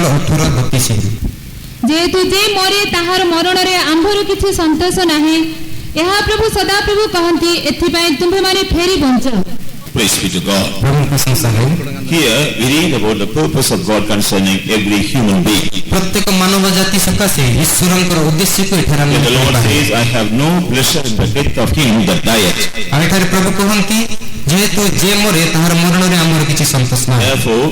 18:32 जेहेतु जे मरे ताहार मरण रे आंभर किछि संतोष नाही एहा प्रभु सदा प्रभु कहंती एथिपाई तुम्हे माने फेरी bunch. Praise be to God. Here we read about the purpose of God concerning every human being. प्रत्येक मानव जाति सकाशे ईश्वरଙ୍କର उद्देश्य को एठारा में The Lord says, I have no pleasure in the death of him that dieth. एठारे प्रभु कहंती जेहेतु जे मरे ताहार मरण रे आमर किछि संतोष नाही। Therefore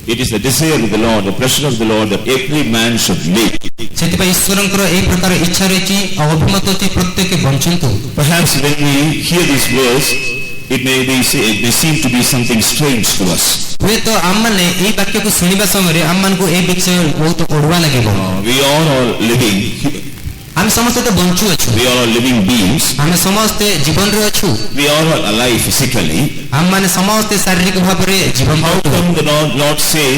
it is the desire of the Lord, the pleasure of the Lord, that every man should live. सेतिपई ईश्वरଙ୍କର एई प्रकार इच्छा रहिछि अभिमत अछि प्रत्येक बंचंतु। Perhaps when we hear this verse, it may seem to be something strange to us. वे तो आमने एई वाक्य को सुनिबा समय रे आमन को एई विषय बहुत ओडवा लागेबो। We all are living. हम समस्त तो बंचु अछु। We all are living beings. हम समस्त जीवन रे अछु। We all are alive physically. हम माने समस्त शारीरिक भाव रे जीवन How come the Lord say,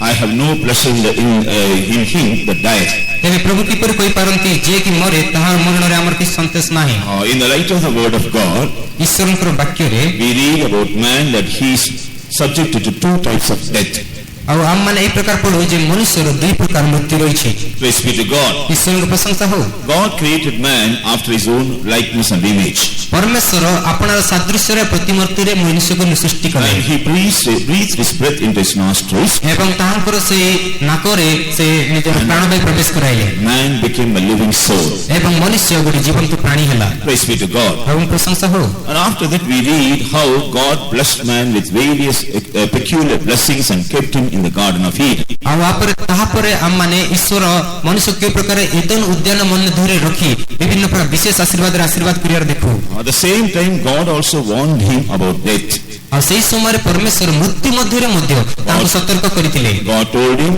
I have no pleasure in him that dieth? तेरे प्रभु की पर कोई पारंती जे कि मरे ताहार मरण रे आमर कि संतोष नाही। In the light of the word of God, ईश्वरଙ୍କର वाक्य रे we read about man that he is subjected to two types of death. और हम माने एक प्रकार पढो जे मनुष्य रो दुई प्रकार मृत्यु रही छै। Praise be to God. ईश्वरको प्रशंसा हो। God created man after his own likeness and image. परमेश्वर आपणार सादृश्य रे प्रतिमूर्ति रे मनुष्य को सृष्टि कले। And he breathed his breath into his nostrils. एवं ताहांकर से नाकरे से निजर प्राणवायु प्रवेश कराइले। Man became a living soul. एवं मनुष्य गोटे जीवंत प्राणी हला। Praise be to God. एवं प्रशंसा हो। And after that we read how God blessed man with various peculiar blessings and kept him in the Garden of Eden. और वापर ताहा परे हम माने ईश्वर मनुष्य के प्रकार एदन उद्यान मन धरे रखी विभिन्न प्रकार विशेष आशीर्वाद करियार देखो। At the same time God also warned him about death. और सेही समय परमेश्वर मृत्यु मध्य ताको सतर्क करिथिले। God told him,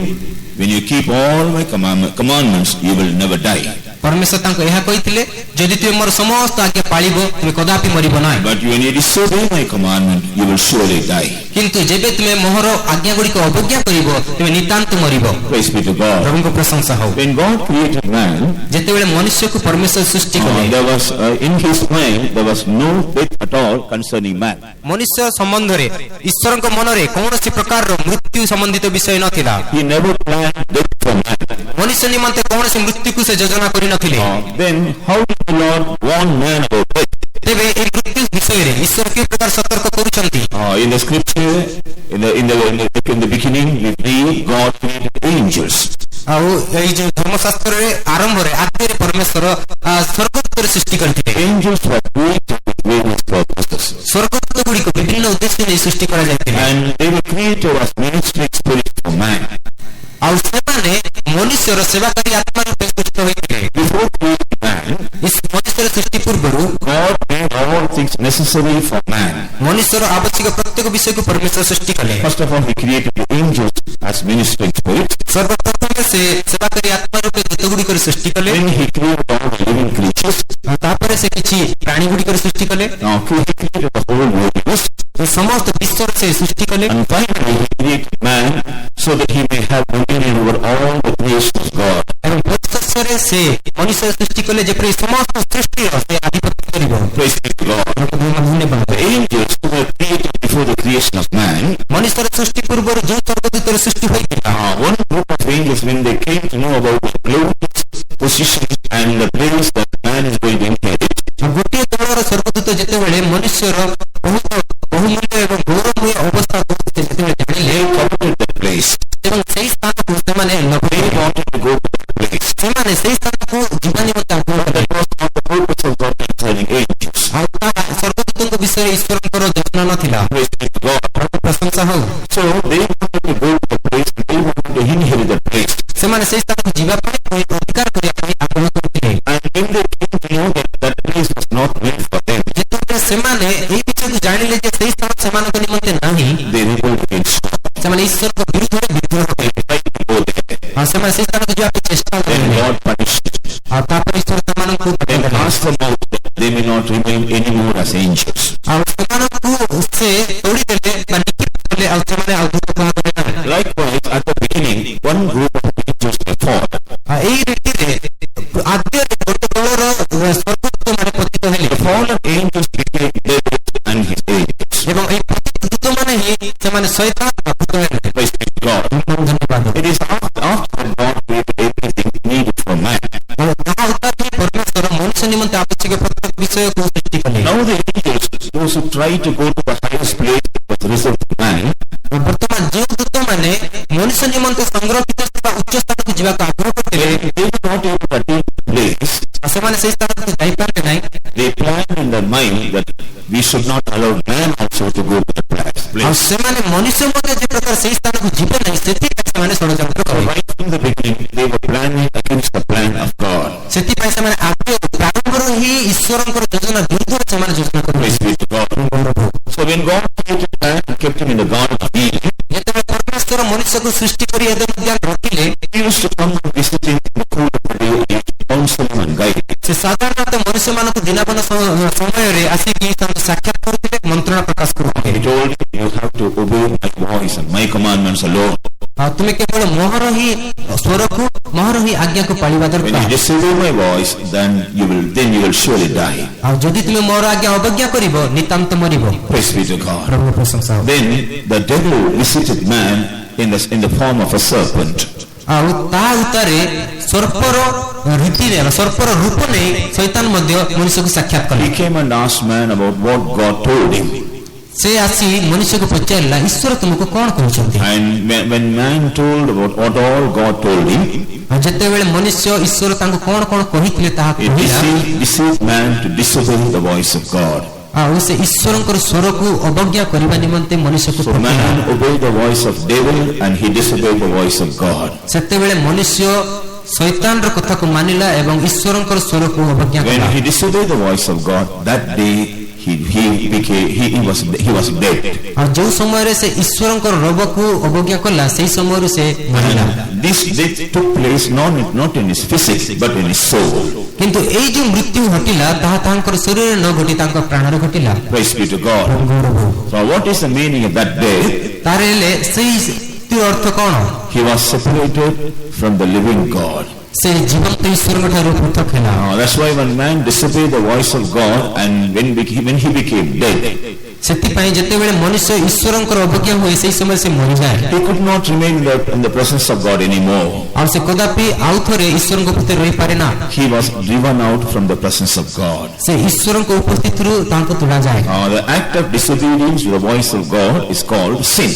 when you keep all my commandments you will never die. परमेश्वर ताको एहा कहिथिले जदि तुम मोर समस्त आज्ञा पाळिबो तुम कदापि मरिबो नाही। But when you disobey my commandment you will surely die. किंतु जेबे तुम मोहर आज्ञा गुडी को अवज्ञा करिबो तुम नितांत मरिबो। Praise be to God. प्रभुको प्रशंसा हो। When God created man, जेतेबेले मनुष्य को परमेश्वर सृष्टि कले there was in his mind there was no death at all concerning man. मनुष्य संबंध रे ईश्वरको मन रे कोनोसी प्रकार रो मृत्यु संबंधित विषय नथिला। He never planned death for man. मनुष्य निमंते कोनोसी मृत्यु को से योजना करि नथिले। Then how did the Lord warn man about death? तेबे ए मृत्यु विषय रे ईश्वर के प्रकार सतर्क करूछंती। In the scripture in the beginning we read God created angels. आउ एई जे धर्मशास्त्र रे आरंभ रे आदि रे परमेश्वर स्वर्गदूत रे सृष्टि करथिले। Angels were created with various purposes. स्वर्गदूत गुडी को विभिन्न उद्देश्य रे सृष्टि करा जायतिले। And they were created as ministering spirits for man. आउ सेमाने मनुष्य रो सेवाकारी आत्मा रूपे सृष्टि होइतिले। Before creating man, इस मनुष्य रे सृष्टि पूर्वरु God made all things necessary for man. मनुष्य रो आवश्यक प्रत्येक विषय को परमेश्वर सृष्टि कले। First of all, He created the angels as ministering spirits. सर्वप्रथम से सेवाकारी आत्मा रूपे जतगुडी कर सृष्टि कले। Then He created all the living creatures. तापरे से किछि प्राणी गुडी कर सृष्टि कले। Now He created the whole universe. समस्त विश्व से सृष्टि कले। And finally He created man so that he may have dominion over all the creation of God. एवं परमेश्वर से मनुष्य सृष्टि कले जेपरि समस्त सृष्टि से अधिपत्य करिवो। Praise be to God. The angels who were created before the creation of man, मनुष्य सृष्टि पूर्व जो स्वर्गदूत सृष्टि होइतिला। one group of angels, when they came to know about the glorious position and the place that man is going to inherit, गोटे दलर स्वर्गदूत जेतेबेले मनुष्य रो बहुत बहुमूल्य एवं गौरवमय अवस्था को जेतेबेले जानिले coveted that place. एवं सही स्थान को सेमाने They wanted to go to that place. सेमाने सही स्थान को जीवन में ताको That was not the purpose of God concerning angels. आउता स्वर्गदूतों को विषय ईश्वरଙ୍କର योजना नथिला। Praise be to God. प्रशंसा हो। So they wanted to go to the place, they wanted to inherit the place. सेमाने सही स्थान को जीवा ପାଇଁ अधिकार କରିବା ପାଇଁ आग्रह करथिले। And when they came to know that that place was not meant for them, जेतेबेले सेमाने एई विषय को जानिले जे सही स्थान सेमानक निमंते नाही they rebelled against God. सेमाने ईश्वर को विरुद्ध विद्रोह They tried to go there. हां सेमाने सही स्थान को जीवा ପାଇଁ चेष्टा Then करले। God punished them. आ तापर ईश्वर सेमानकु Then cast them out, that they may not remain anymore as angels. आ सेमानकु से तोड़ी देले निकित करले आ सेमाने अद्भुत काम करले। Likewise, at the beginning, one group of angels were fallen. आ एई रीतिरे आद्य गोटे दलर स्वर्गदूत माने पतित हेले। The fallen angels became devils and his angels. एवं एई पतित दूत माने ही सेमाने शैतान भक्त हेले। Praise be to God. धन्यवाद। It is after ବିଷୟକୁ ସୃଷ୍ଟି କଲେ। Now the angels, those who try to go to the highest place that was reserved for man, ବର୍ତ୍ତମାନ ଯେଉଁ ଦୂତମାନେ ମଣିଷ ନିମନ୍ତେ ସଂରକ୍ଷିତ ଥିବା ଉଚ୍ଚ ସ୍ଥାନକୁ ଯିବାକୁ ଆଗ୍ରହ କରିଥିଲେ, they were not able to attain the place. ସେମାନେ ସେହି ସ୍ଥାନକୁ ଯାଇପାରିଲେ ନାହିଁ। They planned in their mind that we should not allow man also to go to the place. ଆଉ ସେମାନେ ମଣିଷ ମଧ୍ୟ ଯେ ପ୍ରକାର ସେହି ସ୍ଥାନକୁ ଯିବେ ନାହିଁ, ସେଥିପାଇଁ ସେମାନେ ଷଡ଼ଯନ୍ତ୍ର So କଲେ। right from the beginning, they were planning against the plan of God. ସେଥିପାଇଁ ସେମାନେ ପ୍ରାରମ୍ଭରୁ ହିଁ ଈଶ୍ୱରଙ୍କର ଯୋଜନା ବିରୁଦ୍ଧରେ ସେମାନେ ଯୋଜନା କରିଥିଲେ। Praise be to God. So when God created man and kept him in the Garden of Eden, ଯେତେବେଳେ ପରମେଶ୍ୱର ମଣିଷକୁ ସୃଷ୍ଟି କରି ଏଦେନ ଉଦ୍ୟାନ ରଖିଲେ, he used to come and visit him in the cool of the day and counsel him and guide him. ସେ ସାଧାରଣତଃ ମଣିଷମାନଙ୍କୁ ଦିନାବନ ସମୟରେ ଆସିକି ତାଙ୍କୁ ସାକ୍ଷାତ କରୁଥିଲେ, ମନ୍ତ୍ରଣା ପ୍ରକାଶ କରୁଥିଲେ। He told him, you have to obey my voice and my commandments alone. ଆଉ ତୁମେ କେବଳ ମୋହର ହିଁ ସ୍ୱରକୁ, ମୋହର ହିଁ ଆଜ୍ଞାକୁ ପାଳିବା When ଦରକାର। you disobey my voice, then you will surely die. ଆଉ ଯଦି ତୁମେ ମୋର ଆଜ୍ଞା ଅବଜ୍ଞା କରିବ, ନିତାନ୍ତ ମରିବ। Praise be to God. ପ୍ରଭୁଙ୍କ ପ୍ରଶଂସା ହଉ। Then the devil visited man in the form of a serpent. ଆଉ ତା ଉତ୍ତାରେ ସର୍ପର ରୀତିରେ ସର୍ପର ରୂପ ନେଇ ଶୈତାନ ମଧ୍ୟ ମଣିଷକୁ ସାକ୍ଷାତ କଲେ। He came and asked man about what God told him. ସେ ଆସି ମଣିଷକୁ ପଚାରିଲା, ଈଶ୍ୱର ତୁମକୁ କଣ କହିଛନ୍ତି? And when man told about what all God told him, ଆଉ ଯେତେବେଳେ ମନୁଷ୍ୟ ଈଶ୍ୱର ତାଙ୍କୁ କଣ କଣ କହିଥିଲେ ତାହା it କହିଲା, deceived man to disobey the voice of God. ଆଉ ସେ ଈଶ୍ୱରଙ୍କର ସ୍ୱରକୁ ଅବଜ୍ଞା କରିବା ନିମନ୍ତେ ମନୁଷ୍ୟକୁ So ଠକିଲା। man obeyed the voice of devil and he disobeyed the voice of God. ସେତେବେଳେ ମନୁଷ୍ୟ ଶୈତାନର କଥାକୁ ମାନିଲା ଏବଂ ଈଶ୍ୱରଙ୍କର ସ୍ୱରକୁ ଅବଜ୍ଞା When କଲା। he disobeyed the voice of God, that day he was dead. ଆଉ ଯେଉଁ ସମୟରେ ସେ ଈଶ୍ୱରଙ୍କର ରବକୁ ଅବଜ୍ଞା କଲା, ସେହି ସମୟରୁ ସେ ମରିଲା। This death took place not in his physics but in his soul. କିନ୍ତୁ ଏଇ ଯେଉଁ ମୃତ୍ୟୁ ଘଟିଲା, ତାହା ତାଙ୍କର ଶରୀରରେ ନ ଘଟି ତାଙ୍କ ପ୍ରାଣରେ ଘଟିଲା। Praise be to God. So what is the meaning of that day? ତାର ହେଲେ ସେଇ ମୃତ୍ୟୁର ଅର୍ଥ କଣ? He was separated from the living God. ସେ ଜୀବନ୍ତ ଈଶ୍ୱରଙ୍କ ଠାରୁ ପୃଥକ ହେଲା। That's why when man disobeyed the voice of God and when he became dead, ସେଥିପାଇଁ ଯେତେବେଳେ ମନୁଷ୍ୟ ଈଶ୍ୱରଙ୍କର ଅବଜ୍ଞା ହୁଏ, ସେହି ସମୟରେ ସେ ମରିଯାଏ। he could not remain in the presence of God anymore. ଆଉ ସେ କଦାପି ଆଉ ଥରେ ଈଶ୍ୱରଙ୍କ ଭିତରେ ରହିପାରେ ନା। He was driven out from the presence of God. ସେ ଈଶ୍ୱରଙ୍କ ଉପସ୍ଥିତିରୁ ତାଙ୍କୁ ତୁଳାଯାଏ। The act of disobedience to the voice of God is called sin.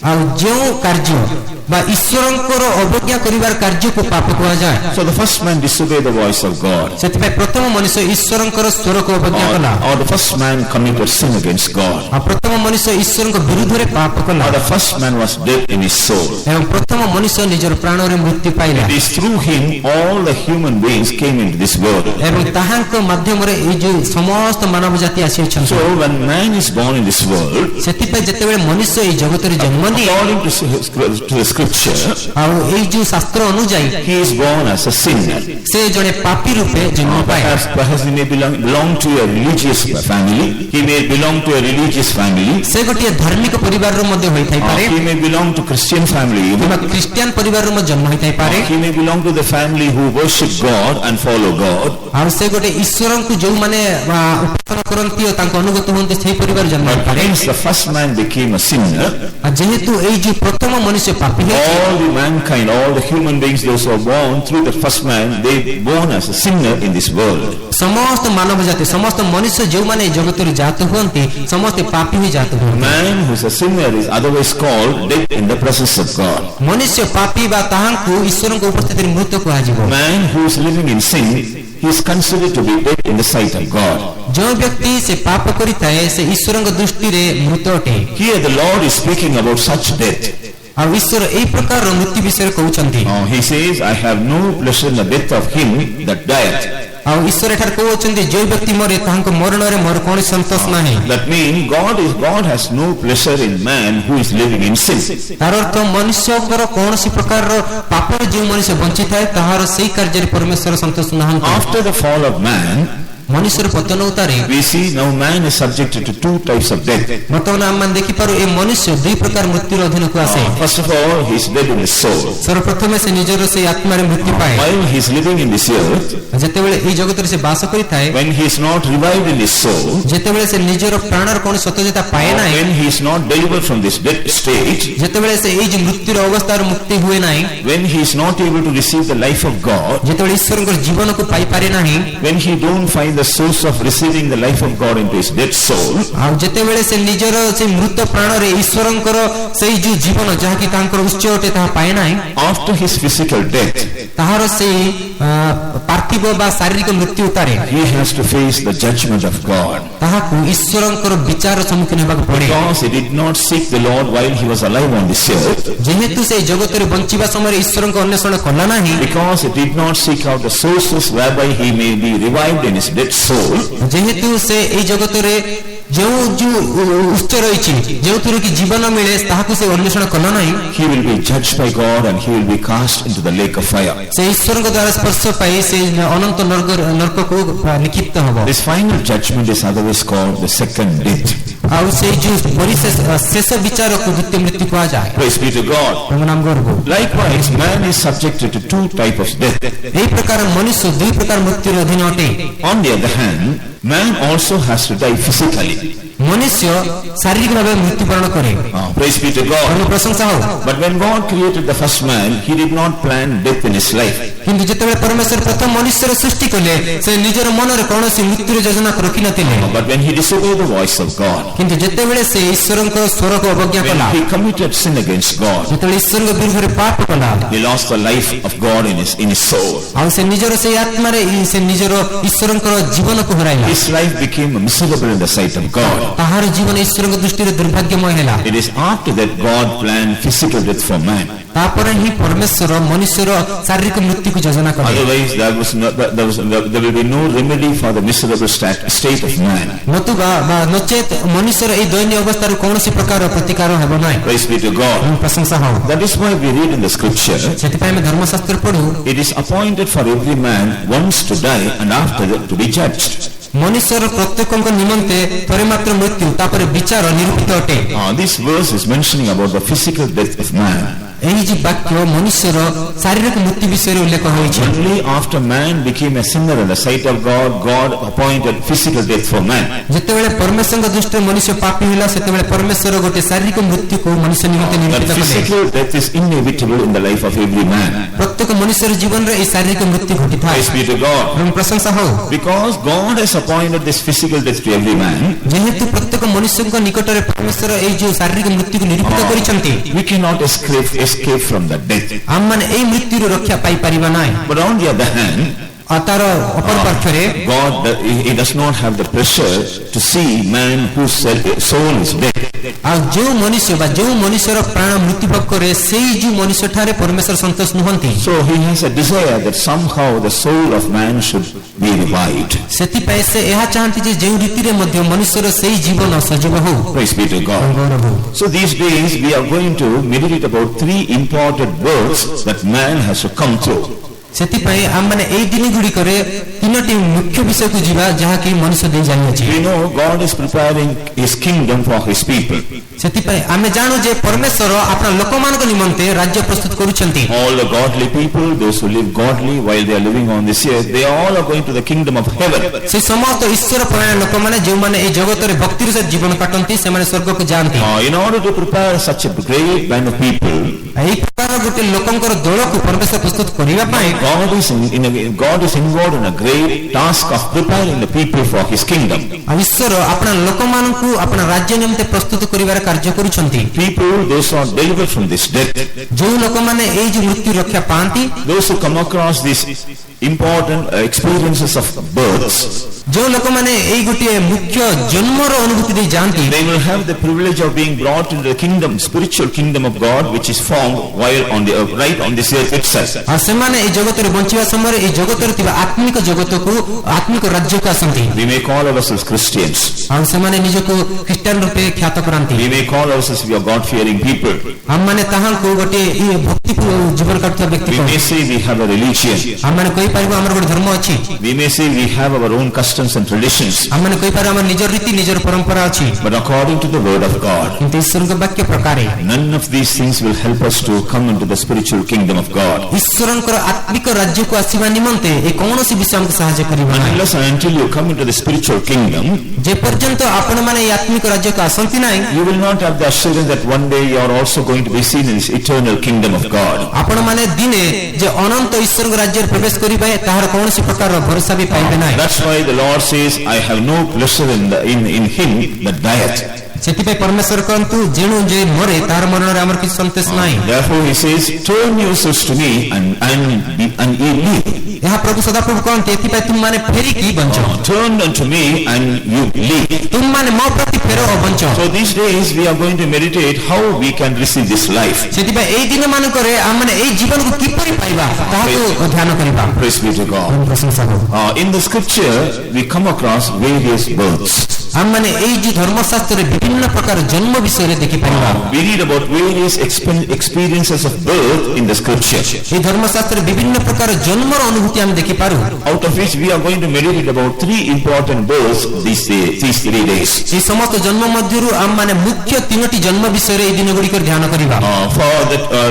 ଆଉ ଯେଉଁ କାର୍ଯ୍ୟ ବା ଈଶ୍ୱରଙ୍କର ଅବଜ୍ଞା କରିବାର କାର୍ଯ୍ୟକୁ ପାପ କୁହାଯାଏ। So the first man disobeyed the voice of God. ସେଥିପାଇଁ ପ୍ରଥମ ମନୁଷ୍ୟ ଈଶ୍ୱରଙ୍କର ସ୍ୱରକୁ ଅବଜ୍ଞା କଲା। Or the first man committed sin against God. ଆଉ ପ୍ରଥମ ମନୁଷ୍ୟ ଈଶ୍ୱରଙ୍କ ବିରୁଦ୍ଧରେ ପାପ କଲା। Or the first man was dead in his soul. ଏବଂ ପ୍ରଥମ ମନୁଷ୍ୟ ନିଜର ପ୍ରାଣରେ ମୃତ୍ୟୁ ପାଇଲା। It is through him all the human beings came into this world. ଏବଂ ତାହାଙ୍କ ମାଧ୍ୟମରେ ଏଇ ଯେଉଁ ସମସ୍ତ ମାନବ ଜାତି ଆସିଅଛନ୍ତି। So when man is born in this world, ସେଥିପାଇଁ ଯେତେବେଳେ ମନୁଷ୍ୟ ଏଇ ଜଗତରେ ଜନ୍ମ ନିଏ, according to the scripture, ଆଉ ଏଇ ଯେଉଁ ଶାସ୍ତ୍ର ଅନୁଯାୟୀ he is born as a sinner. ସେ ଜଣେ ପାପୀ ରୂପେ ଜନ୍ମ ପାଏ। Perhaps he may belong to a religious family. He may belong to a religious family. ସେ ଗୋଟିଏ ଧାର୍ମିକ ପରିବାରରୁ ମଧ୍ୟ ହୋଇଥାଇପାରେ, He may belong to Christian family. କିମ୍ବା ଖ୍ରୀଷ୍ଟିଆନ ପରିବାରରୁ ମଧ୍ୟ ଜନ୍ମ ହୋଇଥାଇପାରେ। He may belong to the family who worship God and follow God. ଆଉ ସେ ଗୋଟେ ଈଶ୍ୱରଙ୍କୁ ଯେଉଁମାନେ ଉପାସନା କରନ୍ତି ଓ ତାଙ୍କ ଅନୁଗତ ହୁଅନ୍ତି, ସେହି ପରିବାର ଜନ୍ମ ହୋଇପାରେ। Hence the first man became a sinner. ଆଉ ଯେହେତୁ ଏଇ ଯେଉଁ ପ୍ରଥମ ମନୁଷ୍ୟ ପାପୀ ହୋଇଛି, All the mankind, all the human beings, those who are born through the first man, they born as a sinner in this world. ସମସ୍ତ ମାନବ ଜାତି, ସମସ୍ତ ମନୁଷ୍ୟ ଯେଉଁମାନେ ଏଇ ଜଗତରୁ ଜାତ ହୁଅନ୍ତି, ସମସ୍ତେ ପାପୀ ହୋଇ ଜାତ ହୁଅନ୍ତି। Man who is a sinner is otherwise called dead in the presence of God. ମନୁଷ୍ୟ ପାପୀ ବା ତାହାଙ୍କୁ ଈଶ୍ୱରଙ୍କ ଉପସ୍ଥିତିରେ ମୃତ କୁହାଯିବ। Man who is living in sin, he is considered to be dead in the sight of God. ଯେଉଁ ବ୍ୟକ୍ତି ସେ ପାପ କରିଥାଏ, ସେ ଈଶ୍ୱରଙ୍କ ଦୃଷ୍ଟିରେ ମୃତ ଅଟେ। Here the Lord is speaking about such death. ଆଉ ଈଶ୍ୱର ଏଇ ପ୍ରକାରର ମୃତ୍ୟୁ ବିଷୟରେ କହୁଛନ୍ତି। He says, I have no pleasure in the death of him that dieth. ଆଉ ଈଶ୍ୱର ଏଠାରେ କହୁଛନ୍ତି, ଯେଉଁ ବ୍ୟକ୍ତି ମରେ ତାହାଙ୍କ ମରଣରେ ମୋର କୌଣସି ସନ୍ତୋଷ ନାହିଁ। That means God has no pleasure in man who is living in sin. ତାର ଅର୍ଥ ମନୁଷ୍ୟଙ୍କର କୌଣସି ପ୍ରକାରର ପାପରେ ଯେଉଁ ମନୁଷ୍ୟ ବଞ୍ଚିଥାଏ, ତାହାର ସେଇ କାର୍ଯ୍ୟରେ ପରମେଶ୍ୱର ସନ୍ତୋଷ ନାହାନ୍ତି। After the fall of man, ମନୁଷ୍ୟର ପତନ ଉତ୍ତାରେ we see now man is subjected to two types of death. ବର୍ତ୍ତମାନ ଆମେ ଦେଖିପାରୁ ଏ ମନୁଷ୍ୟ ଦୁଇ ପ୍ରକାର ମୃତ୍ୟୁର ଅଧୀନକୁ ଆସେ। First of all, he is dead in his soul. ସର୍ବପ୍ରଥମେ ସେ ନିଜର ସେଇ ଆତ୍ମାରେ ମୃତ୍ୟୁ ପାଏ। While he is living in this earth, ଯେତେବେଳେ ଏଇ ଜଗତରେ ସେ ବାସ କରିଥାଏ, when he is not revived in his soul, ଯେତେବେଳେ ସେ ନିଜର ପ୍ରାଣର କୌଣସି ସତେଜତା ପାଏ ନାହିଁ, when he is not delivered from this dead state, ଯେତେବେଳେ ସେ ଏଇ ଯେଉଁ ମୃତ୍ୟୁର ଅବସ୍ଥାରୁ ମୁକ୍ତି ହୁଏ ନାହିଁ, when he is not able to receive the life of God, ଯେତେବେଳେ ଈଶ୍ୱରଙ୍କର ଜୀବନକୁ ପାଇପାରେ ନାହିଁ, when he don't find the source of receiving the life of God into his dead soul, ଆଉ ଯେତେବେଳେ ସେ ନିଜର ସେ ମୃତ ପ୍ରାଣରେ ଈଶ୍ୱରଙ୍କର ସେଇ ଯୋଉ ଜୀବନ ଯାହାକି ତାଙ୍କର ଉତ୍ସ ଅଟେ ତାହା ପାଏ ନାହିଁ, after his physical death, ତାହାର ସେଇ ପାର୍ଥିବ ବା ଶାରୀରିକ ମୃତ୍ୟୁ ଉତ୍ତାରେ he has to face the judgment of God. ତାହାକୁ ଈଶ୍ୱରଙ୍କର ବିଚାର ସମ୍ମୁଖୀନ ହେବାକୁ ପଡେ। Because he did not seek the Lord while he was alive on this earth, ଯେହେତୁ ସେଇ ଜଗତରେ ବଞ୍ଚିବା ସମୟରେ ଈଶ୍ୱରଙ୍କ ଅନ୍ୱେଷଣ କଲା ନାହିଁ, because he did not seek out the sources whereby he may be revived in his dead soul, ଯେହେତୁ ସେ ଏଇ ଜଗତରେ ଯେଉଁ ଯୋଉ ଉତ୍ସ ରହିଛି ଯେଉଁଥିରୁ କି ଜୀବନ ମିଳେ ତାହାକୁ ସେ ଅନ୍ୱେଷଣ କଲା ନାହିଁ, he will be judged by God and he will be cast into the lake of fire. ସେ ଈଶ୍ୱରଙ୍କ ଦ୍ୱାରା ସ୍ପର୍ଶ ପାଇ ସେ ଅନନ୍ତ ନରକକୁ ନିକ୍ଷିପ୍ତ ହେବ। This final judgment is otherwise called the second death. ଆଉ ସେଇ ଯୋଉ ଶେଷ ବିଚାରକୁ ଦ୍ୱିତୀୟ ମୃତ୍ୟୁ କୁହାଯାଏ। Praise be to God. ନାମ ଗର୍ବ। Likewise, man is subjected to two types of death. ଏହି ପ୍ରକାର ମନୁଷ୍ୟ ଦୁଇ ପ୍ରକାର ମୃତ୍ୟୁର ଅଧୀନ ଅଟେ। On the other hand, man also has to die physically. ମନୁଷ୍ୟ ଶାରୀରିକ ଭାବେ ମୃତ୍ୟୁବରଣ କରେ। Praise be to God. ପ୍ରଶଂସା ହଉ। But when God created the first man, he did not plan death in his life. କିନ୍ତୁ ଯେତେବେଳେ ପରମେଶ୍ୱର ପ୍ରଥମ ମନୁଷ୍ୟର ସୃଷ୍ଟି କଲେ ସେ ନିଜର ମନରେ କୌଣସି ମୃତ୍ୟୁର ଯୋଜନା ରଖିନଥିଲେ। But when he disobeyed the voice of God, କିନ୍ତୁ ଯେତେବେଳେ ସେ ଈଶ୍ୱରଙ୍କ ସ୍ୱରକୁ ଅବଜ୍ଞା when କଲା, he committed sin against God, ଯେତେବେଳେ ଈଶ୍ୱରଙ୍କ ବିରୁଦ୍ଧରେ ପାପ କଲା, he lost the life of God in his soul. ଆଉ ସେ ନିଜର ସେଇ ଆତ୍ମାରେ ସେ ନିଜର ଈଶ୍ୱରଙ୍କର ଜୀବନକୁ ହରାଇଲା। His life became miserable in the sight of God. ତାହାର ଜୀବନ ଈଶ୍ୱରଙ୍କ ଦୃଷ୍ଟିରେ ଦୁର୍ଭାଗ୍ୟମୟ ହେଲା। It is after that God planned physical death for man. ତାପରେ ହିଁ ପରମେଶ୍ୱର ମନୁଷ୍ୟର ଶାରୀରିକ ମୃତ୍ୟୁକୁ ଯୋଜନା କଲେ। Otherwise, there will be no remedy for the miserable state of man. ନତୁବା ବା ନଚେତ ମନୁଷ୍ୟର ଏହି ଦୟନୀୟ ଅବସ୍ଥାରୁ କୌଣସି ପ୍ରକାର ପ୍ରତିକାର ହେବ ନାହିଁ। Praise be to God. ପ୍ରଶଂସା ହଉ। That is why we read in the scripture, ସେଥିପାଇଁ ଆମେ ଧର୍ମଶାସ୍ତ୍ର ପଢୁ, it is appointed for every man once to die and after that to be judged. ମନୁଷ୍ୟର ପ୍ରତ୍ୟେକଙ୍କ ନିମନ୍ତେ ଥରେ ମାତ୍ର ମୃତ୍ୟୁ ତାପରେ ବିଚାର ନିରୂପିତ ଅଟେ। This verse is mentioning about the physical death of man. ଏହି ଯେ ବାକ୍ୟ ମନୁଷ୍ୟର ଶାରୀରିକ ମୃତ୍ୟୁ ବିଷୟରେ ଉଲ୍ଲେଖ ହୋଇଛି। Only after man became a sinner in the sight of God, God appointed physical death for man. ଯେତେବେଳେ ପରମେଶ୍ୱରଙ୍କ ଦୃଷ୍ଟିରେ ମନୁଷ୍ୟ ପାପୀ ହେଲା ସେତେବେଳେ ପରମେଶ୍ୱର ଗୋଟେ ଶାରୀରିକ ମୃତ୍ୟୁକୁ ମନୁଷ୍ୟ ନିମନ୍ତେ But ନିରୂପିତ କଲେ। physical death is inevitable in the life of every man. ପ୍ରତ୍ୟେକ ମନୁଷ୍ୟର ଜୀବନରେ ଏହି ଶାରୀରିକ ମୃତ୍ୟୁ ଘଟିଥାଏ। Praise be to God. ଏବଂ ପ୍ରଶଂସା ହଉ। Because God has appointed this physical death to every man, ଯେହେତୁ ପ୍ରତ୍ୟେକ ମନୁଷ୍ୟଙ୍କ ନିକଟରେ ପରମେଶ୍ୱର ଏହି ଯୋଉ ଶାରୀରିକ ମୃତ୍ୟୁକୁ ନିରୂପିତ କରିଛନ୍ତି, we cannot escape from that death. ଆମମାନେ ଏହି ମୃତ୍ୟୁରୁ ରକ୍ଷା ପାଇପାରିବା ନାହିଁ। But on the other hand, ତାର ଅପର ପାର୍ଶ୍ୱରେ God, he does not have the pressure to see man whose soul is dead. ଆଉ ଯେଉଁ ମନୁଷ୍ୟ ବା ଯେଉଁ ମନୁଷ୍ୟର ପ୍ରାଣ ମୃତ୍ୟୁଭୋଗ କରେ ସେଇ ଯୋଉ ମନୁଷ୍ୟଠାରେ ପରମେଶ୍ୱର ସନ୍ତୋଷ ନୁହନ୍ତି। So he has a desire that somehow the soul of man should be revived. ସେଥିପାଇଁ ସେ ଏହା ଚାହାନ୍ତି ଯେ ଯେଉଁ ରୀତିରେ ମଧ୍ୟ ମନୁଷ୍ୟର ସେଇ ଜୀବନ ସଜୀବ ହଉ। Praise be to God. So these days we are going to meditate about three important words that man has to come through. ସେଥିପାଇଁ ଆମମାନେ ଏଇ ଦିନ ଗୁଡ଼ିକରେ ତିନୋଟି ମୁଖ୍ୟ ବିଷୟକୁ ଯିବା ଯାହାକି ମନୁଷ୍ୟ ଦେଇ ଜାଣିଅଛି। We know God is preparing his kingdom for his people. ସେଥିପାଇଁ ଆମେ ଜାଣୁ ଯେ ପରମେଶ୍ୱର ଆପଣ ଲୋକମାନଙ୍କ ନିମନ୍ତେ ରାଜ୍ୟ ପ୍ରସ୍ତୁତ କରୁଛନ୍ତି। All the godly people, those who live godly while they are living on this earth, they all are going to the kingdom of heaven. ସେ ସମସ୍ତ ଈଶ୍ୱର ପରାୟଣ ଲୋକମାନେ ଯେଉଁମାନେ ଏହି ଜଗତରେ ଭକ୍ତିର ସହିତ ଜୀବନ କାଟନ୍ତି ସେମାନେ ସ୍ୱର୍ଗକୁ ଯାଆନ୍ତି। In order to prepare such a great band of people, ଏହି ପ୍ରକାର ଗୋଟେ ଲୋକଙ୍କର ଦଳକୁ ପରମେଶ୍ୱର ପ୍ରସ୍ତୁତ କରିବା ପାଇଁ God is involved in a great task of preparing the people for his kingdom. ଈଶ୍ୱର ଆପଣ ଲୋକମାନଙ୍କୁ ଆପଣ ରାଜ୍ୟ ନିମନ୍ତେ ପ୍ରସ୍ତୁତ କରିବାର କାର୍ଯ୍ୟ କରୁଛନ୍ତି। People, those who are delivered from this death, ଯେଉଁ ଲୋକମାନେ ଏଇ ଯୋଉ ମୃତ୍ୟୁ ରକ୍ଷା ପାଆନ୍ତି, those who come across these important experiences of births, ଯେଉଁ ଲୋକମାନେ ଏଇ ଗୋଟିଏ ମୁଖ୍ୟ ଜନ୍ମର ଅନୁଭୂତି ଦେଇ ଯାଆନ୍ତି, they will have the privilege of being brought into the kingdom, spiritual kingdom of God, which is formed while on the earth, right on this earth itself. ଆଉ ସେମାନେ ଏଇ ଜଗତରେ ବଞ୍ଚିବା ସମୟରେ ଏଇ ଜଗତରେ ଥିବା ଆତ୍ମିକ ଜଗତକୁ ଆତ୍ମିକ ରାଜ୍ୟକୁ ଆସନ୍ତି। We may call ourselves Christians. ଆଉ ସେମାନେ ନିଜକୁ ଖ୍ରୀଷ୍ଟିଆନ ରୂପେ ଖ୍ୟାତ କରନ୍ତି। We may call ourselves we are God-fearing people. ଆମମାନେ ତାହାଙ୍କୁ ଗୋଟିଏ ଭକ୍ତିପୂର୍ଣ୍ଣ ଜୀବନ କାଟୁଥିବା ବ୍ୟକ୍ତି We may say we have a religion. ଆମମାନେ କହିପାରିବୁ ଆମର ଗୋଟେ ଧର୍ମ ଅଛି। We may say we have our own customs and traditions. ଆମମାନେ କହିପାରିବୁ ଆମର ନିଜର ରୀତି ନିଜର ପରମ୍ପରା ଅଛି। But according to the word of God, କିନ୍ତୁ ଈଶ୍ୱରଙ୍କ ବାକ୍ୟ ପ୍ରକାରେ none of these things will help us to come into the spiritual kingdom of God. ଈଶ୍ୱରଙ୍କର ଆତ୍ମିକ ରାଜ୍ୟକୁ ଆସିବା ନିମନ୍ତେ ଏ କୌଣସି ବିଷୟ ଆମକୁ ସାହାଯ୍ୟ କରିବ ନାହିଁ। Unless and until you come into the spiritual kingdom, ଯେ ପର୍ଯ୍ୟନ୍ତ ଆପଣମାନେ ଏହି ଆତ୍ମିକ ରାଜ୍ୟକୁ ଆସନ୍ତି ନାହିଁ, you will not have the assurance that one day you are also going to be seen in this eternal kingdom of God. ଆପଣମାନେ ଦିନେ ଯେ ଅନନ୍ତ ଈଶ୍ୱରଙ୍କ ରାଜ୍ୟରେ ପ୍ରବେଶ କରିବେ କରିବେ ତାହାର କୌଣସି ପ୍ରକାର ଭରସା ବି ପାଇବେ ନାହିଁ। That's why the Lord says, I have no pleasure in him that dieth. ସେଥିପାଇଁ ପରମେଶ୍ୱର କହନ୍ତୁ ଯେଣୁ ଯେ ମରେ ତାହାର ମରଣରେ ଆମର କିଛି ସନ୍ତୋଷ ନାହିଁ। Therefore he says, turn yourselves to me and ye live. ଏହା ପ୍ରଭୁ ସଦାପ୍ରଭୁ କହନ୍ତି ଏଥିପାଇଁ ତୁମମାନେ ଫେରିକି ବଞ୍ଚ। Turn unto me and you live. ତୁମମାନେ ମୋ ପ୍ରତି ଫେର ଓ ବଞ୍ଚ। So these days we are going to meditate how we can receive this life. ସେଥିପାଇଁ ଏଇ ଦିନ ମାନଙ୍କରେ ଆମମାନେ ଏଇ ଜୀବନକୁ କିପରି ପାଇବା ତାହାକୁ ଧ୍ୟାନ କରିବା। Praise be to God. ପ୍ରଶଂସା ହଉ। In the scripture we come across various births. ଆମମାନେ ଏଇ ଯେ ଧର୍ମଶାସ୍ତ୍ରରେ ବିଭିନ୍ନ ପ୍ରକାର ଜନ୍ମ ବିଷୟରେ ଦେଖିପାରିବା। We read about various experiences of birth in the scripture. এই ধর্মশাস্ত্রে বিভিন্ন প্রকার জন্মর অনুভূতি আমি দেখিপারু। Out of which we are going to meditate about three important births these 3 days. এই সমস্ত জন্ম মধ্যରୁ ଆମମାନେ ମୁଖ୍ୟ ତିନୋଟି ଜନ୍ମ ବିଷୟରେ এই ଦିନଗୁଡ଼ିକରେ ଧ୍ୟାନ କରିବା। For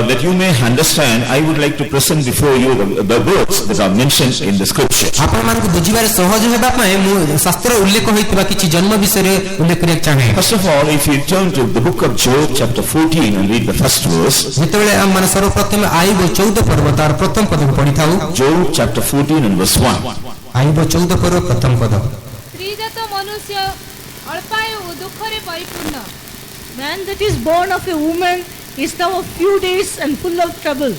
that you may understand, I would like to present before you the births that are mentioned in the scripture. ଆପଣମାନଙ୍କୁ ବୁଝିବାରେ ସହଜ ହେବା ପାଇଁ ମୁଁ ଶାସ୍ତ୍ରରେ ଉଲ୍ଲେଖ ହୋଇଥିବା କିଛି ଜନ୍ମ ବିଷୟରେ ଉଲ୍ଲେଖ କରିବାକୁ ଚାହେଁ। First of all, if you turn to the book of Job chapter 14 and read the first verse. ଯେତେବେଳେ ଆମମାନେ ସର୍ବପ୍ରଥମେ ଆଇବ 14 ପର୍ବ ତାର ପ୍ରଥମ ପଦକୁ ପଢିଥାଉ। Job chapter 14 and verse 1. ଆଇବ 14 ପର୍ବ ପ୍ରଥମ ପଦ। ସ୍ତ୍ରୀଜାତ ମନୁଷ୍ୟ ଅଳ୍ପାୟୁ ଓ ଦୁଃଖରେ ପରିପୂର୍ଣ୍ଣ। Man that is born of a woman is now of few days and full of trouble.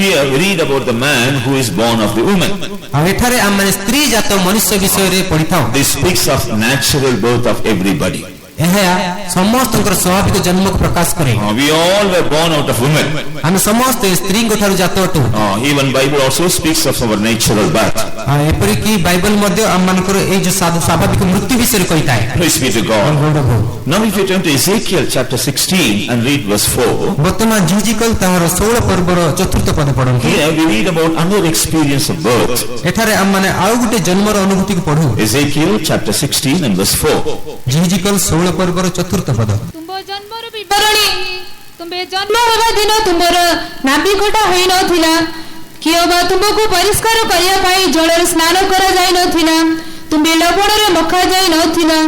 Here we read about the man who is born of the woman. ଆଉ ଏଠାରେ ଆମମାନେ ସ୍ତ୍ରୀ ଜାତ ମନୁଷ୍ୟ ବିଷୟରେ ପଢିଥାଉ। This speaks of natural birth of everybody. ଏହା ସମସ୍ତଙ୍କର ସ୍ୱାଭାବିକ ଜନ୍ମକୁ ପ୍ରକାଶ କରେ। We all were born out of women. ଆମେ ସମସ୍ତେ ସ୍ତ୍ରୀଙ୍କ ଠାରୁ ଜାତ ଅଟୁ। Even Bible also speaks of our natural birth. ଏପରିକି ବାଇବଲ ମଧ୍ୟ ଆମମାନଙ୍କର ଏଇ ଯୋଉ ସ୍ୱାଭାବିକ ମୃତ୍ୟୁ ବିଷୟରେ କହିଥାଏ। Praise be to God. Now if you turn to Ezekiel chapter 16 and read verse 4. ବର୍ତ୍ତମାନ ଜିଜିକଲ ତାହାର 16 ପର୍ବର ଚତୁର୍ଥ ପଦ ପଢନ୍ତୁ। Here we read about another experience of birth. ଏଠାରେ ଆମମାନେ ଆଉ ଗୋଟେ ଜନ୍ମର ଅନୁଭୂତିକୁ ପଢୁ। Ezekiel chapter 16 and verse 4. ଜିଜିକଲ 16 ପର୍ବର ଚତୁର୍ଥ ପଦ। ତୁମ୍ଭ ଜନ୍ମର ବିବରଣୀ ତୁମ୍ଭେ ଜନ୍ମ ହେବା ଦିନ ତୁମ୍ଭର ନାଭି କଟା ହୋଇନଥିଲା, କିଅବା ତୁମ୍ଭକୁ ପରିଷ୍କାର କରିବା ପାଇଁ ଜଳରେ ସ୍ନାନ କରାଯାଇ ନଥିଲା, ତୁମ୍ଭେ ଲବଣରେ ମଖାଯାଇ ନଥିଲା,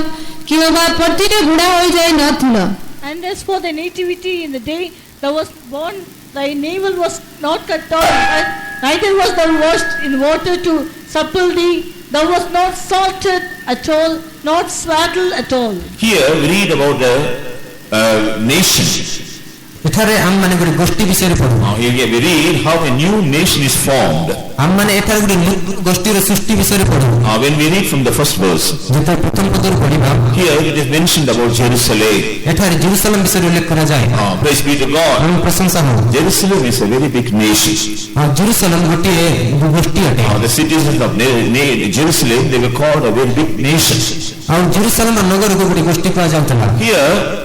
କିଅବା ପଟିରେ ଗୁଡ଼ା ହୋଇଯାଇ ନଥିଲା। And as for thy nativity in the day thou wast born, thy navel was not cut off, and neither was thou washed in water to supple thee. Thou was not salted at all, not swaddled at all. Here we read about the nation. ଏଠାରେ ଆମମାନେ ଗୋଟେ ଗୋଷ୍ଠୀ ବିଷୟରେ ପଢୁ। Here we read how a new nation is formed. ଆମମାନେ ଏଠାରେ ଗୋଟେ ଗୋଷ୍ଠୀର ସୃଷ୍ଟି ବିଷୟରେ ପଢୁ। When we read from the first verse, ଯେତେବେଳେ ପ୍ରଥମ ପଦରୁ ପଢିବା, here it is mentioned about Jerusalem. ଏଠାରେ ଜେରୁସାଲେମ ବିଷୟରେ ଉଲ୍ଲେଖ କରାଯାଏ। Praise be to God. ପ୍ରଶଂସା ହଉ। Jerusalem is a very big nation. Jerusalem ଗୋଟିଏ ଗୋଷ୍ଠୀ ଅଟେ। The citizens of Jerusalem, they were called a very big nation. ଆଉ ଜେରୁସାଲେମର ନଗରକୁ ଗୋଟେ ଗୋଷ୍ଠୀ କୁହାଯାଉଥିଲା। Here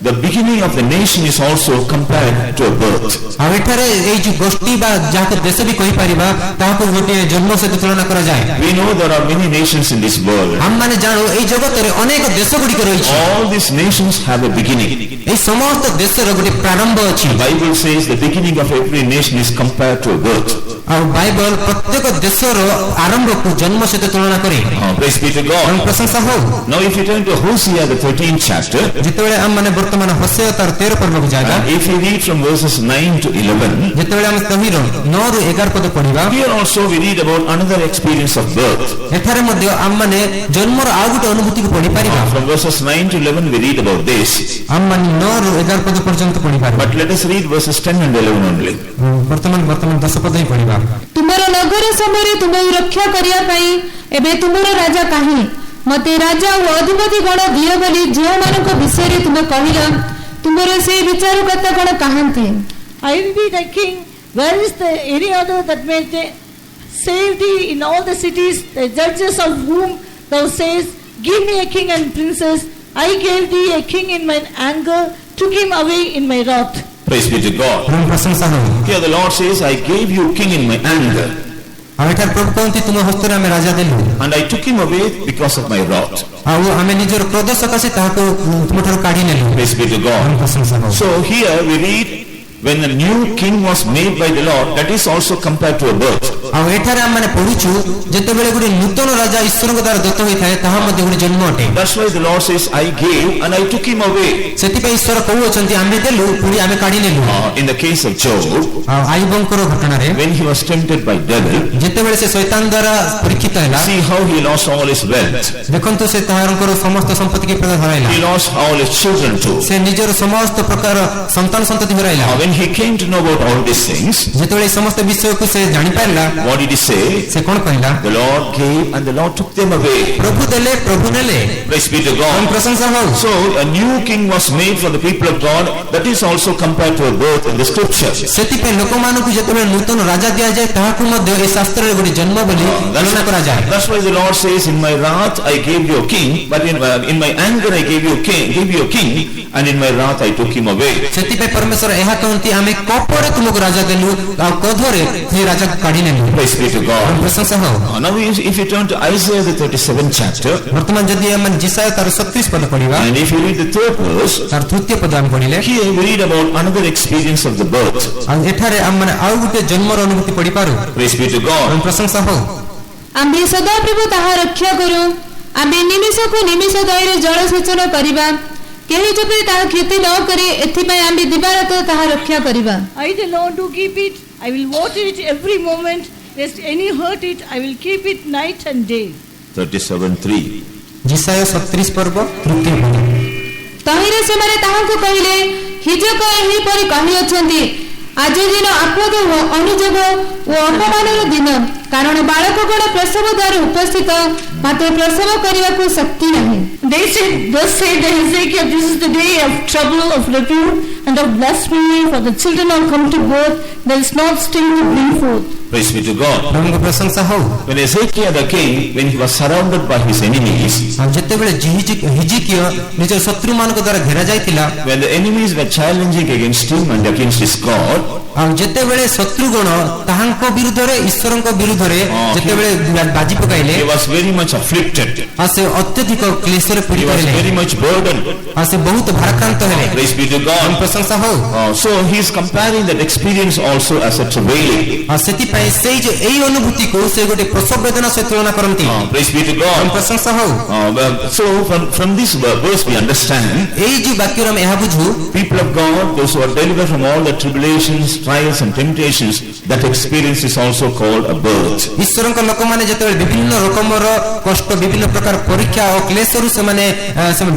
the beginning of the nation is also compared to a birth. ଆଉ ଏଠାରେ ଏଇ ଯୋଉ ଗୋଷ୍ଠୀ ବା ଯାହାକୁ ଦେଶ ବି କହିପାରିବା ତାହାକୁ ଗୋଟିଏ ଜନ୍ମ ସହିତ ତୁଳନା କରାଯାଏ। We know there are many nations in this world. ଆମମାନେ ଜାଣୁ ଏଇ ଜଗତରେ ଅନେକ ଦେଶ ଗୁଡ଼ିକ ରହିଛି। All these nations have a beginning. ଏଇ ସମସ୍ତ ଦେଶର ଗୋଟେ ପ୍ରାରମ୍ଭ ଅଛି। The Bible says the beginning of every nation is compared to a birth. ଆଉ ବାଇବଲ ପ୍ରତ୍ୟେକ ଦେଶର ଆରମ୍ଭକୁ ଜନ୍ମ ସହିତ ତୁଳନା କରେ। Praise be to God. ପ୍ରଶଂସା ହଉ। Now if you turn to Hosea the 13th chapter, ଯେତେବେଳେ ଆମମାନେ ବର୍ତ୍ତମାନ ହୋସେଆ ତାର 13 ପର୍ବକୁ ଯାଇବା, if you read from verses 9 to 11, ଯେତେବେଳେ ଆମେ ତହିଁର 9 ରୁ 11 ପଦ ପଢିବା, here also we read about another experience of birth. ଏଠାରେ ମଧ୍ୟ ଆମମାନେ ଜନ୍ମର ଆଉ ଗୋଟେ ଅନୁଭୂତିକୁ ପଢି ପାରିବା। From verses 9 to 11 we read about this. ଆମମାନେ 9 ରୁ 11 ପଦ ପର୍ଯ୍ୟନ୍ତ ପଢି ପାରିବା। But let us read verses 10 and 11 only. ବର୍ତ୍ତମାନ 10 ପଦ ହିଁ ପଢିବା। ତୁମର ନଗର ସମୟରେ ତୁମକୁ ରକ୍ଷା କରିବା ପାଇଁ ଏବେ ତୁମର ରାଜା କାହିଁ? ମତେ ରାଜା ଓ ଅଧିପତି ଗଣ ଦିଅ ବୋଲି ଯେଉଁମାନଙ୍କ ବିଷୟରେ ତୁମେ କହିଲ, ତୁମର ସେଇ ବିଚାରକର୍ତ୍ତା ଗଣ କାହାନ୍ତି? I will be thy king. Where is the any other that may save thee in all the cities, the judges of whom thou sayest, give me a king and princes? I gave thee a king in my anger, took him away in my wrath. Praise be to God. ପ୍ରଶଂସା ହଉ। Here the Lord says, I gave you king in my anger, ଆଉ ଏଠାରେ ପ୍ରଭୁ କହନ୍ତି ତୁମ ହସ୍ତରେ ଆମେ ରାଜା ଦେଲୁ। and I took him away because of my wrath. ଆଉ ଆମେ ନିଜର କ୍ରୋଧ ସକାଶେ ତାହାକୁ ତୁମଠାରୁ କାଢି ନେଲୁ। Praise be to God. ପ୍ରଶଂସା ହଉ। So here we read when the new king was made by the Lord, that is also compared to a birth. ଆଉ ଏଠାରେ ଆମେ ମାନେ ପଢୁଛୁ ଯେତେବେଳେ ଗୋଟେ ନୂତନ ରାଜା ଈଶ୍ୱରଙ୍କ ଦ୍ୱାରା ଦତ୍ତ ହୋଇଥାଏ ତାହା ମଧ୍ୟ ଗୋଟେ ଜନ୍ମ ଅଟେ। That's why the Lord says, I gave and I took him away. ସେଥିପାଇଁ ଈଶ୍ୱର କହୁଅଛନ୍ତି ଆମେ ଦେଲୁ ପୁଣି ଆମେ କାଢି ନେଲୁ। In the case of Job, ଆଉ ଆଇବଙ୍କର ଘଟଣାରେ when he was tempted by devil, ଯେତେବେଳେ ସେ ଶୈତାନ ଦ୍ୱାରା ପରୀକ୍ଷିତ ହେଲା, see how he lost all his wealth. ଦେଖନ୍ତୁ ସେ ତାହାଙ୍କର ସମସ୍ତ ସମ୍ପତ୍ତି କି ପ୍ରକାର ହରାଇଲା। He lost all his children too. ସେ ନିଜର ସମସ୍ତ ପ୍ରକାର ସନ୍ତାନ ସନ୍ତତି ହରାଇଲା। When he came to know about all these things, ଯେତେବେଳେ ସମସ୍ତ ବିଷୟକୁ ସେ ଜାଣିପାରିଲା, what did he say? ସେ କଣ କହିଲା? The Lord gave and the Lord took them away. ପ୍ରଭୁ ଦେଲେ ପ୍ରଭୁ ନେଲେ। Praise be to ଆମ God. ପ୍ରଶଂସା ହଉ। So a new king was made for the people of God. That is also compared to a birth in the scripture. ସେଥିପାଇଁ ଲୋକମାନଙ୍କୁ ଯେତେବେଳେ ନୂତନ ରାଜା ଦିଆଯାଏ ତାହାକୁ ମଧ୍ୟ ଏ ଶାସ୍ତ୍ରରେ ଗୋଟେ ଜନ୍ମ ବୋଲି ଗଣନା କରାଯାଏ। That's why the Lord says, in my wrath I gave you a king, but in my anger I gave you a king, and in my wrath I took him away. ସେଥିପାଇଁ ପରମେଶ୍ୱର ଏହା କହନ୍ତି ଆମେ କୋପରେ ତୁମକୁ ରାଜା ଦେଲୁ ଆଉ କ୍ରୋଧରେ ସେ ରାଜାକୁ କାଢି ନେଲୁ। Praise be to God. ପ୍ରଶଂସା ହଉ। Now if you turn to Isaiah the 37th chapter, ବର୍ତ୍ତମାନ ଯଦି ଆମେ ଜିସାୟ ତାର 37 ପଦ ପଢିବା, and if you read the 3rd verse, ତାର ତୃତୀୟ ପଦ ଆମେ ପଢିଲେ, here we read about another experience of the birth. ଆଉ ଏଠାରେ ଆମେ ଆଉ ଗୋଟେ ଜନ୍ମର ଅନୁଭୂତି ପଢିପାରୁ। Praise be to God. ପ୍ରଶଂସା ହଉ। ଆମ୍ଭେ ସଦାପ୍ରଭୁ ତାହା ରକ୍ଷା କରୁ, ଆମ୍ଭେ ନିମିଷକୁ ନିମିଷ ଦୟରେ ଜଳସେଚନ କରିବା, କେହି ଯେପରି ତାହା କ୍ଷତି ନ କରେ ଏଥିପାଇଁ ଆମ୍ଭେ ଦିବାରାତ ତାହା ରକ୍ଷା କରିବା। I the Lord do keep it, I will water it every moment, lest any hurt it, I will keep it night and day. 37:3. ଜିସାୟ 37 ପର୍ବ ତୃତୀୟ ପଦ। ତହିଁରେ ସେମାନେ ତାହାଙ୍କୁ କହିଲେ, ହିଜକ ଏହିପରି କହିଅଛନ୍ତି, ଆଜି ଦିନ ଆପଦ ଓ ଅନୁଯୋଗ ଓ ଅପମାନର ଦିନ, କାରଣ ବାଳକଗଣ ପ୍ରସବ ଦ୍ୱାର ଉପସ୍ଥିତ, ମାତ୍ର ପ୍ରସବ କରିବାକୁ ଶକ୍ତି ନାହିଁ। They said, thus said the Hezekiah, this is the day of trouble, of rebuke, and of blasphemy, for the children are come to birth, there is not still to bring forth. Praise be to God. ପ୍ରଭୁଙ୍କ ପ୍ରଶଂସା ହଉ। When Hezekiah the king, when he was surrounded by his enemies, ଆଉ ଯେତେବେଳେ ହିଜିକିୟ ନିଜର ଶତ୍ରୁମାନଙ୍କ ଦ୍ୱାରା ଘେରା ଯାଇଥିଲା, when the enemies were challenging against him and against his God, ଆଉ ଯେତେବେଳେ ଶତ୍ରୁଗଣ ତାହାଙ୍କ ବିରୁଦ୍ଧରେ ଈଶ୍ୱରଙ୍କ ବିରୁଦ୍ଧରେ ଯେତେବେଳେ ବାଜି ପକାଇଲେ, he was very much afflicted. ଆଉ ସେ ଅତ୍ୟଧିକ କ୍ଲେଶରେ He ପୀଡ଼ିତ was ହେଲେ, very much burdened. ଆଉ ସେ ବହୁତ ଭାରାକ୍ରାନ୍ତ ହେଲେ। Praise be to God. ପ୍ରଶଂସା ହଉ। So he is comparing that experience also as a travailing. ଆଉ ସେଥିପାଇଁ ସେଇ ଯେ ଏଇ ଅନୁଭୂତିକୁ ସେ ଗୋଟେ ପ୍ରସବ ବେଦନା ସହିତ ତୁଳନା କରନ୍ତି। Praise be to God. ପ୍ରଶଂସା ହଉ। So from this verse we understand, ଏଇ ଯୋଉ ବାକ୍ୟରୁ ଆମେ ଏହା ବୁଝୁ, people of God, those who are delivered from all the tribulations, trials and temptations, that experience is also called a birth. ଈଶ୍ୱରଙ୍କ ଲୋକମାନେ ଯେତେବେଳେ ବିଭିନ୍ନ ରକମର କଷ୍ଟ, ବିଭିନ୍ନ ପ୍ରକାର ପରୀକ୍ଷା ଓ କ୍ଲେଶରୁ ସେମାନେ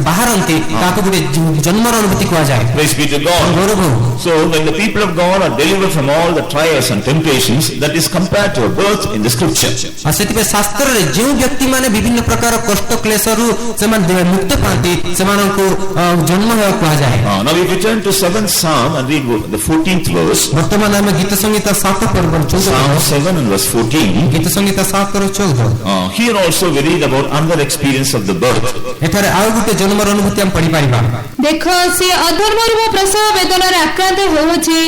ବାହାରନ୍ତି, ତାହାକୁ ଗୋଟେ ଜନ୍ମର ଅନୁଭୂତି କୁହାଯାଏ। Praise be to God. ଗୌରବ ହଉ। So when the people of God are delivered from all the trials and temptations, that is compared to a birth in the scripture. ଆଉ ସେଥିପାଇଁ ଶାସ୍ତ୍ରରେ ଯେଉଁ ବ୍ୟକ୍ତିମାନେ ବିଭିନ୍ନ ପ୍ରକାର କଷ୍ଟ କ୍ଲେଶରୁ ସେମାନେ ମୁକ୍ତ ପାଆନ୍ତି ସେମାନଙ୍କୁ ଜନ୍ମ ହେବାକୁ କୁହାଯାଏ। Now if you turn to 7th Psalm and read the 14th verse, ବର୍ତ୍ତମାନ ଆମେ ଗୀତ ସଂଗୀତ 7 ପର୍ବ 14 Psalm 7 and verse 14, ଗୀତ ସଂଗୀତ 7 ର 14, here also we read about another experience of the birth. ଏଠାରେ ଆଉ ଗୋଟେ ଜନ୍ମର ଅନୁଭୂତି ଆମେ ପଢିପାରିବା। ଦେଖ ସେ ଅଧର୍ମରୁ ମୋ ପ୍ରସବ ବେଦନାରେ ଆକ୍ରାନ୍ତ ହେଉଅଛି,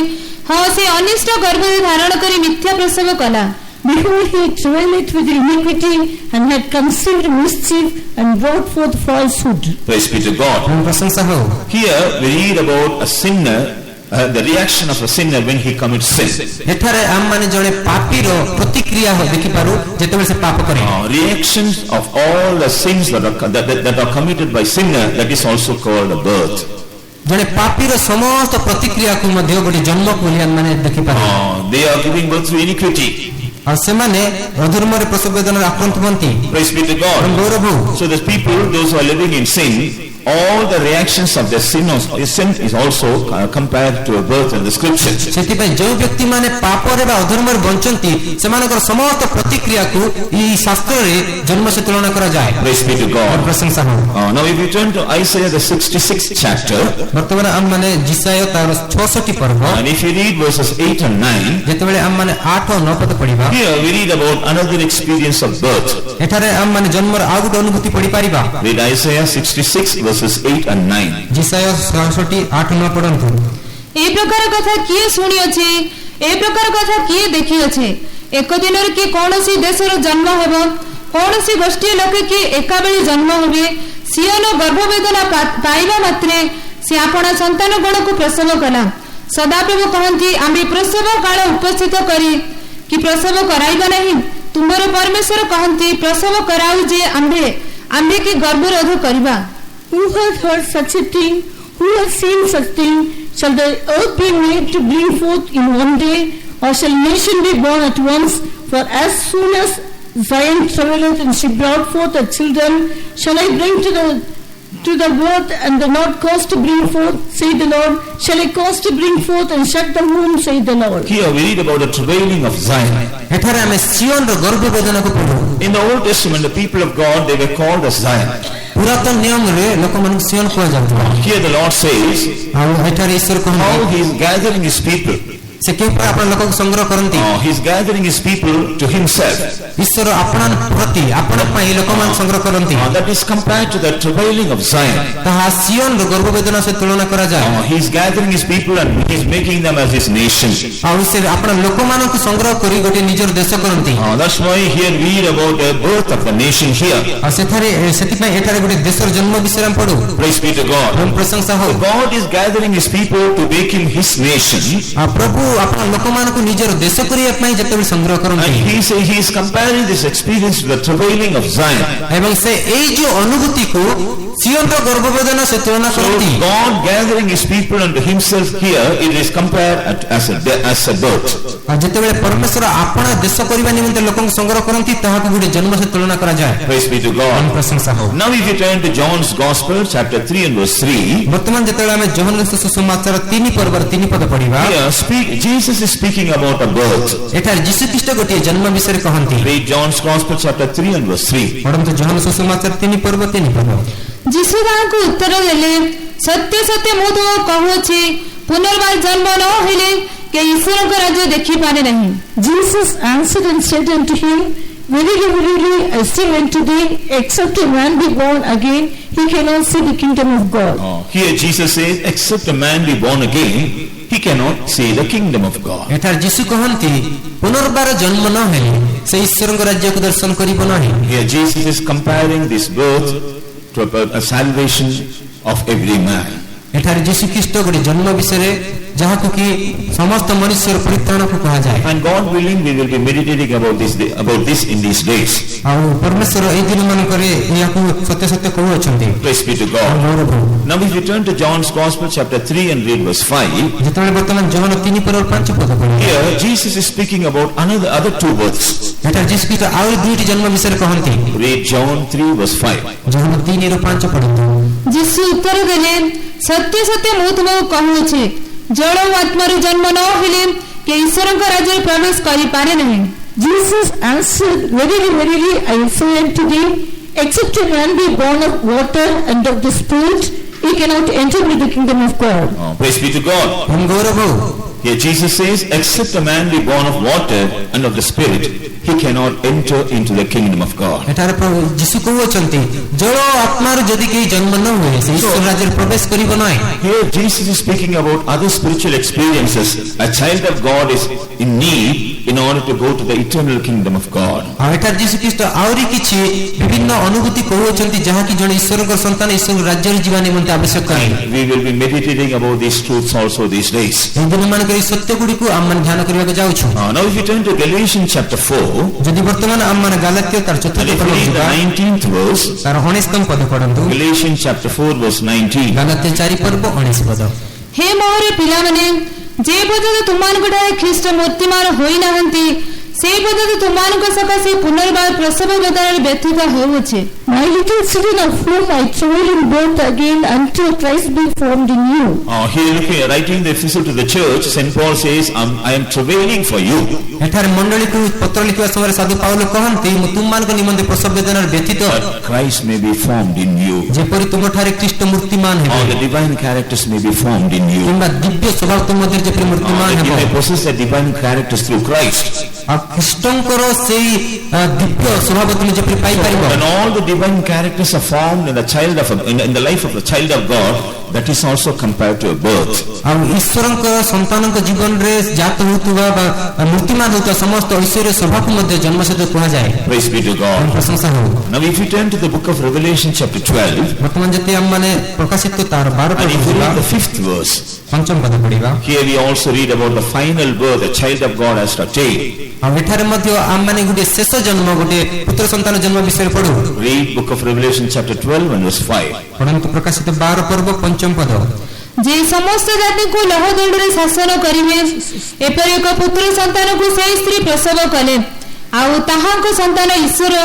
ହଁ ସେ ଅନିଷ୍ଟ ଗର୍ଭରେ ଧାରଣ କରି ମିଥ୍ୟା ପ୍ରସବ କଲା। Behold, he travailed with iniquity, and had conceived mischief, and brought forth falsehood. Praise be to God. ପ୍ରଶଂସା ହଉ। Here we read about a sinner, the reaction of a sinner when he commits sin. ଏଠାରେ ଆମମାନେ ଜଣେ ପାପୀର ପ୍ରତିକ୍ରିୟା ଦେଖିପାରୁ ଯେତେବେଳେ ସେ ପାପ କରେ। Reactions of all the sins that are committed by sinner, that is also called a birth. ଜଣେ ପାପୀର ସମସ୍ତ ପ୍ରତିକ୍ରିୟାକୁ ମଧ୍ୟ ଗୋଟେ ଜନ୍ମ ବୋଲି ଆମମାନେ ଦେଖିପାରୁ। They are giving birth to iniquity. ଆଉ ସେମାନେ ଅଧର୍ମରେ ପ୍ରସବ ବେଦନାରେ ଆକ୍ରାନ୍ତ ହୁଅନ୍ତି। Praise be to God. ଗୌରବ ହଉ। So the people, those who are living in sin, all the reactions of their sin is also compared to a birth in the scripture. ସେଥିପାଇଁ ଯେଉଁ ବ୍ୟକ୍ତିମାନେ ପାପରେ ବା ଅଧର୍ମରେ ବଞ୍ଚନ୍ତି ସେମାନଙ୍କର ସମସ୍ତ ପ୍ରତିକ୍ରିୟାକୁ ଏହି ଶାସ୍ତ୍ରରେ ଜନ୍ମ ସହିତ ତୁଳନା କରାଯାଏ। Praise be to God. ପ୍ରଶଂସା ହଉ। Now if you turn to Isaiah the 66th chapter, ବର୍ତ୍ତମାନ ଆମମାନେ ଜିସାୟ ତାର 66 ପର୍ବ, and if you read verses 8 and 9, ଯେତେବେଳେ ଆମମାନେ 8 ଓ 9 ପଦ ପଢିବା, here we read about another experience of birth. ଏଠାରେ ଆମମାନେ ଜନ୍ମର ଆଉ ଗୋଟେ ଅନୁଭୂତି ପଢିପାରିବା। Read Isaiah 66 verses 8 and 9. ଜିସାୟ 66 8 9 ପଢନ୍ତୁ। ଏ ପ୍ରକାର କଥା କିଏ ଶୁଣିଅଛି, ଏ ପ୍ରକାର କଥା କିଏ ଦେଖିଅଛି? ଏକ ଦିନରେ କି କୌଣସି ଦେଶର ଜନ୍ମ ହେବ, କୌଣସି ଗୋଷ୍ଠୀୟ ଲୋକେ କି ଏକାବେଳେ ଜନ୍ମ ହେବେ। ସିଓନ ଗର୍ଭବେଦନା ପାଇବା ମାତ୍ରେ ସେ ଆପଣା ସନ୍ତାନ ଗଣକୁ ପ୍ରସବ କଲା। ସଦାପ୍ରଭୁ କହନ୍ତି ଆମ୍ଭେ ପ୍ରସବ କାଳ ଉପସ୍ଥିତ କରି କି ପ୍ରସବ କରାଇବା ନାହିଁ। ତୁମର ପରମେଶ୍ୱର କହନ୍ତି ପ୍ରସବ କରାଉ ଯେ ଆମ୍ଭେ କି ଗର୍ଭରୋଧ କରିବା। Who hath heard such a thing? Who hath seen such thing? Shall the earth be made to bring forth in one day, or shall nation be born at once? For as soon as Zion travaileth and she brought forth her children, shall I bring to the birth and the not cause to bring forth, saith the Lord. Shall I cause to bring forth and shut the womb, saith the Lord. Here we read about the travailing of Zion. ଏଠାରେ ଆମେ ସିଓନର ଗର୍ଭବେଦନାକୁ ପଢୁ। In the Old Testament, the people of God, they were called as Zion. ପୁରାତନ ନିୟମରେ ଲୋକମାନଙ୍କୁ ସିଓନ କୁହାଯାଉଥିଲା। Here the Lord says ଆଉ ଏଠାରେ ଈଶ୍ୱର how କହନ୍ତି he is gathering his people. ସେ କିପରି ଆପଣ ଲୋକଙ୍କୁ ସଂଗ୍ରହ କରନ୍ତି। He is gathering his people to himself. ଈଶ୍ୱର ଆପଣ ପ୍ରତି ଆପଣ ପାଇଁ ଲୋକମାନଙ୍କୁ ସଂଗ୍ରହ କରନ୍ତି। That is compared to the travailing of Zion. ତାହା ସିଓନର ଗର୍ଭବେଦନା ସହିତ ତୁଳନା କରାଯାଏ। He is gathering his people and he is making them as his nation. ଆଉ ସେ ଆପଣ ଲୋକମାନଙ୍କୁ ସଂଗ୍ରହ କରି ଗୋଟେ ନିଜର ଦେଶ କରନ୍ତି। That's why here we read about the birth of the nation here. ଆଉ ସେଥିପାଇଁ ଏଠାରେ ଗୋଟେ ଦେଶର ଜନ୍ମ ବିଷୟରେ ଆମେ ପଢୁ। Praise be to God. ପ୍ରଶଂସା ହଉ। God is gathering his people to make him his nation. ଆଉ ପ୍ରଭୁ ଆପଣ ଲୋକମାନଙ୍କୁ ନିଜର ଦେଶ କରିବା ପାଇଁ ଯେତେବେଳେ ସଂଗ୍ରହ କରନ୍ତି And he is comparing this experience to the travailing of Zion. ଏବଂ ସେ ଏଇ ଯୋଉ ଅନୁଭୂତିକୁ ସିଓନର ଗର୍ଭବେଦନା ସେ ତୁଳନା So କରନ୍ତି। God gathering his people unto himself here, it is compared as a birth. ଆଉ ଯେତେବେଳେ ପରମେଶ୍ୱର ଆପଣ ଦେଶ କରିବା ନିମନ୍ତେ ଲୋକଙ୍କୁ ସଂଗ୍ରହ କରନ୍ତି ତାହାକୁ ଗୋଟେ ଜନ୍ମ ସହିତ ତୁଳନା କରାଯାଏ। Praise be to God. ପ୍ରଶଂସା ହଉ। Now if you turn to John's Gospel chapter 3 and verse 3, ବର୍ତ୍ତମାନ ଯେତେବେଳେ ଆମେ ଯୋହନଙ୍କ ସୁସମାଚାର 3 ପର୍ବର 3 ପଦ ପଢିବା here Jesus is speaking about a birth. ଏଠାରେ ଯୀଶୁ ଖ୍ରୀଷ୍ଟ ଗୋଟିଏ ଜନ୍ମ ବିଷୟରେ କହନ୍ତି। Read John's Gospel chapter 3 and verse 3. ପଢନ୍ତୁ ଯୋହନ ସୁସମାଚାର 3 ପର୍ବ 3 ପଦ। ଯୀଶୁ ତାହାଙ୍କୁ ଉତ୍ତର ଦେଲେ ସତ୍ୟ ସତ୍ୟ ମୁଁ ତୁମକୁ କହୁଅଛି ପୁନର୍ବାର ଜନ୍ମ ନ ହେଲେ କେହି ଈଶ୍ୱରଙ୍କ ରାଜ୍ୟ ଦେଖିପାରେ ନାହିଁ। Jesus answered and said unto him, Verily, verily, I say unto thee, except a man be born again, he cannot see the kingdom of God. Here Jesus says, except a man be born again, he cannot see the kingdom of God. ଏଠାରେ ଯୀଶୁ କହନ୍ତି ପୁନର୍ବାର ଜନ୍ମ ନ ହେଲେ ସେ ଈଶ୍ୱରଙ୍କ ରାଜ୍ୟକୁ ଦର୍ଶନ କରିବ ନାହିଁ। Here Jesus is comparing this birth to a salvation of every man. ଏଠାରେ ଯୀଶୁ ଖ୍ରୀଷ୍ଟ ଗୋଟେ ଜନ୍ମ ବିଷୟରେ ଯାହାକୁ କି ସମସ୍ତ ମନୁଷ୍ୟର ପରିତ୍ରାଣକୁ କୁହାଯାଏ। And God willing, we will be meditating about this in these days. ଆଉ ପରମେଶ୍ୱର ଏହି ଦିନମାନଙ୍କରେ ଏହାକୁ ସତ୍ୟ ସତ୍ୟ କହୁଅଛନ୍ତି। Praise be to God. Now we return to John's Gospel chapter 3 and read verse 5. ଯେତେବେଳେ ବର୍ତ୍ତମାନ ଯୋହନ 3 ପର୍ବର 5 ପଦ ପଢିବା Here Jesus is speaking about other two births. ଏଠାରେ ଯୀଶୁ ଖ୍ରୀଷ୍ଟ ଆହୁରି ଦୁଇଟି ଜନ୍ମ ବିଷୟରେ କହନ୍ତି। Read John 3 verse 5. ଯୋହନ 3 ରୁ 5 ପଢନ୍ତୁ। ଯୀଶୁ ଉତ୍ତର ଦେଲେ ସତ୍ୟ ସତ୍ୟ ମୁଁ ତୁମକୁ କହୁଅଛି ଜଳ ଓ ଆତ୍ମାରୁ ଜନ୍ମ ନ ହେଲେ କେହି ଈଶ୍ୱରଙ୍କ ରାଜ୍ୟରେ ପ୍ରବେଶ କରିପାରେ ନାହିଁ। Jesus answered, Verily, verily, I say unto thee, except a man be born of water and of the Spirit, he cannot enter into the kingdom of God. Praise be to God. ଗୌରବ ହଉ। Here Jesus says, except a man be born of water and of the Spirit, he cannot enter into the kingdom of God. ଏଠାରେ ଯୀଶୁ କହୁଅଛନ୍ତି ଜଳ ଆତ୍ମାରୁ ଯଦି କେହି ଜନ୍ମ ନ ହୁଏ ସେ ଈଶ୍ୱର ରାଜ୍ୟରେ ପ୍ରବେଶ କରିବ ନାହିଁ। Here Jesus is speaking about other spiritual experiences a child of God is in need in order to go to the eternal kingdom of God. ଆଉ ଏଠାରେ ଯୀଶୁ ଖ୍ରୀଷ୍ଟ ଆହୁରି କିଛି ବିଭିନ୍ନ ଅନୁଭୂତି କହୁଅଛନ୍ତି ଯାହାକି ଜଣେ ଈଶ୍ୱରଙ୍କ ସନ୍ତାନ ଈଶ୍ୱର ରାଜ୍ୟରେ ଯିବା ନିମନ୍ତେ ଆବଶ୍ୟକ। We will be meditating about these truths also these days. ଏହି ଦିନମାନଙ୍କରେ ଏହି ସତ୍ୟ ଗୁଡ଼ିକୁ ଆମମାନେ ଧ୍ୟାନ କରିବାକୁ ଯାଉଛୁ। Now if you turn to Galatians chapter 4, ଯଦି ବର୍ତ୍ତମାନ ଆମମାନେ ଗାଲାତ୍ୟ ତାର and 4th if you ପଦ read the ଯିବା 19th verse, ତାର 19 ପଦ ପଢନ୍ତୁ। Galatians chapter 4 verse 19. ଗାଲାତ୍ୟ 4 ପର୍ବ 19 ପଦ। ହେ ମୋର ପିଲାମାନେ ଯେ ପର୍ଯ୍ୟନ୍ତ ତୁମମାନଙ୍କଠାରେ ଖ୍ରୀଷ୍ଟ ମୂର୍ତ୍ତିମାନ ହୋଇନାହାନ୍ତି ସେହି ପର୍ଯ୍ୟନ୍ତ ତୁମମାନଙ୍କ ସକାଶେ ପୁନର୍ବାର ପ୍ରସବ ବେଦନାରେ ବ୍ୟଥିତ ହେଉଅଛି। My little children of whom I travail in birth again until Christ be formed in you. Here writing the epistle to the church, St. Paul says, I am travailing for you. ଏଠାରେ ମଣ୍ଡଳୀକୁ ପତ୍ର ଲେଖିବା ସମୟରେ ସାଧୁ Paul କହନ୍ତି ମୁଁ ତୁମମାନଙ୍କ ନିମନ୍ତେ ପ୍ରସବ ବେଦନାରେ ବ୍ୟଥିତ That Christ may be formed in you. ଯେପରି ତୁମଠାରେ ଖ୍ରୀଷ୍ଟ ମୂର୍ତ୍ତିମାନ ହେବେ All the divine characters may be formed in you. କିମ୍ବା ଦିବ୍ୟ ସ୍ୱଭାବ ତୁମ ମଧ୍ୟରେ ଯେପରି ମୂର୍ତ୍ତିମାନ That you ହେବ may possess the divine characters through Christ. ଆଉ ଖ୍ରୀଷ୍ଟଙ୍କର ସେଇ ଦିବ୍ୟ ସ୍ୱଭାବ ତୁମେ ଯେପରି ପାଇପାରିବ When all the divine characters are formed in the child of in the life of the child of God, that is also compared to a birth. ଆଉ ଈଶ୍ୱରଙ୍କ ସନ୍ତାନଙ୍କ ଜୀବନରେ ଜାତ ହେଉଥିବା ବା ମୂର୍ତ୍ତିମାନ ହେଉଥିବା ସମସ୍ତ ଐଶ୍ୱର୍ଯ୍ୟ ସ୍ୱଭାବକୁ ମଧ୍ୟ ଜନ୍ମ ସହିତ କୁହାଯାଏ। Praise be to God. ପ୍ରଶଂସା ହଉ। Now if you turn to the book of Revelation chapter 12, ବର୍ତ୍ତମାନ ଯଦି ଆମମାନେ ପ୍ରକାଶିତ ତାର 12 and if you ପଢିବା read the 5th verse, ପଞ୍ଚମ ପଦ ପଢିବା here we also read about the final birth the child of God has to attain. ଆଉ ଏଠାରେ ମଧ୍ୟ ଆମମାନେ ଗୋଟେ ଶେଷ ଜନ୍ମ ଗୋଟେ ପୁତ୍ର ସନ୍ତାନ ଜନ୍ମ ବିଷୟରେ ପଢୁ। Read book of Revelation chapter 12 and verse 5. ପଢନ୍ତୁ ପ୍ରକାଶିତ 12 ପର୍ବ ପଞ୍ଚମ ପଦ। ଯେ ସମସ୍ତ ଜାତିକୁ ଲହଦଣ୍ଡରେ ଶାସନ କରିବେ ଏପରି ଏକ ପୁତ୍ର ସନ୍ତାନକୁ ସେହି ସ୍ତ୍ରୀ ପ୍ରସବ କଲେ ଆଉ ତାହାଙ୍କ ସନ୍ତାନ ଈଶ୍ୱର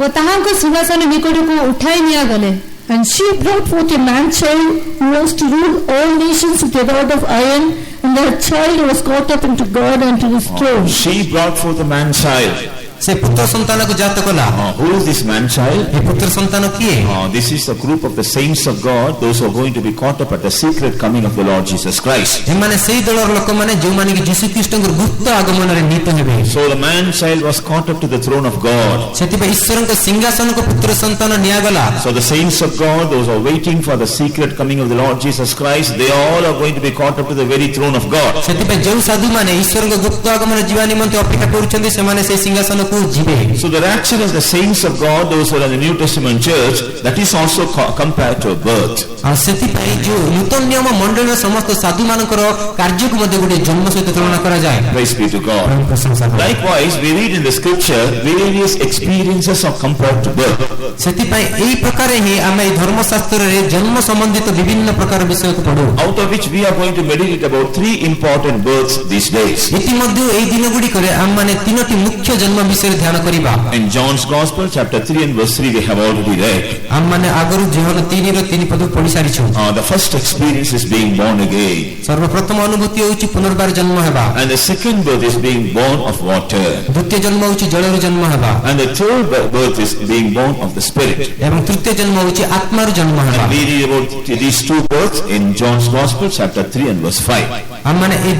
ଓ ତାହାଙ୍କ ସିଂହାସନ ନିକଟକୁ ଉଠାଇ ନିଆଗଲେ। And she brought forth a man child who was to rule all nations with a rod of iron, and that child was caught up into God and to his throne. She brought forth a man child. ସେ ପୁତ୍ର ସନ୍ତାନକୁ ଜାତ କଲା। Who is this man child? ଏ ପୁତ୍ର ସନ୍ତାନ କିଏ? This is the group of the saints of God, those who are going to be caught up at the secret coming of the Lord Jesus Christ. ଏମାନେ ସେଇ ଦଳର ଲୋକମାନେ ଯେଉଁମାନେ କି ଯୀଶୁ ଖ୍ରୀଷ୍ଟଙ୍କର ଗୁପ୍ତ ଆଗମନରେ ନିହିତ ହେବେ। So the man child was caught up to the throne of God. ସେଥିପାଇଁ ଈଶ୍ୱରଙ୍କ ସିଂହାସନକୁ ପୁତ୍ର ସନ୍ତାନ ନିଆଗଲା। So the saints of God, those who are waiting for the secret coming of the Lord Jesus Christ, they all are going to be caught up to the very throne of God. ସେଥିପାଇଁ ଯେଉଁ ସାଧୁମାନେ ଈଶ୍ୱରଙ୍କ ଗୁପ୍ତ ଆଗମନ ଯିବା ନିମନ୍ତେ ଅପେକ୍ଷା କରୁଛନ୍ତି ସେମାନେ ସେଇ ସିଂହାସନକୁ ଯିବେ। So the rapture of the saints of God, those who are in the New Testament church, that is also compared to a birth. ଆଉ ସେଥିପାଇଁ ଯେଉଁ ନୂତନ ନିୟମ ମଣ୍ଡଳୀର ସମସ୍ତ ସାଧୁମାନଙ୍କର କାର୍ଯ୍ୟକୁ ମଧ୍ୟ ଗୋଟେ ଜନ୍ମ ସହିତ ତୁଳନା କରାଯାଏ। Praise be to God. ପ୍ରଶଂସା କର। Likewise, we read in the scripture various experiences are compared to birth. ସେଥିପାଇଁ ଏହି ପ୍ରକାର ହିଁ ଆମେ ଏହି ଧର୍ମଶାସ୍ତ୍ରରେ ଜନ୍ମ ସମ୍ବନ୍ଧିତ ବିଭିନ୍ନ ପ୍ରକାର ବିଷୟକୁ ପଢୁ। Out of which we are going to meditate about 3 important births these days. ଇତିମଧ୍ୟ ଏହି ଦିନ ଗୁଡ଼ିକରେ ଆମମାନେ 3ଟି ମୁଖ୍ୟ ଜନ୍ମ ବିଷୟରେ ଧ୍ୟାନ କରିବା। In John's Gospel, chapter 3 and verse 3, we have already read. ଆମମାନେ ଆଗରୁ ଯୋହନ 3ର 3 ପଦ ପଢି ସାରିଛୁ। The first experience is being born again. ସର୍ବପ୍ରଥମ ଅନୁଭୂତି ହେଉଛି ପୁନର୍ବାର ଜନ୍ମ ହେବା। And the second birth is being born of water. ଦ୍ୱିତୀୟ ଜନ୍ମ ହେଉଛି ଜଳରୁ ଜନ୍ମ ହେବା। And the third birth is being born of the Spirit. ଏବଂ ତୃତୀୟ ଜନ୍ମ ହେଉଛି ଆତ୍ମାରୁ ଜନ୍ମ ହେବା। And we read about these 2 births in John's Gospel, chapter 3 and verse 5. ଆମମାନେ ଏହି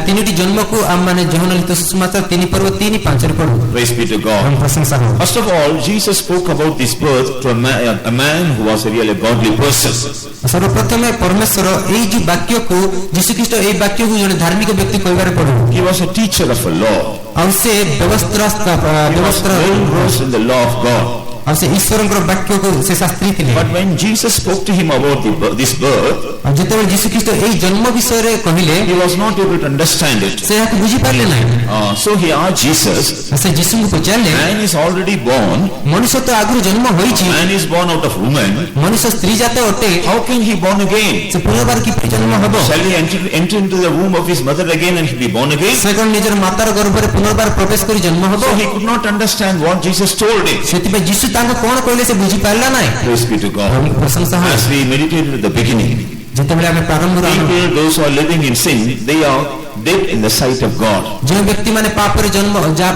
3ଟି ଜନ୍ମକୁ ଆମମାନେ ଯୋହନ ଲିଖିତ ସୁସମାଚାର 3 ପର୍ବ 3-5ରେ ପଢୁ। Praise be to God. ପ୍ରଶଂସା ହଉ। First of all, Jesus spoke about this birth to a man who was a really godly person. ସର୍ବପ୍ରଥମେ ପରମେଶ୍ୱର ଏହି ଯେଉଁ ବାକ୍ୟକୁ ଯୀଶୁଖ୍ରୀଷ୍ଟ ଏହି ବାକ୍ୟକୁ ଜଣେ ଧାର୍ମିକ ବ୍ୟକ୍ତି କହିବାରେ ପଢୁ। He was a teacher of a law. ଆଉ ସେ He was well versed in the law of God. ଆଉ ସେ ଈଶ୍ୱରଙ୍କର ବାକ୍ୟକୁ ସେ ଶାସ୍ତ୍ରୀ ଥିଲେ। But when Jesus spoke to him about this birth, ଆଉ ଯେତେବେଳେ ଯୀଶୁଖ୍ରୀଷ୍ଟ ଏହି ଜନ୍ମ ବିଷୟରେ କହିଲେ he was not able to understand it. ସେ ଏହାକୁ ବୁଝିପାରିଲେ ନାହିଁ। So he asked Jesus, ସେ ଯୀଶୁଙ୍କୁ ପଚାରିଲେ man is already born, ମଣିଷ ତ ଆଗରୁ ଜନ୍ମ ହୋଇଛି, man is born out of woman, ମଣିଷ ସ୍ତ୍ରୀ ଜାତ ଅଟେ, how can he born again? ସେ ପୁନର୍ବାର କିପରି ଜନ୍ମ ହେବ? Shall he enter into the womb of his mother again and he be born again? ସେ କଣ ନିଜର ମାତାର ଗର୍ଭରେ ପୁନର୍ବାର ପ୍ରବେଶ କରି ଜନ୍ମ ହେବ? So he could not understand what Jesus told him. ସେଥିପାଇଁ ଯୀଶୁ ତାଙ୍କୁ କଣ କହିଲେ ସେ ବୁଝିପାରିଲା ନାହିଁ। Praise be to God. ପ୍ରଶଂସା ହଉ। As we meditated at the beginning, ଯେତେବେଳେ ଆମେ ପ୍ରାରମ୍ଭରୁ people, those who are living in sin, they are dead in the sight of God. ଯେଉଁ ବ୍ୟକ୍ତିମାନେ ପାପରେ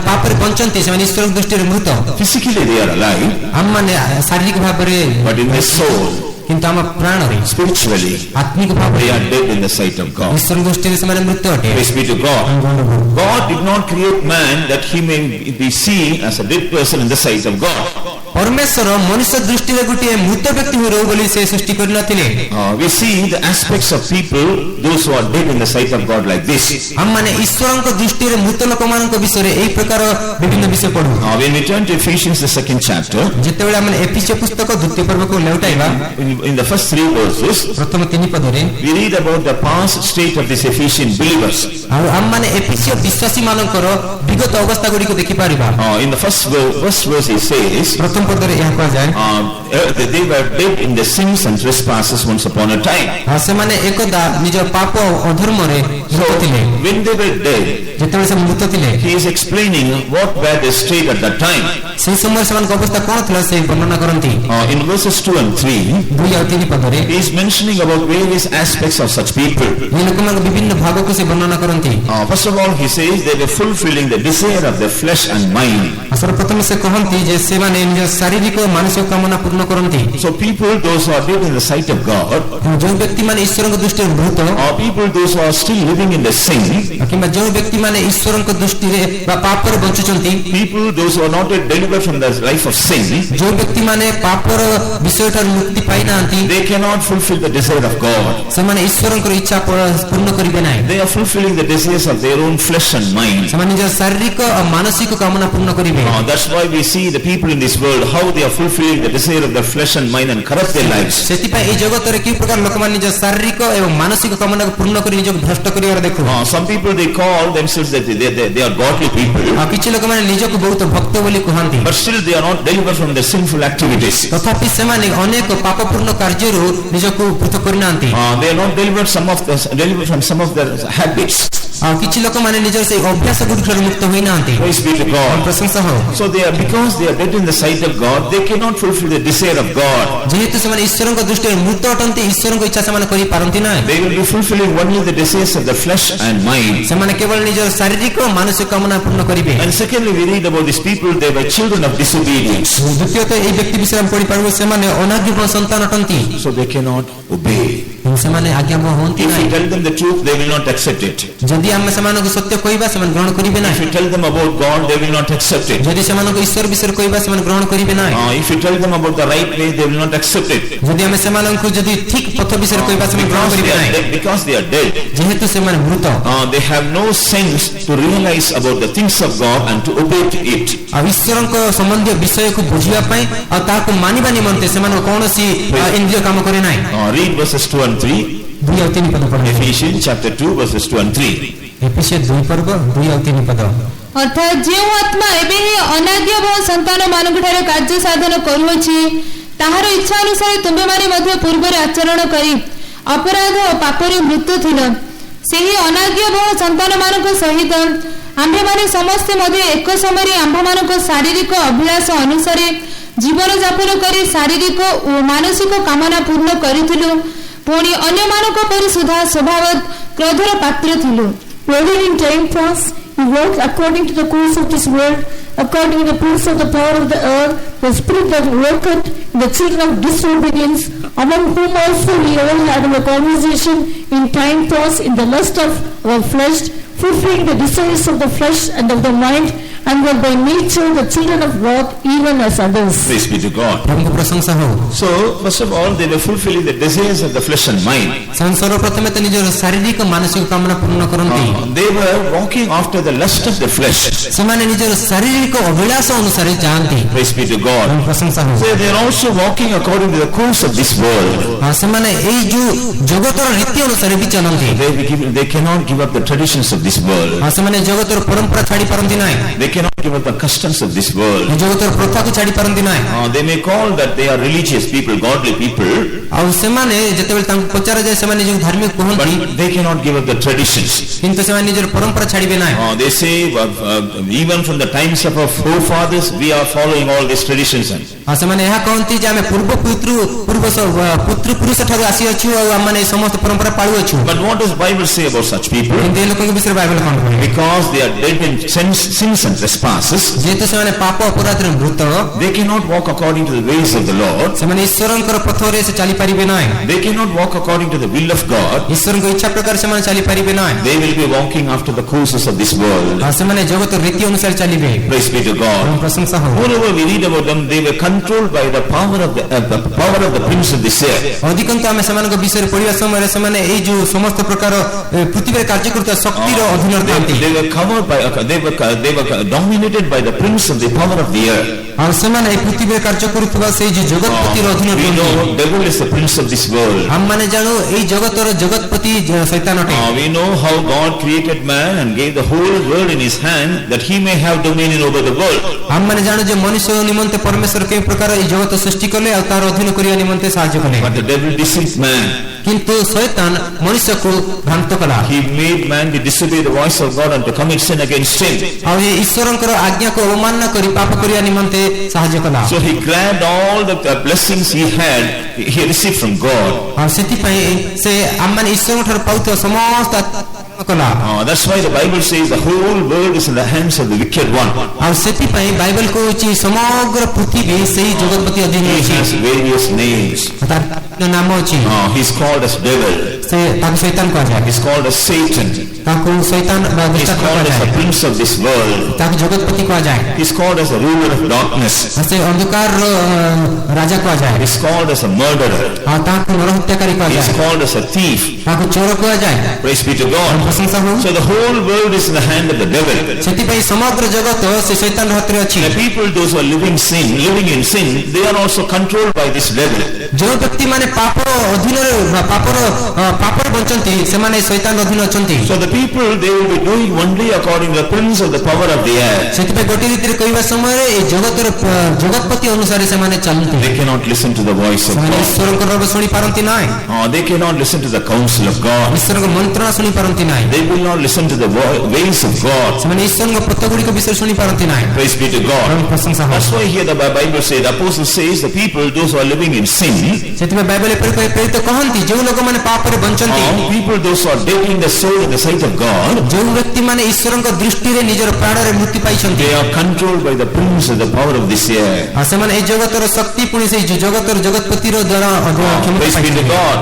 ପାପରେ ବଞ୍ଚନ୍ତି ସେମାନେ ଈଶ୍ୱରଙ୍କ ଦୃଷ୍ଟିରେ ମୃତ। Physically they are alive, ଆମମାନେ ଶାରୀରିକ ଭାବରେ but in their soul, କିନ୍ତୁ ଆମ ପ୍ରାଣରେ spiritually, ଆତ୍ମିକ ଭାବରେ they are dead in the sight of God. ଈଶ୍ୱରଙ୍କ ଦୃଷ୍ଟିରେ ସେମାନେ ମୃତ ଅଟେ। Praise be to God. God did not create man that he may be seen as a dead person in the sight of God. ପରମେଶ୍ୱର ମନୁଷ୍ୟ ଦୃଷ୍ଟିରେ ଗୋଟିଏ ମୃତ ବ୍ୟକ୍ତି ହୋଇ ରହୁ ବୋଲି ସେ ସୃଷ୍ଟି କରିନଥିଲେ। We see the aspects of people, those who are dead in the sight of God like this. ଆମମାନେ ଈଶ୍ୱରଙ୍କ ଦୃଷ୍ଟିରେ ମୃତ ଲୋକମାନଙ୍କ ବିଷୟରେ ଏହି ପ୍ରକାର ବିଭିନ୍ନ ବିଷୟ ପଢୁ। When we turn to Ephesians, the 2nd chapter, ଯେତେବେଳେ ଆମେ ଏଫେସୀୟ ପୁସ୍ତକ ଦ୍ୱିତୀୟ ପର୍ବକୁ ଲେଉଟାଇବା in the first 3 verses, ପ୍ରଥମ 3 ପଦରେ we read about the past state of these Ephesian believers. ଆଉ ଆମମାନେ ଏଫେସୀୟ ବିଶ୍ୱାସୀ ମାନଙ୍କର ବିଗତ ଅବସ୍ଥା ଗୁଡ଼ିକୁ ଦେଖିପାରିବା। In the first verse he says, ପ୍ରଥମ ପଦରେ ଏହା କୁହାଯାଏ they were dead in the sins and trespasses once upon a time. ସେମାନେ ଏକଦା ନିଜ ପାପ ଓ ଅଧର୍ମରେ ମୃତ ଥିଲେ। When they were dead, ଯେତେବେଳେ ସେ ମୃତ ଥିଲେ he is explaining what were their state at that time. ସେହି ସମୟରେ ସେମାନଙ୍କ ଅବସ୍ଥା କ'ଣ ଥିଲା ସେ ବର୍ଣ୍ଣନା କରନ୍ତି। In verses 2 and 3, 2 ଆଉ 3 ପଦରେ he is mentioning about various aspects of such people. ଏହି ଲୋକମାନଙ୍କ ବିଭିନ୍ନ ଭାଗକୁ ସେ ବର୍ଣ୍ଣନା କରନ୍ତି। First of all, he says they were fulfilling the desire of their flesh and mind. ସର୍ବପ୍ରଥମେ ସେ କହନ୍ତି ଯେ ସେମାନେ ନିଜ शारीरिक और मानसिक कामना पूर्ण करती। So people, those who are dead in the sight of God, जो व्यक्ति माने ईश्वर दृष्टि मृत, or people, those who are still living in the sin, कि जो व्यक्ति माने ईश्वर दृष्टि पाप पर बंचुचंती, people, those who are not yet delivered from the life of sin, जो व्यक्ति माने पाप पर विषय ठार मुक्ति पाई नांती, they cannot fulfill the desire of God. ସେମାନେ ଈଶ୍ୱରଙ୍କ ଇଚ୍ଛା ପୂର୍ଣ୍ଣ କରିବେ ନାହିଁ। They are fulfilling the desires of their own flesh and mind. ସେମାନେ ନିଜ ଶାରୀରିକ ଓ ମାନସିକ କାମନା ପୂର୍ଣ୍ଣ କରିବେ। That's why we see the people in this world, how they are fulfilling the desire of their flesh and mind and corrupt their lives. ସେଥିପାଇଁ এই ଜଗତରେ କି ପ୍ରକାର ଲୋକମାନେ ନିଜ ଶାରୀରିକ ଏବଂ ମାନସିକ କାମନାକୁ ପୂର୍ଣ୍ଣ କରି ନିଜକୁ ଭ୍ରଷ୍ଟ କରିବାର ଦେଖୁ। Some people, they call themselves that they are godly people, ଆଉ କିଛି ଲୋକମାନେ ନିଜକୁ ବହୁତ ଭକ୍ତ ବୋଲି କହନ୍ତି, but still they are not delivered from their sinful activities. ତଥାପି ସେମାନେ ଅନେକ ପାପପୂର୍ଣ୍ଣ କାର୍ଯ୍ୟରୁ ନିଜକୁ ପୃଥକ କରିନାହାନ୍ତି। They are not delivered from some of their habits. ଆଉ କିଛି ଲୋକମାନେ ନିଜର ସେଇ ଅଭ୍ୟାସ ଗୁଡ଼ିକରୁ ମୁକ୍ତ ହୋଇନାହାନ୍ତି। Praise be to God. ପ୍ରଶଂସା ହଉ। So because they are dead in the sight of God, they cannot fulfill the desire of God. ଯେହେତୁ ସେମାନେ ଈଶ୍ୱରଙ୍କ ଦୃଷ୍ଟିରେ ମୃତ ଅଟନ୍ତି, ଈଶ୍ୱରଙ୍କ ଇଚ୍ଛା ସେମାନେ କରିପାରନ୍ତି ନାହିଁ। They will be fulfilling only the desires of the flesh and mind. ସେମାନେ କେବଳ ନିଜର ଶାରୀରିକ ଓ ମାନସିକ କାମନା ପୂର୍ଣ୍ଣ କରିବେ। And secondly, we read about these people, they were children of disobedience. ଦ୍ୱିତୀୟତଃ ଏହି ବ୍ୟକ୍ତି ବିଷୟରେ ଆମେ ପଢିପାରିବୁ, ସେମାନେ ଅନାଜ୍ଞାବହ ସନ୍ତାନ ଅଟନ୍ତି। So they cannot obey. ସେମାନେ ଆଜ୍ଞାବହ ହୁଅନ୍ତି If ନାହିଁ। you tell them the truth, they will not accept it. ଯଦି ଆମେ ସେମାନଙ୍କୁ ସତ୍ୟ କହିବା, ସେମାନେ ଗ୍ରହଣ କରିବେ If ନାହିଁ। you tell them about God, they will not accept it. ଯଦି ସେମାନଙ୍କୁ ଈଶ୍ୱର ବିଷୟରେ କହିବା, ସେମାନେ ଗ୍ରହଣ କରିବେ ନାହିଁ। If you tell them about the right way, they will not accept it. ଯଦି ଆମେ ସେମାନଙ୍କୁ ଯଦି ଠିକ ପଥ ବିଷୟରେ କହିବା, ସେମାନେ ଗ୍ରହଣ କରିବେ ନାହିଁ। Because they are dead. ଯେହେତୁ ସେମାନେ ମୃତ, They have no sense to realize about the things of God and to obey to it. ଆଉ ଈଶ୍ୱରଙ୍କ ସମ୍ବନ୍ଧୀୟ ବିଷୟକୁ ବୁଝିବା ପାଇଁ ଆଉ ତାହାକୁ ମାନିବା ନିମନ୍ତେ ସେମାନଙ୍କୁ କୌଣସି ଇନ୍ଦ୍ରିୟ କାମ କରେ ନାହିଁ। Read verses 2 and 3. 2 ଆଉ 3 ପଦ ପଢନ୍ତୁ। Ephesians chapter 2 verses 2 and 3. ଏଫେସିୟ 2 ପର୍ବ 2 ଆଉ 3 ପଦ। ଅର୍ଥାତ୍ ଯେଉଁ ଆତ୍ମା ଏବେ ହିଁ ଅନାଜ୍ଞାବହ ସନ୍ତାନ ମାନଙ୍କଠାରେ କାର୍ଯ୍ୟ ସାଧନ କରୁଅଛି, ତାହାର ଇଚ୍ଛା ଅନୁସାରେ ତୁମେମାନେ ମଧ୍ୟ ପୂର୍ବରେ ଆଚରଣ କରି ଅପରାଧ ଓ ପାପରେ ମୃତ ଥିଲ। ସେହି ଅନାଜ୍ଞାବହ ସନ୍ତାନ ମାନଙ୍କ ସହିତ ଆମ୍ଭେମାନେ ସମସ୍ତେ ମଧ୍ୟ ଏକ ସମୟରେ ଆମ୍ଭମାନଙ୍କ ଶାରୀରିକ ଅଭିଳାଷ ଅନୁସାରେ ଜୀବନ ଯାପନ କରି ଶାରୀରିକ ଓ ମାନସିକ କାମନା ପୂର୍ଣ୍ଣ କରିଥିଲୁ। ପୁଣି ଅନ୍ୟମାନଙ୍କ ପରି ସୁଧା ସ୍ୱଭାବ କ୍ରୋଧର ପାତ୍ର ଥିଲୁ। Whether in time past he walked according to the course of this world, according to the prince of the power of the earth, the spirit that worketh in the children of disobedience, among whom also we all had our conversation in time past in the lust of our flesh, fulfilling the desires of the flesh and of the mind, and were by nature the children of wrath, even as others. Praise be to God. ପ୍ରଭୁଙ୍କ ପ୍ରଶଂସା ହଉ। So first of all, they were fulfilling the desires of the flesh and mind. ସେମାନେ ସର୍ବପ୍ରଥମେ ତ ନିଜର ଶାରୀରିକ ମାନସିକ କାମନା ପୂର୍ଣ୍ଣ କରନ୍ତି। They were walking after the lust of the flesh. ସେମାନେ ନିଜର ଶାରୀରିକ ଅଭିଳାଷ ଅନୁସାରେ ଯାଆନ୍ତି। Praise be to God. ପ୍ରଶଂସା ହଉ। So they are also walking according to the course of this world. ସେମାନେ ଏଇ ଯୋଉ ଜଗତର ରୀତି ଅନୁସାରେ ବି ଚାଲନ୍ତି। They cannot give up the traditions of this world. ସେମାନେ ଜଗତର ପରମ୍ପରା ଛାଡି ପାରନ୍ତି ନାହିଁ। They cannot give up the customs of this world. ଜଗତର ପ୍ରଥାକୁ ଛାଡି ପାରନ୍ତି ନାହିଁ। They may call that they are religious people, godly people, ଆଉ ସେମାନେ ଯେତେବେଳେ ତାଙ୍କୁ ପଚରାଯାଏ, ସେମାନେ ନିଜକୁ ଧାର୍ମିକ କୁହନ୍ତି, but they cannot give up the traditions. କିନ୍ତୁ ସେମାନେ ନିଜର ପରମ୍ପରା ଛାଡିବେ ନାହିଁ। They say even from the times of our forefathers, we are following all these traditions. ସେମାନେ ଏହା କହନ୍ତି ଯେ ଆମେ ପୂର୍ବ ପୁରୁଷ ଠାରୁ ଆସିଅଛୁ ଆଉ ଆମେ ସମସ୍ତ ପରମ୍ପରା ପାଳୁଅଛୁ। But what does Bible say about such people? କିନ୍ତୁ ଏ ଲୋକଙ୍କ ବିଷୟରେ ବାଇବେଲ କଣ କହେ? Because they are dead in sins and trespasses, ଯେହେତୁ ସେମାନେ ପାପ ଅପରାଧରେ ମୃତ, they cannot walk according to the ways of the Lord. ସେମାନେ ଈଶ୍ୱରଙ୍କର ପଥରେ ସେ ଚାଲି ପାରିବେ ନାହିଁ। They cannot walk according to the will of God. ଈଶ୍ୱରଙ୍କ ଇଚ୍ଛା ପ୍ରକାର ସେମାନେ ଚାଲି ପାରିବେ ନାହିଁ। They will be walking after the courses of this world. ଆଉ ସେମାନେ ଜଗତର ରୀତି ଅନୁସାରେ ଚାଲିବେ। Praise be to God. ପ୍ରଶଂସା ହଉ। Moreover, we read about them, they were controlled by the power of the prince of this air. ଅଧିକନ୍ତୁ ଆମେ ସେମାନଙ୍କ ବିଷୟରେ ପଢିବା ସମୟରେ ସେମାନେ ଏଇ ଯୋଉ ସମସ୍ତ ପ୍ରକାର ପୃଥିବୀରେ କାର୍ଯ୍ୟ କରୁଥିବା ଶକ୍ତିର ଅଧୀନରେ ଥାନ୍ତି। They were covered by, they were dominated by the prince of the power of the air. ଆଉ ସେମାନେ ଏଇ ପୃଥିବୀରେ କାର୍ଯ୍ୟ କରୁଥିବା ସେଇ ଯୋଉ ଜଗତପତିର ଅଧୀନରେ We know ଥାନ୍ତି। devil is the prince of this world. ଆମମାନେ ଜାଣୁ ଏଇ ଜଗତର ଜଗତପତି ଶୈତାନ ଅଟେ। We know how God created man and gave the whole world in his hand that he may have dominion over the world. ଆମମାନେ ଜାଣୁ ଯେ ମନୁଷ୍ୟ ନିମନ୍ତେ ପରମେଶ୍ୱର କେଉଁ ପ୍ରକାର ଏଇ ଜଗତ ସୃଷ୍ଟି କଲେ ଆଉ ତାର ଅଧୀନ କରିବା ନିମନ୍ତେ ସାହାଯ୍ୟ କଲେ। But the devil deceived man. କିନ୍ତୁ ଶୈତାନ ମନୁଷ୍ୟକୁ ଭ୍ରାନ୍ତ କଲା। He made man to disobey the voice of God and to commit sin against him. ଆଉ ଏ ଈଶ୍ୱରଙ୍କର ଆଜ୍ଞାକୁ ଅବମାନନା କରି ପାପ କରିବା ନିମନ୍ତେ ସାହାଯ୍ୟ କଲା। So he grabbed all the blessings he received from God. ଆଉ ସେଥିପାଇଁ ସେ ଆମମାନେ ଈଶ୍ୱରଙ୍କ ଠାରୁ ପାଉଥିବା ସମସ୍ତ କଲା। That's why the Bible says the whole world is in the hands of the wicked one. ଆଉ ସେଥିପାଇଁ ବାଇବେଲ କହୁଛି ସମଗ୍ର ପୃଥିବୀ ସେଇ ଜଗତପତି ଅଧୀନ He ଅଛି। has various names. ତାର ନାମ ଅଛି। He's called as devil. ସେ ତାକୁ ଶୈତାନ କୁହାଯାଏ। He's called as Satan. ତାକୁ ଶୈତାନ ବା He's ଦୁଷ୍ଟାତ୍ମା called as the କୁହାଯାଏ। prince of this world. ତାକୁ ଜଗତପତି କୁହାଯାଏ। He's called as the ruler of darkness. ସେ ଅନ୍ଧକାରର ରାଜା କୁହାଯାଏ। He's called as a murderer. ଆଉ ତାକୁ ନରହତ୍ୟାକାରୀ He's କୁହାଯାଏ। called as a thief. ତାକୁ ଚୋର କୁହାଯାଏ। Praise be to God. ପ୍ରଶଂସା ହଉ। So the whole world is in the hand of the devil. ସେଥିପାଇଁ ସମଗ୍ର ଜଗତ ସେ ଶୈତାନର ହାତରେ ଅଛି। The people, those who are living in sin, they are also controlled by this devil. ଯେଉଁ ବ୍ୟକ୍ତିମାନେ ପାପର ଅଧୀନରେ ପାପରେ ବଞ୍ଚନ୍ତି ସେମାନେ ଶୈତାନ ଅଧୀନ ଅଛନ୍ତି। So the people, they will be doing only according to the prince of the power of the air. ସେଥିପାଇଁ ଗୋଟିଏ ରୀତିରେ କହିବା ସମୟରେ এই ଜଗତପତି ଅନୁସାରେ ସେମାନେ ଚାଲନ୍ତି। They cannot listen to the voice of ସେମାନେ God. ଈଶ୍ୱରଙ୍କର ଶୁଣି ପାରନ୍ତି ନାହିଁ। They cannot listen to the counsel of God. ଈଶ୍ୱରଙ୍କ ମନ୍ତ୍ରଣା ଶୁଣି ପାରନ୍ତି ନାହିଁ। They will not listen to the ways of God. ସେମାନେ ଈଶ୍ୱରଙ୍କ ପଥ ଗୁଡ଼ିକ ବିଷୟରେ ଶୁଣି ପାରନ୍ତି ନାହିଁ। Praise be to God. ପ୍ରଶଂସା ହଉ। That's why here the Bible says, the apostle says, the people, those who are living in sin, ସେଥିପାଇଁ ବାଇବେଲ ପ୍ରେରିତ କହନ୍ତି ଯେଉଁ ଲୋକମାନେ ପାପରେ ବଞ୍ଚନ୍ତି, people, those who are dead in the soul in the sight of God, ଯେଉଁ ବ୍ୟକ୍ତିମାନେ ଈଶ୍ୱରଙ୍କ ଦୃଷ୍ଟିରେ ନିଜର ପ୍ରାଣରେ ମୃତ୍ୟୁ ପାଇଛନ୍ତି, they are controlled by the prince of the power of this air. ଆଉ ସେମାନେ ଏହି ଜଗତର ଶକ୍ତି ପୁଣି ସେଇ ଜଗତପତିର ଦ୍ୱାରା କ୍ଷମତା Praise be to ପାଇଛନ୍ତି। God.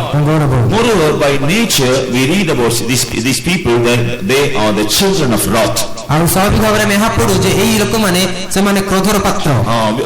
Moreover, by nature, we read about these people that they are the children of wrath. ଆଉ ସ୍ୱାଭାବିକ ଭାବରେ ଆମେ ଏହା ପଢୁ ଯେ ଏହି ଲୋକମାନେ ସେମାନେ କ୍ରୋଧର ପାତ୍ର।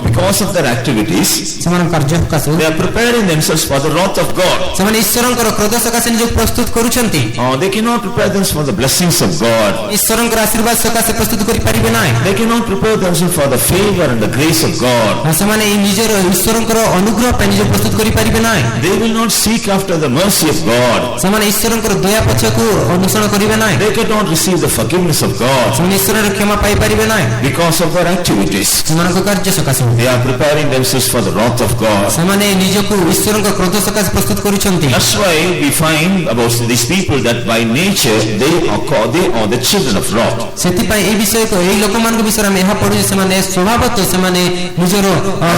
Because of their activities, ସେମାନଙ୍କ କାର୍ଯ୍ୟ ସକାଶେ they are preparing themselves for the wrath of God. ସେମାନେ ଈଶ୍ୱରଙ୍କର କ୍ରୋଧ ସକାଶେ ନିଜକୁ ପ୍ରସ୍ତୁତ କରୁଛନ୍ତି। They cannot prepare themselves for the blessings of God. ଈଶ୍ୱରଙ୍କର ଆଶୀର୍ବାଦ ସକାଶେ ପ୍ରସ୍ତୁତ କରିପାରିବେ ନାହିଁ। They cannot prepare themselves for the favor and the grace of God. ସେମାନେ ନିଜର ଈଶ୍ୱରଙ୍କର ଅନୁଗ୍ରହ ପାଇଁ ନିଜକୁ ପ୍ରସ୍ତୁତ କରିପାରିବେ ନାହିଁ। They will not seek after the mercy of God. ସେମାନେ ଈଶ୍ୱରଙ୍କର ଦୟା ପଛକୁ ଅନୁସରଣ କରିବେ ନାହିଁ। They cannot receive the forgiveness of God ସେମାନେ ଈଶ୍ୱରର କ୍ଷମା ପାଇପାରିବେ ନାହିଁ because of their activities. ସେମାନଙ୍କ କାର୍ଯ୍ୟ ସକାଶେ। They are preparing themselves for the wrath of God. ସେମାନେ ନିଜକୁ ଈଶ୍ୱରଙ୍କ କ୍ରୋଧ ସକାଶେ ପ୍ରସ୍ତୁତ କରୁଛନ୍ତି। That's why we find about these people that by nature they are the children of wrath. ସେଥିପାଇଁ ଏହି ବିଷୟକୁ ଏହି ଲୋକମାନଙ୍କ ବିଷୟରେ ଆମେ ଏହା ପଢୁ ଯେ ସେମାନେ ସ୍ୱଭାବତଃ ସେମାନେ ନିଜର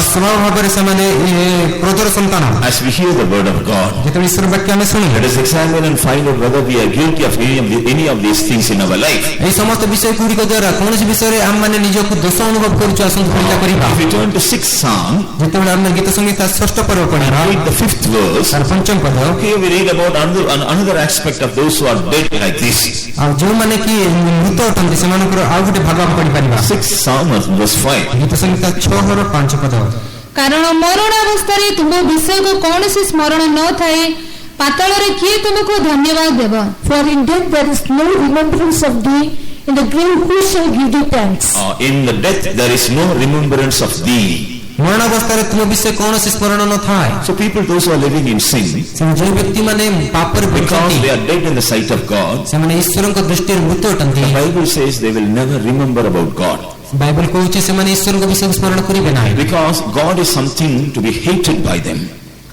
ସ୍ୱଭାବ ଭାବରେ ସେମାନେ କ୍ରୋଧର ସନ୍ତାନ। As we hear the word of God, ଯେତେବେଳେ ଈଶ୍ୱର ବାକ୍ୟ ଆମେ ଶୁଣୁ, let us examine and find out whether we are guilty of any of these things in our life. ଏହି ସମସ୍ତ ବିଷୟ ଗୁଡ଼ିକ ଦ୍ୱାରା କୌଣସି ବିଷୟରେ ଆମମାନେ ନିଜକୁ ଦୋଷ ଅନୁଭବ କରୁଛୁ ଆସନ୍ତୁ ପରୀକ୍ଷା କରିବା। If we turn to 6th Psalm, ଯେତେବେଳେ ଆମେ ଗୀତ ସଂହିତା 6ଠ ପର୍ବ ପଢିବା read the 5th verse. ତାର 5ମ ପଦ, Here we read about another aspect of those who are dead like this. ଆଉ ଯେଉଁମାନେ କି ମୃତ ଅଟନ୍ତି ସେମାନଙ୍କର ଆଉ ଗୋଟେ ଭାଗ ଆମେ ପଢିପାରିବା। 6th Psalm verse 5. ଗୀତ ସଂହିତା 6ର 5 ପଦ, କାରଣ ମରଣାବସ୍ଥାରେ ତୁମ ବିଷୟକୁ କୌଣସି ସ୍ମରଣ ନଥାଏ, ପାତାଳରେ କିଏ ତୁମକୁ ଧନ୍ୟବାଦ ଦେବ? For in death there is no remembrance of thee, in the grave who shall give thee thanks? In the death there is no remembrance of thee. ମରଣାବସ୍ଥାରେ ତୁମ ବିଷୟ କୌଣସି ସ୍ମରଣ ନଥାଏ। So people, those who are living in sin, ଯେଉଁ ବ୍ୟକ୍ତିମାନେ ପାପରେ because ବଞ୍ଚନ୍ତି they are dead in the sight of God, ସେମାନେ ଈଶ୍ୱରଙ୍କ ଦୃଷ୍ଟିରେ ମୃତ ଅଟନ୍ତି। the Bible says they will never remember about God. Bible କହୁଛି ସେମାନେ ଈଶ୍ୱରଙ୍କ ବିଷୟକୁ ସ୍ମରଣ କରିବେ ନାହିଁ। Because God is something to be hated by them.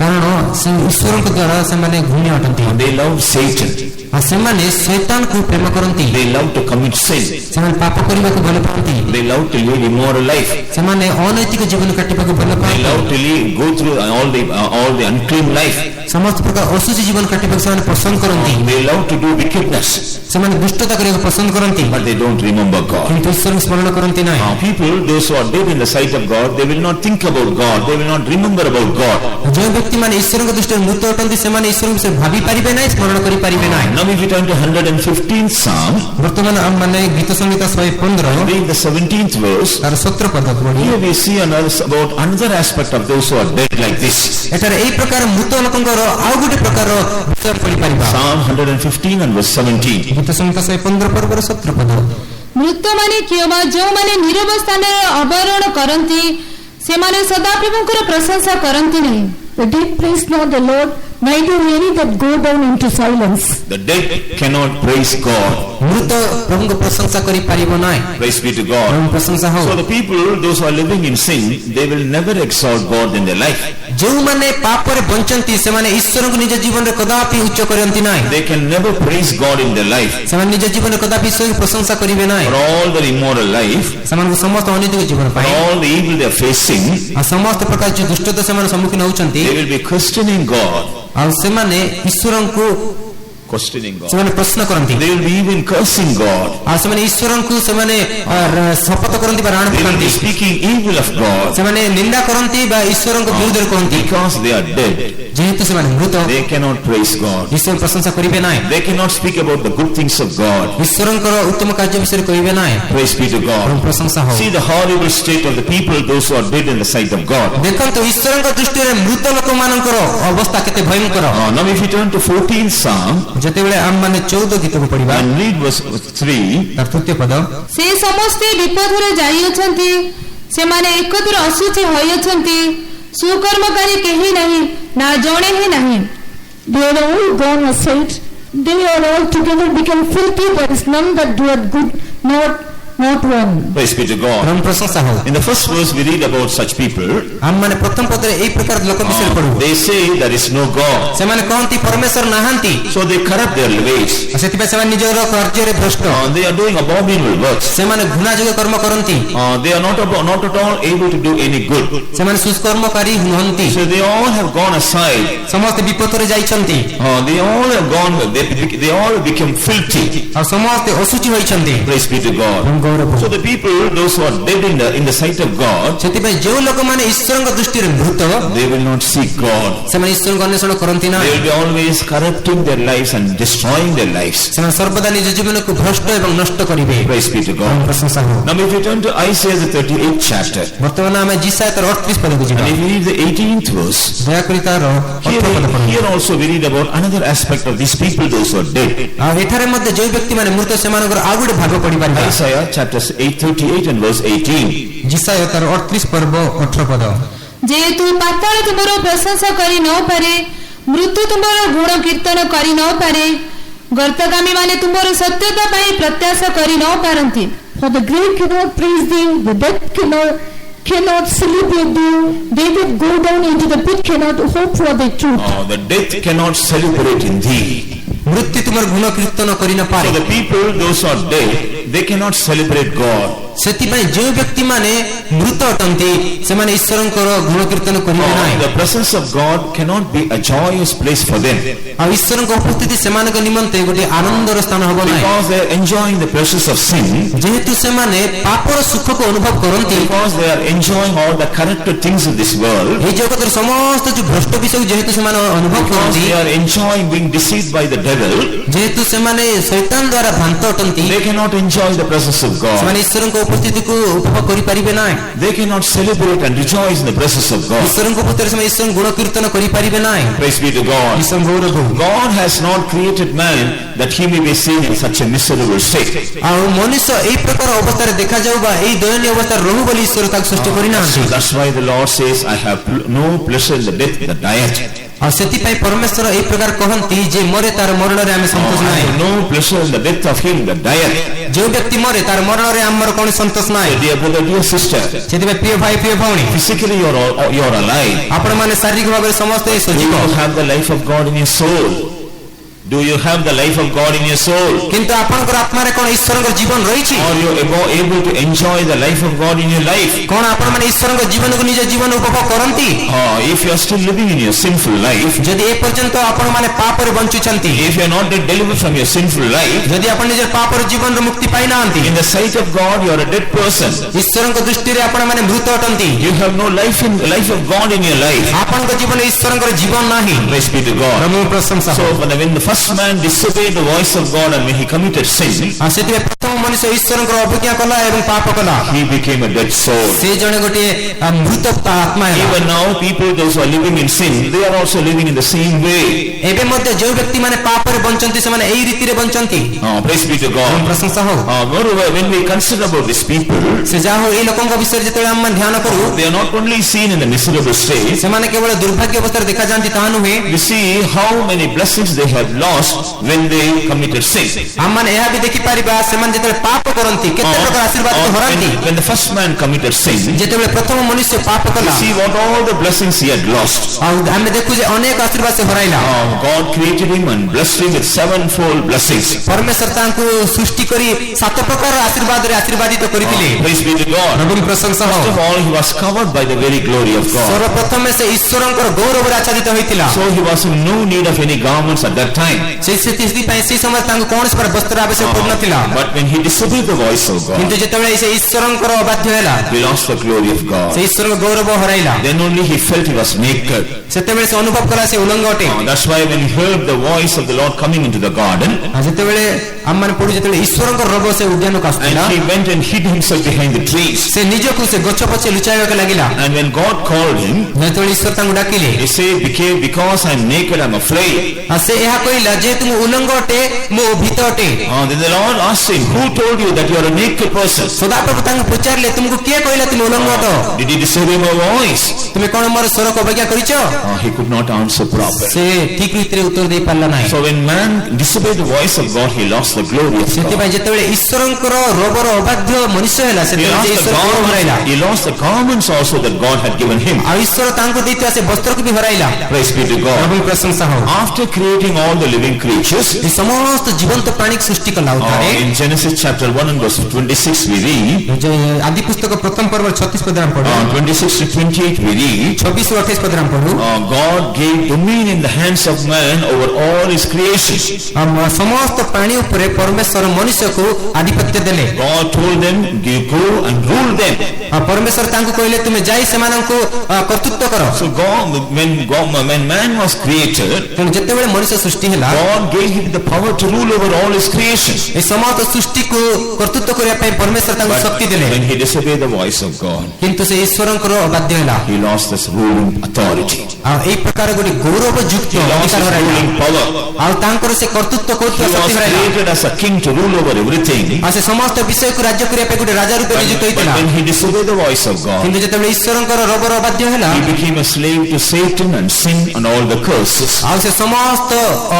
କାରଣ ସେ ଈଶ୍ୱରଙ୍କ ଦ୍ୱାରା ସେମାନେ ଘୃଣ୍ୟ ଅଟନ୍ତି। They love Satan. ଆଉ ସେମାନେ ଶୈତାନକୁ ପ୍ରେମ କରନ୍ତି। They love to commit sin. ସେମାନେ ପାପ କରିବାକୁ ଭଲ ପାଆନ୍ତି। They love to live immoral life. ସେମାନେ ଅନୈତିକ ଜୀବନ କାଟିବାକୁ ଭଲ They ପାଆନ୍ତି। love to go through all the unclean life. ସମସ୍ତ ପ୍ରକାର ଅଶୁଚି ଜୀବନ କାଟିବାକୁ ସେମାନେ ପସନ୍ଦ କରନ୍ତି। They love to do wickedness, ସେମାନେ ଦୁଷ୍ଟତା କରିବାକୁ ପସନ୍ଦ କରନ୍ତି, but they don't remember God. କିନ୍ତୁ ଈଶ୍ୱରଙ୍କୁ ସ୍ମରଣ କରନ୍ତି ନାହିଁ। People, those who are dead in the sight of God, they will not think about God. They will not remember about God. ଯେଉଁ ବ୍ୟକ୍ତିମାନେ ଈଶ୍ୱରଙ୍କ ଦୃଷ୍ଟିରେ ମୃତ ଅଟନ୍ତି ସେମାନେ ଈଶ୍ୱରଙ୍କ ବିଷୟରେ ଭାବି ପାରିବେ ନାହିଁ, ସ୍ମରଣ କରିପାରିବେ ନାହିଁ। Now if we turn to 115th Psalm, ବର୍ତ୍ତମାନ ଆମମାନେ ଗୀତ ସଂହିତା 115 read the 17th verse. ତାର 17 ପଦ ପଢି Here we see about another aspect of those who are dead like this. ଏଠାରେ ଏହି ପ୍ରକାର ମୃତ ଲୋକଙ୍କର ଆଉ ଗୋଟେ ପ୍ରକାର ବିଷୟ ପଢିପାରିବା। Psalm 115 and verse 17. ଗୀତ ସଂହିତା 115 ପର୍ବର 17 ପଦ, ମୃତମାନେ କିଏ ବା ଯେଉଁମାନେ ନିରବ ସ୍ଥାନରେ ଅବରୋହଣ କରନ୍ତି, ସେମାନେ ସଦାପ୍ରଭୁଙ୍କର ପ୍ରଶଂସା କରନ୍ତି ନାହିଁ। The dead praise not the Lord, neither any that go down into silence. The dead cannot praise God. ମୃତ ପ୍ରଭୁଙ୍କ ପ୍ରଶଂସା କରିପାରିବ ନାହିଁ। Praise be to God. ପ୍ରଭୁଙ୍କ ପ୍ରଶଂସା ହଉ। So the people, those who are living in sin, they will never exalt God in their life. ଯେଉଁମାନେ ପାପରେ ବଞ୍ଚନ୍ତି ସେମାନେ ଈଶ୍ୱରଙ୍କୁ ନିଜ ଜୀବନରେ କଦାପି ଉଚ୍ଚ କରନ୍ତି ନାହିଁ। They can never praise God in their life. ସେମାନେ ନିଜ ଜୀବନରେ କଦାପି ଈଶ୍ୱରଙ୍କୁ ପ୍ରଶଂସା କରିବେ ନାହିଁ। For all their immoral life, ସେମାନଙ୍କ ସମସ୍ତ ଅନୈତିକ ଜୀବନ for ପାଇଁ all the evil they are facing, ଆଉ ସମସ୍ତ ପ୍ରକାର ଯେଉଁ ଦୁଷ୍ଟତା ସେମାନେ ସମ୍ମୁଖୀନ ହେଉଛନ୍ତି, they will be questioning God. ଆଉ ସେମାନେ ଈଶ୍ୱରଙ୍କୁ questioning God. ସେମାନେ ପ୍ରଶ୍ନ କରନ୍ତି They will be even cursing God. ଆଉ ସେମାନେ ଈଶ୍ୱରଙ୍କୁ ସେମାନେ ଶପଥ କରନ୍ତି ବା ରାଣ They will ପକାନ୍ତି be speaking evil of God ସେମାନେ ନିନ୍ଦା କରନ୍ତି ବା ଈଶ୍ୱରଙ୍କ ବିରୁଦ୍ଧରେ କହନ୍ତି because they are dead. ଯେହେତୁ ସେମାନେ ମୃତ They cannot praise God. ଈଶ୍ୱର ପ୍ରଶଂସା କରିବେ ନାହିଁ They cannot speak about the good things of God. ଈଶ୍ୱରଙ୍କର ଉତ୍ତମ କାର୍ଯ୍ୟ ବିଷୟରେ କହିବେ ନାହିଁ Praise be to God. ପ୍ରଶଂସା ହଉ See the horrible state of the people, those who are dead in the sight of God. ଦେଖନ୍ତୁ ଈଶ୍ୱରଙ୍କ ଦୃଷ୍ଟିରେ ମୃତ ଲୋକମାନଙ୍କର ଅବସ୍ଥା କେତେ ଭୟଙ୍କର Now if you turn to 14th Psalm ଯେତେବେଳେ ଆମମାନେ 14 ଗୀତକୁ ପଢିବା and read verse 3, ତାର ତୃତୀୟ ପଦ ସେ ସମସ୍ତେ ବିପଦରେ ଯାଇଅଛନ୍ତି, ସେମାନେ ଏକତ୍ର ଅଶୁଚି ହୋଇଅଛନ୍ତି, ସୁକର୍ମକାରୀ କେହି ନାହିଁ, ନା ଜଣେ ହିଁ ନାହିଁ। They are all gone aside. They are all together become filthy. There is none that doeth good, not one. praise be to God. ପ୍ରଶଂସା ହଉ In the first verse we read about such people. ଆମମାନେ ପ୍ରଥମ ପଦରେ ଏଇ ପ୍ରକାର ଲୋକ ବିଷୟରେ ପଢୁ They say there is no God. ସେମାନେ କହନ୍ତି ପରମେଶ୍ୱର ନାହାନ୍ତି So they corrupt their ways. ସେଥିପାଇଁ ସେମାନେ ନିଜର କାର୍ଯ୍ୟରେ ଭ୍ରଷ୍ଟ They are doing abominable works. ସେମାନେ ଘୃଣାଯୋଗ୍ୟ କର୍ମ କରନ୍ତି They are not at all able to do any good. ସେମାନେ ସୁଷ୍କର୍ମକାରୀ ନୁହନ୍ତି So they all have gone aside. ସମସ୍ତେ ବିପଦରେ ଯାଇଛନ୍ତି They all have gone, they all become filthy. ଆଉ ସମସ୍ତେ ଅଶୁଚି ହୋଇଛନ୍ତି Praise be to God. So the people, those who are dead in the sight of God, ସେଥିପାଇଁ ଯେଉଁ ଲୋକମାନେ ଈଶ୍ୱରଙ୍କ ଦୃଷ୍ଟିରେ ମୃତ they will not seek God. ସେମାନେ ଈଶ୍ୱରଙ୍କ ଅନ୍ୱେଷଣ କରନ୍ତି ନା They will be always corrupting their lives and destroying their lives. ସେମାନେ ସର୍ବଦା ନିଜ ଜୀବନକୁ ଭ୍ରଷ୍ଟ ଏବଂ ନଷ୍ଟ କରିବେ Praise be to God. ପ୍ରଶଂସା ହଉ Now if you turn to Isaiah the 38th chapter, ବର୍ତ୍ତମାନ ଆମେ ଜିସାୟ ତାର 38 ପଦକୁ ଯିବା and if you read the 18th verse, ଦୟାକରି ତାର 18 ପଦ ପଢନ୍ତୁ here also we read about another aspect of these people, those who are dead. ଆଉ ଏଠାରେ ମଧ୍ୟ ଯେଉଁ ବ୍ୟକ୍ତିମାନେ ମୃତ ସେମାନଙ୍କର ଆଉ ଗୋଟେ ଭାଗ ପଢିପାରିବା Isaiah chapter 38 and verse 18. ଜିସାୟ ତାର 38 ପର୍ବ 18 ପଦ ଯେହେତୁ ପାତାଳ ତୁମର ପ୍ରଶଂସା କରି ନପାରେ, ମୃତ୍ୟୁ ତୁମର ଗୁଣ କୀର୍ତ୍ତନ କରି ନପାରେ, ଗର୍ତ୍ତଗାମୀ ମାନେ ତୁମର ସତ୍ୟତା ପାଇଁ ପ୍ରତ୍ୟାଶା କରି ନପାରନ୍ତି। For the grave cannot praise thee, the dead cannot celebrate thee, they that go down into the pit cannot hope for the truth. The death cannot celebrate in thee. ମୃତ୍ୟୁ ତୁମର ଗୁଣ କୀର୍ତ୍ତନ କରି ନ ପାରେ So the people, those who are dead, they cannot celebrate God. ସେଥିପାଇଁ ଯେଉଁ ବ୍ୟକ୍ତିମାନେ ମୃତ ଅଟନ୍ତି ସେମାନେ ଈଶ୍ୱରଙ୍କର ଗୁଣ କୀର୍ତ୍ତନ କରିବେ ନାହିଁ The presence of God cannot be a joyous place for them ଆଉ ଈଶ୍ୱରଙ୍କ ଉପସ୍ଥିତି ସେମାନଙ୍କ ନିମନ୍ତେ ଗୋଟେ ଆନନ୍ଦର ସ୍ଥାନ ହେବ ନାହିଁ because they are enjoying the pleasures of sin, ଯେହେତୁ ସେମାନେ ପାପର ସୁଖକୁ ଅନୁଭବ କରନ୍ତି because they are enjoying all the corrupted things of this world, ଏହି ଜଗତର ସମସ୍ତ ଯେଉଁ ଭ୍ରଷ୍ଟ ବିଷୟକୁ ଯେହେତୁ ସେମାନେ ଅନୁଭବ because କରନ୍ତି they are enjoying being deceived by the devil, ଯେହେତୁ ସେମାନେ ଶୈତାନ ଦ୍ୱାରା ଭ୍ରାନ୍ତ ଅଟନ୍ତି they cannot enjoy the presence of God. ସେମାନେ ଈଶ୍ୱରଙ୍କ ଉପସ୍ଥିତିକୁ ଉପଭୋଗ କରିପାରିବେ ନାହିଁ They cannot celebrate and rejoice in the presence of God. ଈଶ୍ୱରଙ୍କ ଉପସ୍ଥିତିରେ ସେମାନେ ଈଶ୍ୱରଙ୍କ ଗୁଣ କୀର୍ତ୍ତନ କରିପାରିବେ ନାହିଁ Praise be to God. ଈଶ୍ୱର ଗୌରବ ହଉ। God has not created man that he may be seen in such a miserable state. ଆଉ ମନୁଷ୍ୟ ଏହି ପ୍ରକାର ଅବସ୍ଥାରେ ଦେଖାଯାଉ ବା ଏହି ଦୟନୀୟ ଅବସ୍ଥାରେ ରହୁ ବୋଲି ଈଶ୍ୱର ତାକୁ ସୃଷ୍ଟି କରିନାହାନ୍ତି That's why the Lord says, I have no pleasure in the death that dieth. ଆଉ ସେଥିପାଇଁ ପରମେଶ୍ୱର ଏହି ପ୍ରକାର କହନ୍ତି ଯେ ମରେ ତାର ମରଣରେ ଆମେ ସନ୍ତୋଷ I ନାହିଁ have no pleasure in the death of him that dieth. ଯେଉଁ ବ୍ୟକ୍ତି ମରେ ତାର ମରଣରେ ଆମର କୌଣସି ସନ୍ତୋଷ ନାହିଁ Dear brother, dear sister, ସେଥିପାଇଁ ପ୍ରିୟ ଭାଇ ପ୍ରିୟ ଭଉଣୀ physically you are alive. ଆପଣମାନେ ଶାରୀରିକ ଭାବରେ ସମସ୍ତେ Do ସଜୀବ you have the life of God in your soul? Do you have the life of God in your soul? କିନ୍ତୁ ଆପଣଙ୍କର ଆତ୍ମାରେ କଣ ଈଶ୍ୱରଙ୍କ ଜୀବନ ରହିଛି Are you able to enjoy the life of God in your life? କଣ ଆପଣମାନେ ଈଶ୍ୱରଙ୍କ ଜୀବନକୁ ନିଜ ଜୀବନ ଉପଭୋଗ କରନ୍ତି If you are still living in your sinful life, ଯଦି ଏ ପର୍ଯ୍ୟନ୍ତ ଆପଣମାନେ ପାପରେ ବଞ୍ଚୁଛନ୍ତି if you are not yet delivered from your sinful life, ଯଦି ଆପଣ ନିଜର ପାପର ଜୀବନରୁ ମୁକ୍ତି ପାଇନାହାନ୍ତି in the sight of God you are a dead person. ଈଶ୍ୱରଙ୍କ ଦୃଷ୍ଟିରେ ଆପଣମାନେ ମୃତ ଅଟନ୍ତି You have no life of God in your life. ଆପଣଙ୍କ ଜୀବନରେ ଈଶ୍ୱରଙ୍କର ଜୀବନ ନାହିଁ Praise be to God. ପ୍ରଭୁ ପ୍ରଶଂସା So ହଉ। when the first man disobeyed the voice of God and when he committed sin, ଆଉ ସେଥିପାଇଁ ପ୍ରଥମ ମଣିଷ ଈଶ୍ୱରଙ୍କର ଅବଜ୍ଞା କଲା ଏବଂ ପାପ କଲା he became a dead soul. ସେ ଜଣେ ଗୋଟିଏ ମୃତ ଆତ୍ମା ହେଲା Even now people those who are living in sin, they are also living in the same way. ଏବେ ମଧ୍ୟ ଯେଉଁ ବ୍ୟକ୍ତିମାନେ ପାପରେ ବଞ୍ଚନ୍ତି ସେମାନେ ଏହି ରୀତିରେ ବଞ୍ଚନ୍ତି Praise be to God. ପ୍ରଶଂସା ହଉ। Moreover, when we consider about these people, ସେ ଯାହା ହଉ ଏହି ଲୋକଙ୍କ ବିଷୟରେ ଯେତେବେଳେ ଆମେ ଧ୍ୟାନ କରୁ they are not only seen in the miserable state, ସେମାନେ କେବଳ ଦୁର୍ଭାଗ୍ୟ ଅବସ୍ଥାରେ ଦେଖାଯାଆନ୍ତି ତାହା ନୁହେଁ we see how many blessings they have lost when they committed sin. ଆମମାନେ ଏହା ବି ଦେଖିପାରିବା ସେମାନେ ଯେତେବେଳେ ପାପ କରନ୍ତି କେତେ ପ୍ରକାର ଆଶୀର୍ବାଦକୁ ହରାନ୍ତି When the first man committed sin, ଯେତେବେଳେ ପ୍ରଥମ ମନୁଷ୍ୟ ପାପ କଲା see what all the blessings he had lost. ଆଉ ଆମେ ଦେଖୁ ଯେ ଅନେକ ଆଶୀର୍ବାଦ ସେ ହରାଇଲା God created him and blessed him with sevenfold blessings. ପରମେଶ୍ୱର ତାଙ୍କୁ ସୃଷ୍ଟି କରି 7 ପ୍ରକାର ଆଶୀର୍ବାଦରେ ଆଶୀର୍ବାଦିତ କରିଥିଲେ Praise be to God. ପ୍ରଭୁଙ୍କ ପ୍ରଶଂସା ହଉ। First of all, he was covered by the very glory of God. ସର୍ବପ୍ରଥମେ ସେ ଈଶ୍ୱରଙ୍କର ଗୌରବରେ ଆଚ୍ଛାଦିତ ହୋଇଥିଲା So he was in no need of any garments at that time. ସେଥିପାଇଁ ସେହି ସମୟରେ ତାଙ୍କୁ କୌଣସି ପ୍ରକାର ବସ୍ତ୍ର ଆବଶ୍ୟକ ପଡୁନଥିଲା। But when he disobeyed the voice of God, କିନ୍ତୁ ଯେତେବେଳେ ସେ ଈଶ୍ୱରଙ୍କର ଅବାଧ୍ୟ ହେଲା, he lost the glory of God. ସେ ଈଶ୍ୱରଙ୍କ ଗୌରବ ହରାଇଲା। Then only he felt he was naked. ସେତେବେଳେ ସେ ଅନୁଭବ କଲା ସେ ଉଲଙ୍ଗ ଅଟେ। That's why when he heard the voice of the Lord coming into the garden, ଯେତେବେଳେ ଆମମାନେ ପଢୁ ଯେତେବେଳେ ଈଶ୍ୱରଙ୍କ ରବ ସେ ଉଦ୍ୟାନକୁ and ଆସୁଥିଲା, he went and hid himself behind the trees. ସେ ନିଜକୁ ସେ ଗଛ ପଛେ ଲୁଚାଇବାକୁ ଲାଗିଲା। And when God called him, ଯେତେବେଳେ ଈଶ୍ୱର ତାଙ୍କୁ ଡାକିଲେ, he said, because I'm naked, I'm afraid. ସେ ଏହା କହିଲା ଯେହେତୁ ମୁଁ ଉଲଙ୍ଗ ଅଟେ ମୁଁ ଭୀତ ଅଟେ। Then the Lord asked him, who told you that you are a naked person? ସଦାପ୍ରଭୁ ତାଙ୍କୁ ପଚାରିଲେ ତୁମକୁ କିଏ କହିଲା ତୁମେ ଉଲଙ୍ଗ ଅଟ? Did he disobey my voice? ତୁମେ କଣ ମୋର ସ୍ୱରକୁ ଅବଜ୍ଞା କରିଛ? He could not answer properly. ସେ ଠିକ ରୀତିରେ ଉତ୍ତର ଦେଇ ପାରିଲା ନାହିଁ। So when man disobeyed the voice of God, he lost the glory of God. ସେଥିପାଇଁ ଯେତେବେଳେ ଈଶ୍ୱରଙ୍କର ରବର ଅବାଧ୍ୟ ମନୁଷ୍ୟ ହେଲା, He ସେତେବେଳେ ସେ ଈଶ୍ୱର ଗୌରବ ହରାଇଲା। lost the garments also that God had given him. ଆଉ ଈଶ୍ୱର ତାଙ୍କୁ ଦେଇଥିବା ସେ ବସ୍ତ୍ରକୁ ବି ହରାଇଲା। Praise be to God. ପ୍ରଭୁଙ୍କ ପ୍ରଶଂସା ହଉ। After creating all the living creatures, ଏ ସମସ୍ତ ଜୀବନ୍ତ ପ୍ରାଣୀକୁ ସୃଷ୍ଟି କଲା ଉତ୍ତାରେ। in Genesis chapter 1 and verse 26 we read, ଆଦି ପୁସ୍ତକ ପ୍ରଥମ ପର୍ବ 36 ପଦରେ ଆମେ ପଢୁ। 26 to 28 we read, 26 ରୁ 28 ପଦରେ ଆମେ ପଢୁ। God gave dominion in the hands of man over all his creations. ସମସ୍ତ ପ୍ରାଣୀ ଉପରେ ପରମେଶ୍ୱର ମନୁଷ୍ୟକୁ ଆଧିପତ୍ୟ ଦେଲେ। God told them, go and rule them. ପରମେଶ୍ୱର ତାଙ୍କୁ କହିଲେ ତୁମେ ଯାଇ ସେମାନଙ୍କୁ କର୍ତ୍ତୃତ୍ୱ କର। So when man was created, ତେଣୁ ଯେତେବେଳେ ମଣିଷ ସୃଷ୍ଟି ହେଲା, God gave him the power to rule over all his creations. ଏ ସମସ୍ତ ସୃଷ୍ଟିକୁ କର୍ତ୍ତୃତ୍ୱ କରିବା ପାଇଁ ପରମେଶ୍ୱର ତାଙ୍କୁ ଶକ୍ତି ଦେଲେ। When he disobeyed the voice of God, କିନ୍ତୁ ସେ ଈଶ୍ୱରଙ୍କର ଅବାଧ୍ୟ ହେଲା। he lost this ruling authority. ଆଉ ଏଇ ପ୍ରକାର ଗୋଟେ ଗୌରବ ଯୁକ୍ତ He lost ଅଧିକାର his ହରାଇଲା। ruling power. ଆଉ ତାଙ୍କର ସେ କର୍ତ୍ତୃତ୍ୱ He କରୁଥିବା was ଶକ୍ତି ହରାଇଲା। created as a king to rule over everything. ଆଉ ସେ ସମସ୍ତ ବିଷୟକୁ ରାଜ୍ୟ କରିବା ପାଇଁ ଗୋଟେ ରାଜା ରୂପେ ନିଯୁକ୍ତ But ହୋଇଥିଲା। when he disobeyed the voice of God, କିନ୍ତୁ ଯେତେବେଳେ ଈଶ୍ୱରଙ୍କର ରବର ଅବାଧ୍ୟ ହେଲା, he became a slave to Satan and sin and all the curses. ଆଉ ସେ ସମସ୍ତ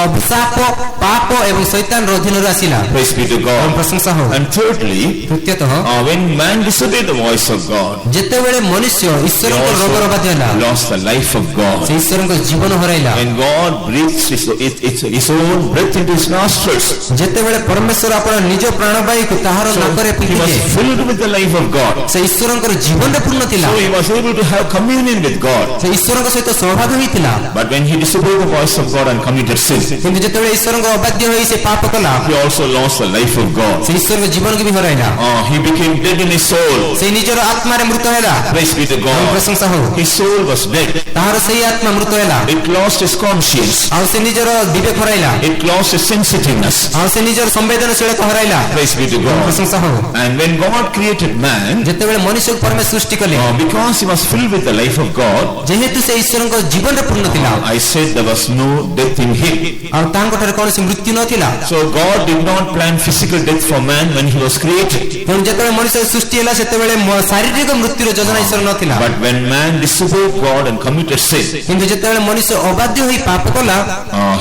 ଅଭିଶାପ ପାପ ଏବଂ ଶୈତାନର ଅଧୀନରୁ ଆସିଲା। Praise be to God. ପ୍ରଶଂସା ହଉ। And thirdly, ତୃତୀୟତଃ when man disobeyed the voice of God, ଯେତେବେଳେ ମନୁଷ୍ୟ he ଈଶ୍ୱରଙ୍କ ରବର ଅବାଧ୍ୟ ହେଲା, also lost the life of God. ସେ ଈଶ୍ୱରଙ୍କ ଜୀବନ ହରାଇଲା। When God breathes his own breath into his nostrils, ଯେତେବେଳେ ପରମେଶ୍ୱର ଆପଣ ନିଜ ପ୍ରାଣବାୟୁକୁ ତାହାର ନାକରେ he was ପିଟିଲେ, filled with the life of God. ସେ ଈଶ୍ୱରଙ୍କର ଜୀବନରେ ପୂର୍ଣ୍ଣ ଥିଲା। So he was able to have communion with God. ସେ ଈଶ୍ୱରଙ୍କ ସହିତ ସହଭାଗ ହୋଇଥିଲା। But when he disobeyed the voice of God and committed sin, କିନ୍ତୁ ଯେତେବେଳେ ଈଶ୍ୱରଙ୍କ ଅବାଧ୍ୟ ହୋଇ ସେ ପାପ କଲା, he also lost the life of God. ସେ ଈଶ୍ୱରଙ୍କ ଜୀବନକୁ ବି ହରାଇଲା। He became dead in his soul. ସେ ନିଜର ଆତ୍ମାରେ ମୃତ ହେଲା। Praise be to God. ପ୍ରଶଂସା ହଉ। His soul was dead. ତାହାର ସେଇ ଆତ୍ମା ମୃତ ହେଲା। It lost his conscience. ଆଉ ସେ ନିଜର ବିବେକ ହରାଇଲା। It lost his sensitiveness. ଆଉ ସେ ନିଜର ସମ୍ବେଦନଶୀଳତା ହରାଇଲା। Praise be to God. ପ୍ରଶଂସା ହଉ। And when God created man, ଯେତେବେଳେ ମନୁଷ୍ୟକୁ ପରମେଶ୍ୱର ସୃଷ୍ଟି କଲେ, because he was filled with the life of God, ଯେହେତୁ ସେ ଈଶ୍ୱରଙ୍କ ଜୀବନରେ ପୂର୍ଣ୍ଣ ଥିଲା, I said there was no death in him. ଆଉ ତାଙ୍କଠାରେ କୌଣସି ମୃତ୍ୟୁ ନଥିଲା। So God did not plan physical death for man when he was created. ତେଣୁ ଯେତେବେଳେ ମଣିଷ ସୃଷ୍ଟି ହେଲା ସେତେବେଳେ ଶାରୀରିକ ମୃତ୍ୟୁର ଯୋଜନା ଈଶ୍ୱର ନଥିଲା। But when man disobeyed God and committed sin, କିନ୍ତୁ ଯେତେବେଳେ ମଣିଷ ଅବାଧ୍ୟ ହୋଇ ପାପ କଲା,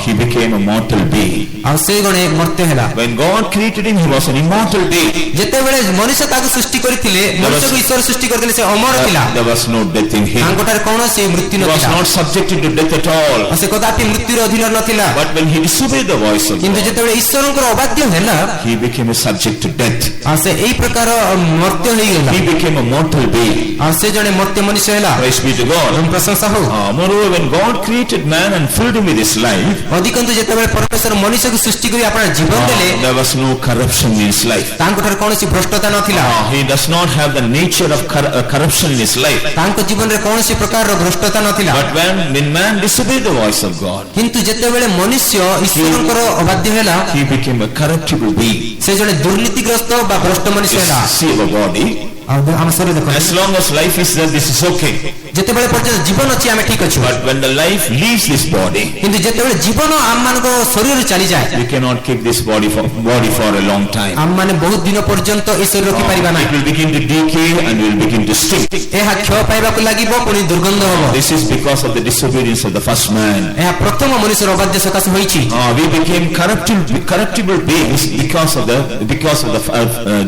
he became a mortal being. ଆଉ ସେ ଗଣେ ମର୍ତ୍ତ୍ୟ ହେଲା। When God created him, he was an immortal being. ଯେତେବେଳେ ମଣିଷ ତାକୁ ସୃଷ୍ଟି କରିଥିଲେ, ମଣିଷକୁ ଈଶ୍ୱର ସୃଷ୍ଟି କରିଥିଲେ, ସେ ଅମର ଥିଲା। There was no death in him. ତାଙ୍କଠାରେ କୌଣସି ମୃତ୍ୟୁ He was ନଥିଲା। not subjected to death at all. ଆଉ ସେ କଦାପି ମୃତ୍ୟୁର ଅଧୀନ ନଥିଲା। But when he disobeyed the voice of କିନ୍ତୁ God, ଯେତେବେଳେ ଈଶ୍ୱରଙ୍କର ଅବାଧ୍ୟ ହେଲା, he became a subject to death. ଆଉ ସେ ଏଇ ପ୍ରକାର ମର୍ତ୍ତ୍ୟ ହେଇଗଲା। He became a mortal being. ଆଉ ସେ ଜଣେ ମର୍ତ୍ତ୍ୟ ମନୁଷ୍ୟ ହେଲା। Praise be to God. ପ୍ରଶଂସା ହଉ। Moreover, when God created man and filled him with his life, ଅଧିକନ୍ତୁ ଯେତେବେଳେ ପରମେଶ୍ୱର ମନୁଷ୍ୟକୁ ସୃଷ୍ଟି କରି ଆପଣ ଜୀବନ ଦେଲେ, there was no corruption in his life. ତାଙ୍କଠାରେ କୌଣସି ଭ୍ରଷ୍ଟତା ନଥିଲା। He does not have the nature of corruption in his life. ତାଙ୍କ ଜୀବନରେ କୌଣସି ପ୍ରକାରର ଭ୍ରଷ୍ଟତା ନଥିଲା। But when man disobeyed the voice of God, କିନ୍ତୁ ଯେତେବେଳେ ମନୁଷ୍ୟ ଈଶ୍ୱରଙ୍କର ଅବାଧ୍ୟ ହେଲା, he became a corruptible being. ସେ ଜଣେ ଦୁର୍ନୀତିଗ୍ରସ୍ତ ବା ଭ୍ରଷ୍ଟ ମନୁଷ୍ୟ ହେଲା। See our body. ଆଉ ଆମ ଶରୀର ଦେଖ, As long as life is there, this is okay. ଯେତେବେଳେ ପର୍ଯ୍ୟନ୍ତ ଜୀବନ ଅଛି ଆମେ ଠିକ ଅଛୁ। But when the life leaves this body, କିନ୍ତୁ ଯେତେବେଳେ ଜୀବନ ଆମମାନଙ୍କ ଶରୀରରୁ ଚାଲିଯାଏ, we cannot keep this body for a long time. ଆମମାନେ ବହୁତ ଦିନ ପର୍ଯ୍ୟନ୍ତ ଏ ଶରୀର ରଖିପାରିବା It ନାହିଁ। will begin to decay and will begin to stink. ଏହା କ୍ଷୟ ପାଇବାକୁ ଲାଗିବ, ପୁଣି ଦୁର୍ଗନ୍ଧ ହେବ। This is because of the disobedience of the first man. ଏହା ପ୍ରଥମ ମନୁଷ୍ୟର ଅବାଧ୍ୟ ସକାଶେ ହୋଇଛି। We became corruptible beings because of the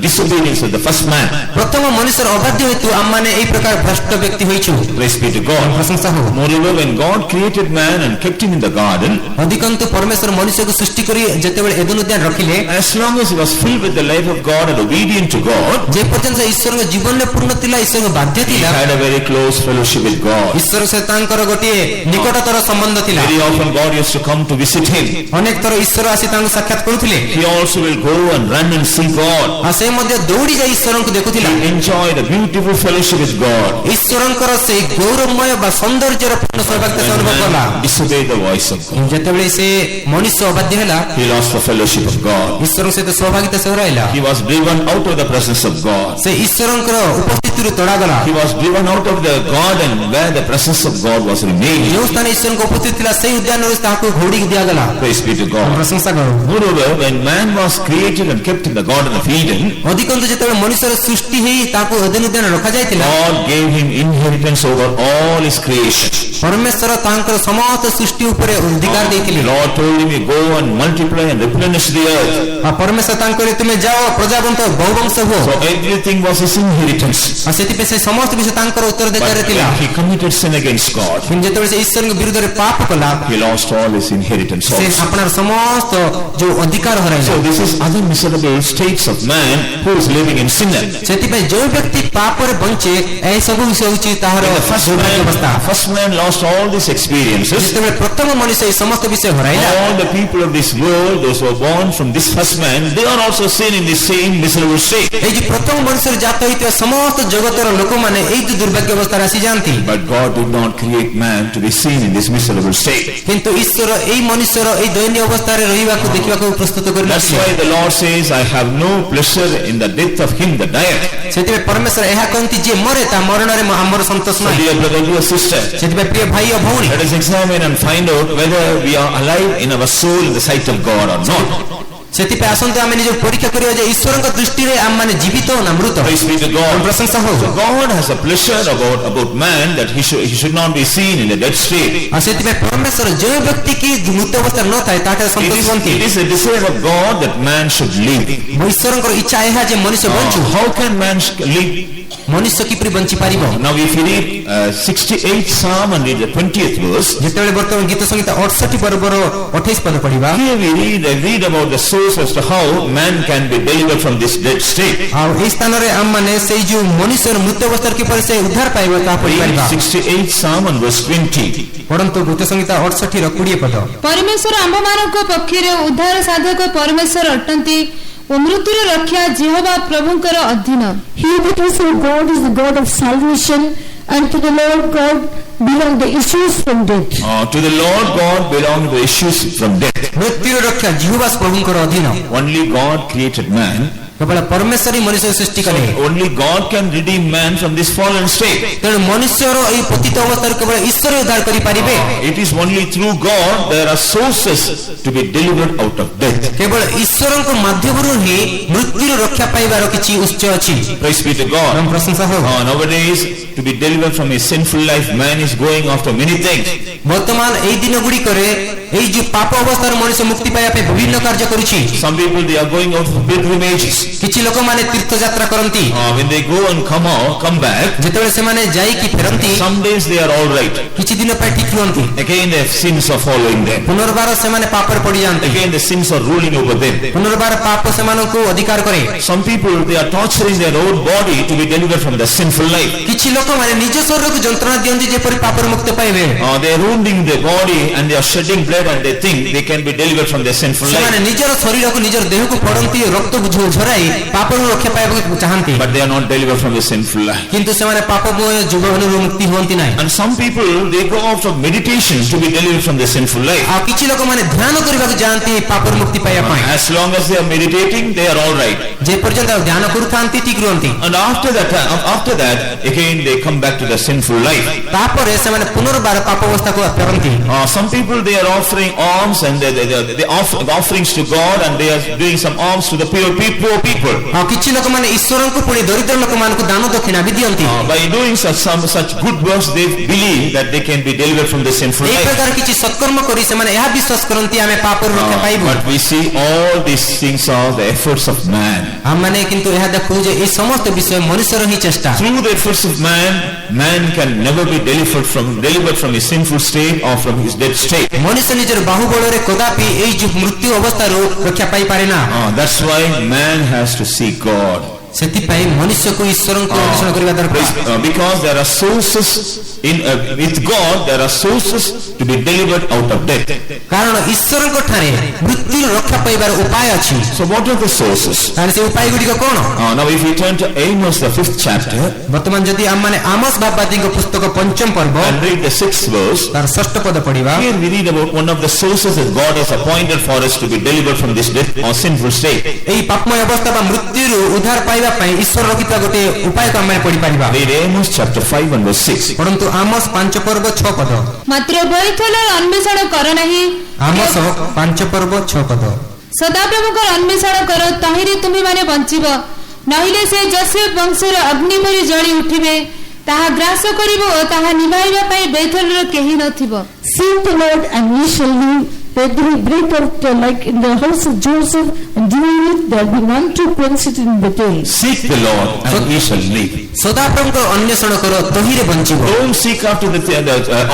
disobedience of the first man. ପ୍ରଥମ ମନୁଷ୍ୟର ଅବାଧ୍ୟ ହେତୁ ଆମମାନେ ଏହି ପ୍ରକାର ଭ୍ରଷ୍ଟ ବ୍ୟକ୍ତି ହୋଇଛୁ। Praise be to God. ପ୍ରଶଂସା ହଉ। Moreover, when God created man and kept him in the garden, ଅଧିକନ୍ତୁ ପରମେଶ୍ୱର ମନୁଷ୍ୟକୁ ସୃଷ୍ଟି କରି ଯେତେବେଳେ ଏଦେନ ଉଦ୍ୟାନ ରଖିଲେ, as long as he was filled with the life of God and obedient to God, ଯେ ପର୍ଯ୍ୟନ୍ତ ଈଶ୍ୱରଙ୍କ ଜୀବନରେ ପୂର୍ଣ୍ଣ ଥିଲା, ଈଶ୍ୱରଙ୍କ ବାଧ୍ୟ he ଥିଲା, had a very close fellowship with God. ଈଶ୍ୱର ସହିତ ତାଙ୍କର ଗୋଟିଏ ନିକଟତର ସମ୍ବନ୍ଧ ଥିଲା। Very often God used to come to visit him. ଅନେକ ଥର ଈଶ୍ୱର ଆସି ତାଙ୍କୁ ସାକ୍ଷାତ କରୁଥିଲେ। He also will go and run and see God. ଆଉ ସେ ମଧ୍ୟ ଦୌଡ଼ି ଯାଇ ଈଶ୍ୱରଙ୍କୁ ଦେଖୁଥିଲା। He enjoyed a beautiful fellowship with God. ଈଶ୍ୱରଙ୍କର ସେଇ ଗୌରବମୟ ବା ସୌନ୍ଦର୍ଯ୍ୟର ପୂର୍ଣ୍ଣ ସୌଭାଗ୍ୟ ସେ ଅନୁଭବ କଲା। Man disobeyed the voice of God. ଯେତେବେଳେ ସେ ମନୁଷ୍ୟ ଅବାଧ୍ୟ ହେଲା, He lost the fellowship of God. ଈଶ୍ୱରଙ୍କ ସହିତ ସୌଭାଗ୍ୟତା ସେ ହରାଇଲା। He was driven out of the presence of God. ସେ ଈଶ୍ୱରଙ୍କର ଉପସ୍ଥିତିରୁ ତଡ଼ାଗଲା। He was driven out of the garden where the presence of God was remained. ଯେଉଁ ସ୍ଥାନରେ ଈଶ୍ୱରଙ୍କ ଉପସ୍ଥିତି ଥିଲା, ସେଇ ଉଦ୍ୟାନରୁ ତାହାକୁ ଘୋଡ଼ିକି ଦିଆଗଲା। Praise be to God. ପ୍ରଶଂସା କର। Moreover, when man was created and kept in the garden of Eden, ଅଧିକନ୍ତୁ ଯେତେବେଳେ ମନୁଷ୍ୟର ସୃଷ୍ଟି ହେଇ ତାକୁ ଏଦେନ ଉଦ୍ୟାନ ରଖାଯାଇଥିଲା, God gave him inheritance over all his creation. ପରମେଶ୍ୱର ତାଙ୍କର ସମସ୍ତ ସୃଷ୍ଟି ଉପରେ ଅଧିକାର ଦେଇଥିଲେ। Lord told him, "You go and multiply and replenish the earth." ଆଉ ପରମେଶ୍ୱର ତାଙ୍କର ତୁମେ ଯାଅ ପ୍ରଜାବନ୍ତ ବହୁବଂଶ ହୁଅ। So everything was his inheritance. ଆଉ ସେଥିପାଇଁ ସେ ସମସ୍ତ ବିଷୟ ତାଙ୍କର But ଉତ୍ତରାଧିକାରରେ ଥିଲା। when he committed sin against God, କିନ୍ତୁ ଯେତେବେଳେ ସେ ଈଶ୍ୱରଙ୍କ ବିରୁଦ୍ଧରେ ପାପ କଲା, he lost all his inheritance ସେ also. ଆପଣାର ସମସ୍ତ ଯୋଉ ଅଧିକାର ହରାଇଲା। So this is other miserable states of man who is living in sin. ସେଥିପାଇଁ ଯୋଉ ବ୍ୟକ୍ତି ପାପରେ ବଞ୍ଚେ, ଏହି ସବୁ ବିଷୟ ହେଉଛି ତାହାର The first man lost all these experiences. ଯେତେବେଳେ ପ୍ରଥମ ମଣିଷ ଏହି ସମସ୍ତ ବିଷୟ ହରାଇଲା, All the people of this world, those who are born from this first man, they are also seen in the same miserable state. ଏଇ ଯୋଉ ପ୍ରଥମ ମଣିଷରେ ଜାତ ହୋଇଥିବା ସମସ୍ତ ଜଗତର ଲୋକମାନେ ଏଇ ଯୋଉ ଦୁର୍ଭାଗ୍ୟ ଅବସ୍ଥାରେ ଆସିଯାଆନ୍ତି। But God did not create man to be seen in this miserable state. କିନ୍ତୁ ଈଶ୍ୱର ଏଇ ମନୁଷ୍ୟର ଏଇ ଦୟନୀୟ ଅବସ୍ଥାରେ ରହିବାକୁ ଦେଖିବାକୁ ପ୍ରସ୍ତୁତ That's କରିନଥିଲେ। why the Lord says, "I have no pleasure in the death of him that dieth." ସେଥିପାଇଁ ପରମେଶ୍ୱର ଏହା କହନ୍ତି, ଯିଏ ମରେ ତା ମରଣରେ ଆମର ସନ୍ତୋଷ So ନାହିଁ। dear brother, dear sister, ସେଥିପାଇଁ ପ୍ରିୟ ଭାଇ ଓ ଭଉଣୀ, let us examine and find out whether we are alive in our soul in the sight of God or not. ସେଥିପାଇଁ ଆସନ୍ତୁ ଆମେ ନିଜକୁ ପରୀକ୍ଷା କରିବା ଯେ ଈଶ୍ୱରଙ୍କ ଦୃଷ୍ଟିରେ ଆମମାନେ ଜୀବିତ ନା ମୃତ। Praise be to God. ପ୍ରଶଂସା ହଉ। So God has a pleasure about man that he should not be seen in a dead state. ଆଉ ସେଥିପାଇଁ ପରମେଶ୍ୱର ଯେଉଁ ବ୍ୟକ୍ତି କି ମୃତ ଅବସ୍ଥାରେ ନଥାଏ ତାଠାରେ ସନ୍ତୋଷ ହୁଅନ୍ତି। It is a desire of God that man should live. ଈଶ୍ୱରଙ୍କର ଇଚ୍ଛା ଏହା ଯେ ମନୁଷ୍ୟ ବଞ୍ଚୁ। How can man live? ମନୁଷ୍ୟ କିପରି ବଞ୍ଚି ପାରିବ? Now if you read 68 Psalm and read the 20th verse, ଯେତେବେଳେ ବର୍ତ୍ତମାନ ଗୀତ ସଂଗୀତ 68 ପର୍ବର 28 ପଦ ପଢିବା, here we read about the source as to how man can be delivered from this dead state. ଆଉ ଏହି ସ୍ଥାନରେ ଆମମାନେ ସେଇ ଯୋଉ ମନୁଷ୍ୟର ମୃତ ଅବସ୍ଥାରେ କିପରି ସେ ଉଦ୍ଧାର ପାଇବ ତାହା ପଢିପାରିବା। 68 Psalm and verse 20. ପଢନ୍ତୁ ଗୀତ ସଂଗୀତ 68 ର 20 ପଦ। ପରମେଶ୍ୱର ଆମ୍ଭମାନଙ୍କ ପକ୍ଷରେ ଉଦ୍ଧାର ସାଧକ ପରମେଶ୍ୱର ଅଟନ୍ତି ଓ ମୃତ୍ୟୁର ରକ୍ଷା ଯେହୋବା ପ୍ରଭୁଙ୍କର ଅଧୀନ। He that is our God is the God of salvation, and to the Lord God belong the issues from death. To the Lord God belong the issues from death. ମୃତ୍ୟୁର ରକ୍ଷା ଜିହୋବା ପ୍ରଭୁଙ୍କର ଅଧୀନ। Only God created man. କେବଳ ପରମେଶ୍ୱର ହିଁ ମନୁଷ୍ୟ ସୃଷ୍ଟି କଲେ। Only God can redeem man from this fallen state. ତେଣୁ ମନୁଷ୍ୟର ଏହି ପତିତ ଅବସ୍ଥାରୁ କେବଳ ଈଶ୍ୱର ଉଦ୍ଧାର କରିପାରିବେ। It is only through God there are sources to be delivered out of death. କେବଳ ଈଶ୍ୱରଙ୍କ ମାଧ୍ୟମରୁ ହିଁ ମୃତ୍ୟୁର ରକ୍ଷା ପାଇବାର କିଛି ଉତ୍ସ ଅଛି। Praise be to God. ପ୍ରଶଂସା ହଉ। Nowadays, to be delivered from his sinful life, man is going after many things. ବର୍ତ୍ତମାନ ଏଇ ଦିନ ଗୁଡ଼ିକରେ ଏଇ ଯୋଉ ପାପ ଅବସ୍ଥାରୁ ମଣିଷ ମୁକ୍ତି ପାଇବା ପାଇଁ ବିଭିନ୍ନ କାର୍ଯ୍ୟ କରୁଛି। Some people, they are going out for pilgrimages. କିଛି ଲୋକମାନେ ତୀର୍ଥଯାତ୍ରା କରନ୍ତି। When they go and come back, ଯେତେବେଳେ ସେମାନେ ଯାଇକି ଫେରନ୍ତି, some days they are all right. କିଛି ଦିନ ପାଇଁ ଠିକ ରୁହନ୍ତି। Again, their sins are following them. ପୁନର୍ବାର ସେମାନେ ପାପରେ ପଡିଯାଆନ୍ତି। Again, the sins are ruling over them. ପୁନର୍ବାର ପାପ ସେମାନଙ୍କୁ ଅଧିକାର କରେ। Some people, they are torturing their own body to be delivered from the sinful life. କିଛି ଲୋକମାନେ ନିଜ ଶରୀରକୁ ଯନ୍ତ୍ରଣା ଦିଅନ୍ତି ଯେପରି ପାପରୁ ମୁକ୍ତ ପାଇବେ। They are wounding their body and they are shedding blood and they think they can be delivered from their sinful ସେମାନେ life. ନିଜର ଶରୀରକୁ ନିଜର ଦେହକୁ ପଡନ୍ତି, ରକ୍ତକୁ ଝରାଇ ପାପରୁ ରକ୍ଷା ପାଇବାକୁ ଚାହାନ୍ତି। But they are not delivered from the sinful life. କିନ୍ତୁ ସେମାନେ ପାପମୟ ଜୀବନରୁ ମୁକ୍ତି ହୁଅନ୍ତି ନାହିଁ। And some people, they go out of meditation to be delivered from the sinful life. ଆଉ କିଛି ଲୋକମାନେ ଧ୍ୟାନ କରିବାକୁ ଯାଆନ୍ତି ପାପରୁ ମୁକ୍ତି ପାଇବା ପାଇଁ। As long as they are meditating, they are all right. ଯେ ପର୍ଯ୍ୟନ୍ତ ଧ୍ୟାନ କରୁଥାନ୍ତି ଠିକ ରୁହନ୍ତି। And after that, again they come back to the sinful life. ତାପରେ ସେମାନେ ପୁନର୍ବାର ପାପ ଅବସ୍ଥାକୁ ଫେରନ୍ତି। Some people, they are off offering alms and they offer offerings to God, and they are doing some alms to the poor people. କିଛି ଲୋକମାନେ ଈଶ୍ୱରଙ୍କୁ ପୁଣି ଦରିଦ୍ର ଲୋକମାନଙ୍କୁ ଦାନ ଦକ୍ଷିଣା ବି ଦିଅନ୍ତି। By doing such good works, they believe that they can be delivered from the sinful ଏହି life. ପ୍ରକାର କିଛି ସତ୍କର୍ମ କରି ସେମାନେ ଏହା ବିଶ୍ୱାସ କରନ୍ତି ଆମେ ପାପରୁ ରକ୍ଷା ପାଇବୁ। But we see all these things are the efforts of man. ଆମମାନେ କିନ୍ତୁ ଏହା ଦେଖୁ ଯେ ଏହି ସମସ୍ତ ବିଷୟ ମନୁଷ୍ୟର ହିଁ ଚେଷ୍ଟା। Through the efforts of man can never be delivered from his sinful state or from his dead state. ମନୁଷ୍ୟ ନିଜର ବାହୁବଳରେ କଦାପି ଏହି ଯୋଉ ମୃତ୍ୟୁ ଅବସ୍ଥାରୁ ରକ୍ଷା ପାଇପାରେ ନା। That's why man has to seek God. ସେଥିପାଇଁ ମନୁଷ୍ୟକୁ ଈଶ୍ୱରଙ୍କୁ ଅନ୍ୱେଷଣ କରିବା ଦରକାର। Because there are sources with God, there are sources to be delivered out of death. କାରଣ ଈଶ୍ୱରଙ୍କ ଠାରେ ମୃତ୍ୟୁରୁ ରକ୍ଷା ପାଇବାର ଉପାୟ ଅଛି। So what are the sources? ତାହେଲେ ସେ ଉପାୟ ଗୁଡ଼ିକ କ'ଣ? Now if we turn to Amos, the 5th chapter, ବର୍ତ୍ତମାନ ଯଦି ଆମମାନେ ଆମୋସ ବାଗବାଦୀଙ୍କ ପୁସ୍ତକ ପଞ୍ଚମ ପର୍ବ and read the 6th verse, ତାର ଷଷ୍ଠ ପଦ ପଢିବା। here we read about one of the sources that God has appointed for us to be delivered from this death or sinful state. ଏହି ପାପମୟ ଅବସ୍ଥା ବା ମୃତ୍ୟୁରୁ ଉଦ୍ଧାର ପାଇବା ପାଇଁ ଈଶ୍ୱର ରଖିଥିବା ଗୋଟେ ଉପାୟକୁ ଆମେ ପଢିପାରିବା। Read Amos chapter 5 and verse 6. ପରନ୍ତୁ ଆମୋସ 5 ପର୍ବ 6 ପଦ। ମାତ୍ର ବୈଥଲର ଅନ୍ୱେଷଣ କର ନାହିଁ, ଆମୋସ 5 ପର୍ବ 6 ପଦ। ସଦାପ୍ରଭୁଙ୍କର ଅନ୍ୱେଷଣ କର, ତହିଁରେ ତୁମ୍ଭେମାନେ ବଞ୍ଚିବ। ନହେଲେ ସେ ଯୋସେଫ ବଂଶର ଅଗ୍ନି ପରି ଜଳି ଉଠିବେ, ତାହା ଗ୍ରାସ କରିବ ଓ ତାହା ନିଭାଇବା ପାଇଁ ବେଥେଲର କେହି ନଥିବ। Seek the Lord and ye shall live. That they will break out like in the house of Joseph, and doing it there will be none to quench it in Bethel. Seek the Lord and ye shall live. ସଦାପ୍ରଭୁଙ୍କ ଅନ୍ୱେଷଣ କର, ତହିଁରେ ବଞ୍ଚିବ। Don't seek after